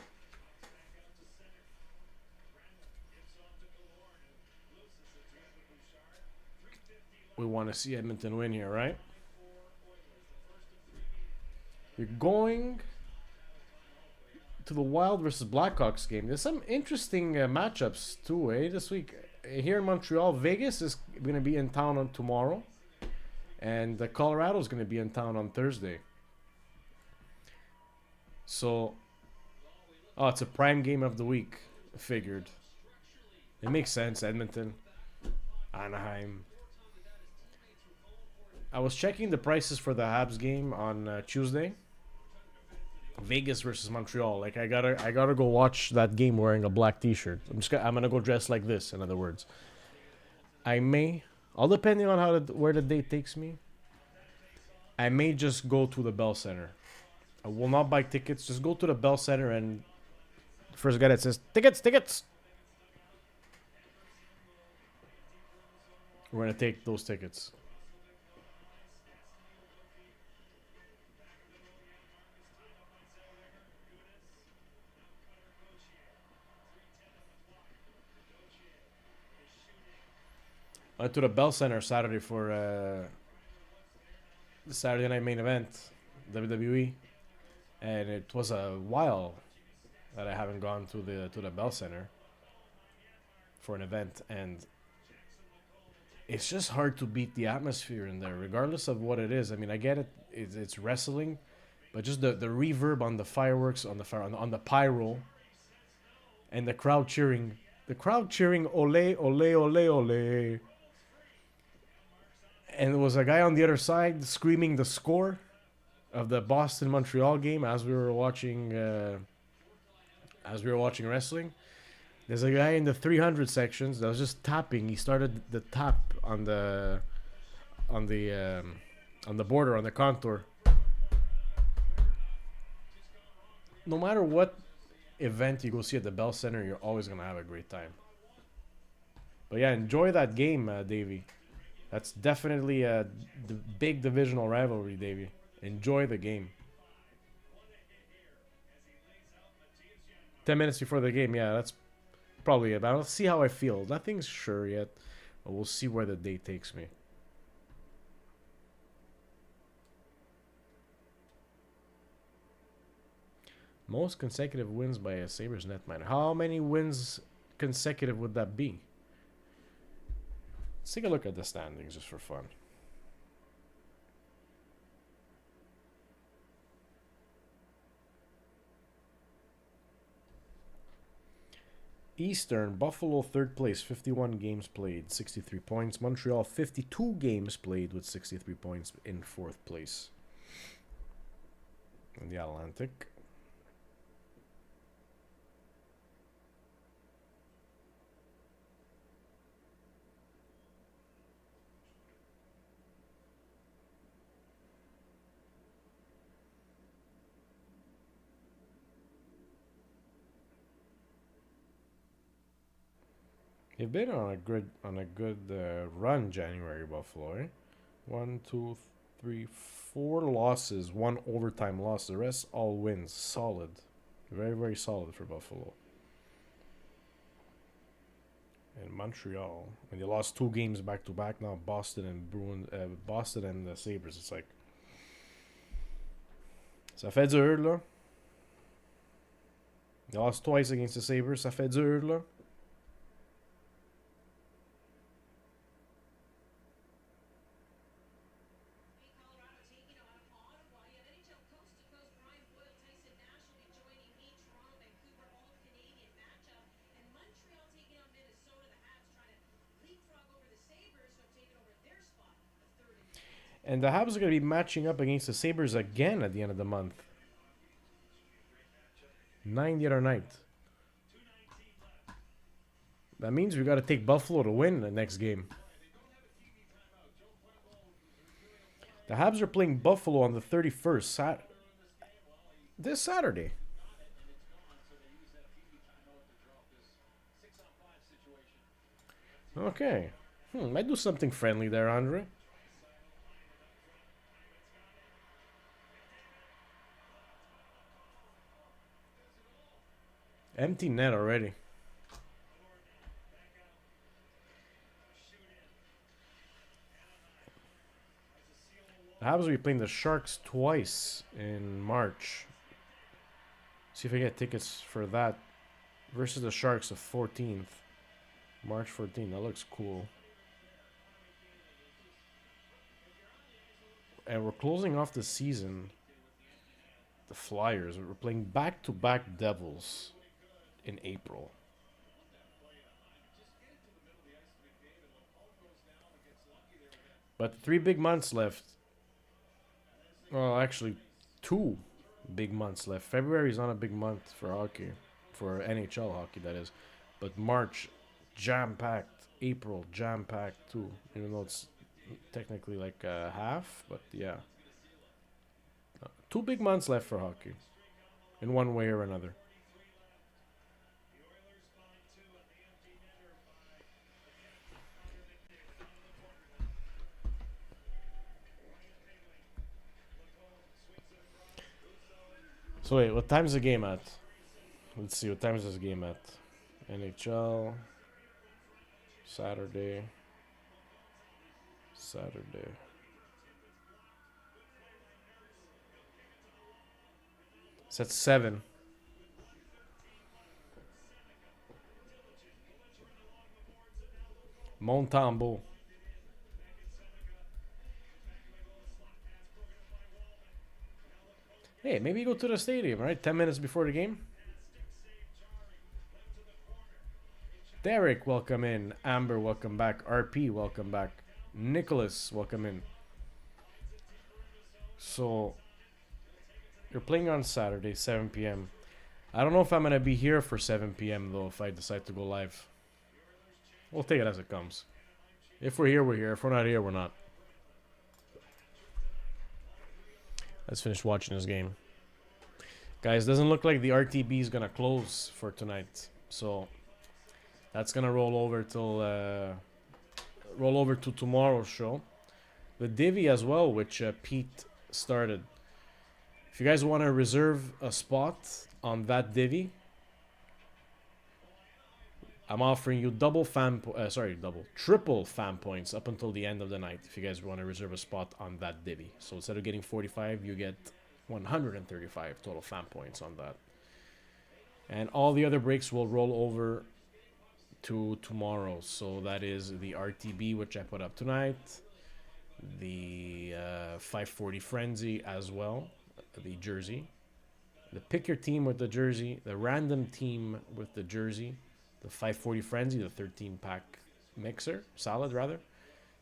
We want to see Edmonton win here, right? You're going to the Wild versus Blackhawks game. There's some interesting matchups too, this week. Here in Montreal, Vegas is going to be in town on tomorrow. And Colorado is going to be in town on Thursday. So, it's a prime game of the week. I figured. It makes sense, Edmonton. Anaheim. I was checking the prices for the Habs game on Tuesday. Vegas versus Montreal. Like I gotta go watch that game wearing a black T-shirt. I'm gonna go dressed like this. In other words, all depending on where the date takes me. I may just go to the Bell Center. I will not buy tickets. Just go to the Bell Center and first guy that says tickets. We're gonna take those tickets. I went to the Bell Center Saturday for the Saturday night main event, WWE, and it was a while that I haven't gone to the Bell Center for an event, and it's just hard to beat the atmosphere in there, regardless of what it is. I mean, I get it; it's wrestling, but just the reverb on the fireworks, on the pyro, and the crowd cheering, ole, ole, ole, ole. And there was a guy on the other side screaming the score of the Boston-Montreal game as we were watching wrestling. There's a guy in the 300 sections that was just tapping. He started the tap on the border, on the contour. No matter what event you go see at the Bell Center, you're always gonna have a great time. But yeah, enjoy that game, Davey. That's definitely a big divisional rivalry, Davey. Enjoy the game. 10 minutes before the game, yeah, that's probably about. Let's see how I feel. Nothing's sure yet, but we'll see where the day takes me. Most consecutive wins by a Sabres netminer. How many wins consecutive would that be? Let's take a look at the standings just for fun. Eastern, Buffalo third place, 51 games played, 63 points. Montreal 52 games played with 63 points in fourth place. In the Atlantic. You've been on a good run, January, Buffalo. Eh? 1, 2, 3, 4 losses, 1 overtime loss. The rest all wins. Solid, very very solid for Buffalo. in Montreal, and they lost 2 games back to back. Now Boston and Boston and the Sabres. It's like ça fait dur là. They lost twice against the Sabres. Ça fait dur là. Colorado taking on Ottawa. You have NHL coast to coast Brian Boyle, Tyson Nash will be joining me. Toronto, Vancouver, all Canadian matchup, and Montreal taking on Minnesota. The Habs trying to leapfrog over the Sabres, who have taken over their spot, the third in the East. And the Habs are going to be matching up against the Sabres again at the end of the month. 9 the other night. That means we got to take Buffalo to win the next game. The Habs are playing Buffalo on the 31st, this Saturday. Okay. Might do something friendly there, Andre. Empty net already. The Habs will be playing the Sharks twice in March. See if I get tickets for that. Versus the Sharks the 14th. March 14th. That looks cool. And we're closing off the season. The Flyers. We're playing back-to-back Devils in April. But 3 big months left. Well, actually, 2 big months left. February is not a big month for hockey. For NHL hockey, that is. But March, jam-packed. April, jam-packed too. Even though it's technically like half. But yeah. 2 big months left for hockey. In one way or another. So wait, what time's the game at? Let's see, what time is this game at? NHL. Saturday. It's at 7. Montembeau. Hey, maybe go to the stadium, right? 10 minutes before the game. Derek, welcome in. Amber, welcome back. RP, welcome back. Nicholas, welcome in. So, you're playing on Saturday, 7 p.m. I don't know if I'm going to be here for 7 p.m. though, if I decide to go live. We'll take it as it comes. If we're here, we're here. If we're not here, we're not. Let's finish watching this game. Guys, doesn't look like the RTB is going to close for tonight. So, that's going to roll over to tomorrow's show. The DIVI as well, which Pete started. If you guys want to reserve a spot on that DIVI, I'm offering you triple fan points up until the end of the night if you guys want to reserve a spot on that DIVI. So instead of getting 45, you get 135 total fan points on that. And all the other breaks will roll over to tomorrow. So that is the RTB, which I put up tonight. The 540 Frenzy as well. The jersey. The pick your team with the jersey. The random team with the jersey. The 540 Frenzy, the 13-pack mixer, salad rather.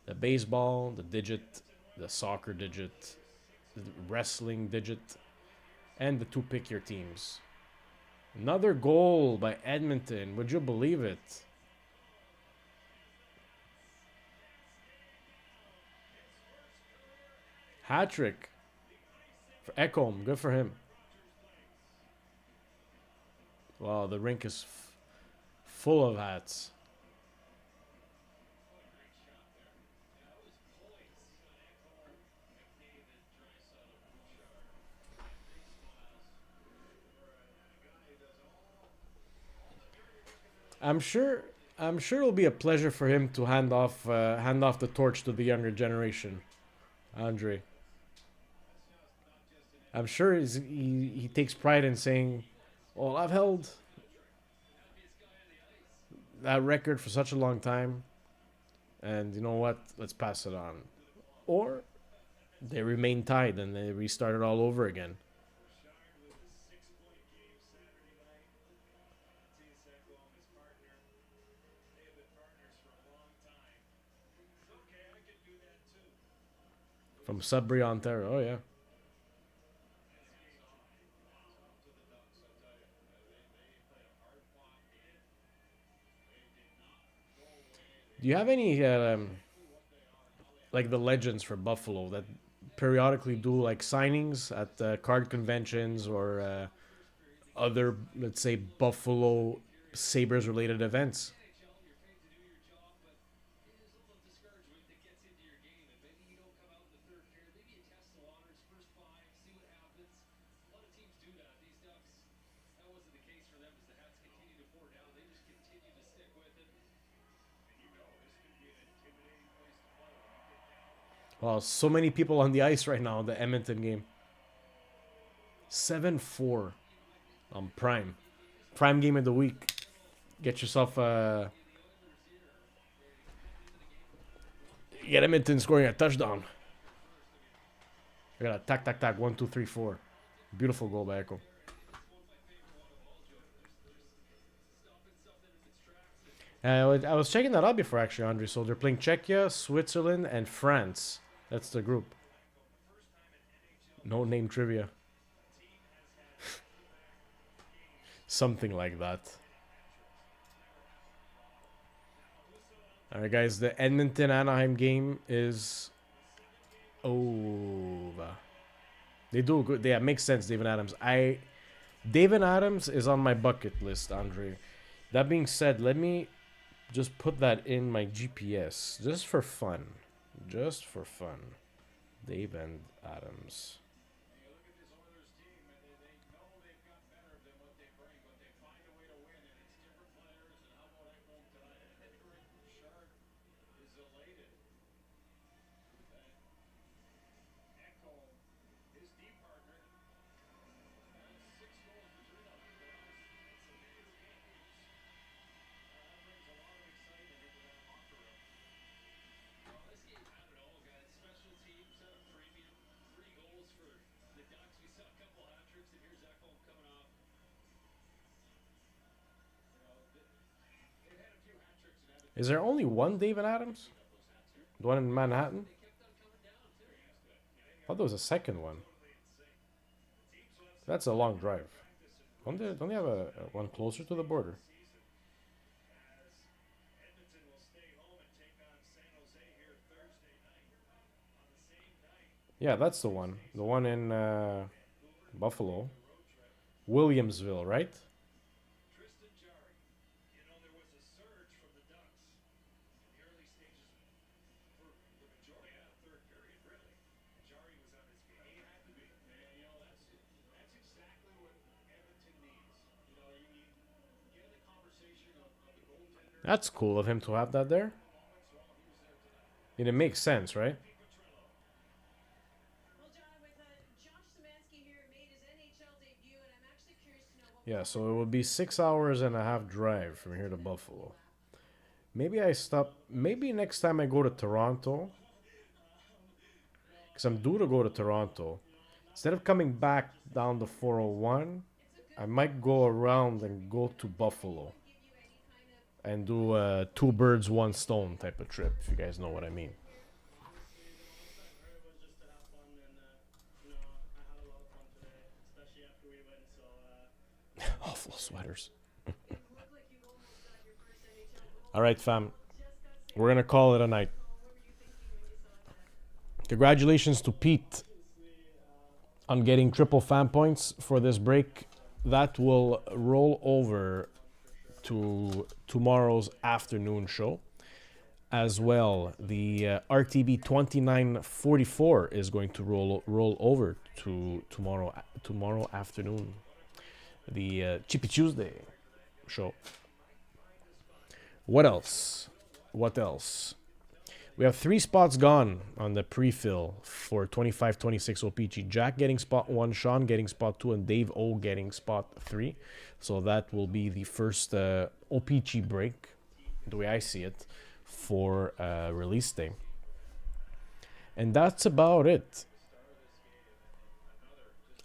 The baseball, the digit, the soccer digit, the wrestling digit, and the 2 pick your teams. Another goal by Edmonton. Would you believe it? Hat-trick for Ekholm. Good for him. Wow, the rink is full of hats. I'm sure I'm sure it'll be a pleasure for him to hand off the torch to the younger generation, Andre. I'm sure he takes pride in saying, "Well, I've held that record for such a long time, and you know what? Let's pass it on." Or they remain tied and they restart it all over again. Bouchard with a 6-point game Saturday night. Matthias Ekholm, his partner. They have been partners for a long time. It's okay, I can do that too. From Sudbury, Ontario. Oh yeah. Off to the Ducks, I'll tell you. They played a hard-fought game. They did not go away. Do you have any like the legends for Buffalo that periodically do like signings at card conventions or other, let's say, Buffalo Sabres related events? NHL, you're paid to do your job, but there's a little discouragement that gets into your game, and maybe you don't come out in the third period. Maybe you test the waters, first five, see what happens. A lot of teams do that. These Ducks, that wasn't the case for them as the Hats continue to pour down. They just continue to stick with it. And you know this could be an intimidating place to play when you get down. Well, so many people on the ice right now. The Edmonton game. 7-4 on Prime game of the week. Get yourself get Edmonton scoring a touchdown. I got a tack 1 2 3 4. Beautiful goal by Echo. I was checking that out before actually, Andre. So they're playing Czechia, Switzerland, and France. That's the group. No name trivia. Something like that. Alright, guys. The Edmonton Anaheim game is over. They do good. Yeah, makes sense, David Adams. David Adams is on my bucket list, Andre. That being said, let me just put that in my GPS. Just for fun. Just for fun. Dave and Adams. You look at this Oilers team, and they know they've got better than what they bring, but they find a way to win, and it's different players. And how about Ekholm tonight? I think Rick Bouchard is elated. Ekholm, his deep partner, has 6 goals between them. It's a bigger game. That brings a lot of excitement into that locker room. Well, this game had it all, guys. Special teams at a premium. 3 goals for the Ducks. We saw a couple hat tricks, and here's Ekholm coming off. You know, they've had a few hat tricks and had Is there only one David Adams? The one in Manhattan? they kept on coming down too. I thought there was a second one. That's a long drive. Don't they have a one closer to the border? As Edmonton will stay home and take on San Jose here Thursday night. On the same night, Yeah, that's the one. The one in Buffalo. Williamsville, right? Tristan Jarry. You know, there was a surge from the Ducks in the early stages for the majority of the third period, really. Jarry was on his game. He had to be. And, you know, that's exactly what Edmonton needs. You know, you get in the conversation of the goaltender. That's cool of him to have that there. And it makes sense, right? Well, John, with Josh Szymanski here made his NHL debut, and I'm actually curious to know what Yeah, so it would be 6 hours and a half drive from here to Buffalo. Maybe I stop. Maybe next time I go to Toronto, because I'm due to go to Toronto, instead of coming back down the 401, I might go around and go to Buffalo give you any kind of and do a 2 birds, 1 stone type of trip, if you guys know what I mean. It was just to have fun, and you know, I had a lot of fun today, especially after we win. So Awful sweaters. look like you almost got your first NHL goal. All right, fam. Just got We're going to call it a night. what were you thinking when you saw that? Congratulations to Pete on getting triple fan points for this break. That will roll over to tomorrow's afternoon show. As well, the RTB 2944 is going to roll over to tomorrow afternoon. The Chippy Tuesday show. What else? What else? We have 3 spots gone on the pre-fill for 25-26 OPG. Jack getting spot 1, Sean getting spot 2, and Dave O getting spot 3. So that will be the first OPG break, the way I see it, for release day. And that's about it.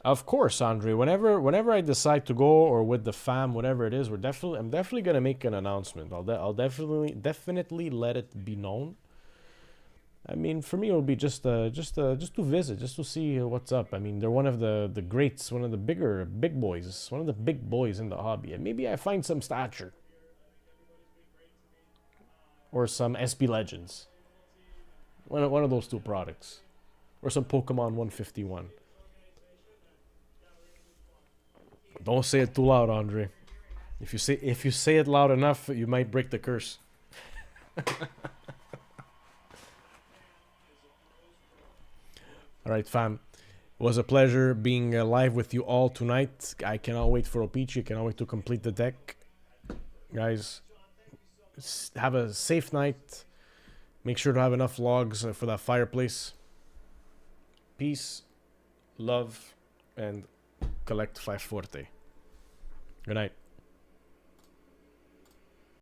Of course, Andre. Whenever I decide to go, or with the fam, whatever it is, I'm definitely gonna make an announcement. I'll definitely let it be known. I mean, for me, it'll be just to visit, just to see what's up. I mean, they're one of the greats, one of the big boys, one of the big boys in the hobby, and maybe I find some stature or some SB Legends, one of those 2 products, or some Pokemon 151. Don't say it too loud, Andre. If you say it loud enough, you might break the curse. All right, fam. It was a pleasure being live with you all tonight. I cannot wait for OPG. I cannot wait to complete the deck. Guys, have a safe night. Make sure to have enough logs for that fireplace. Peace, love, and collect 5 Forte. Good night.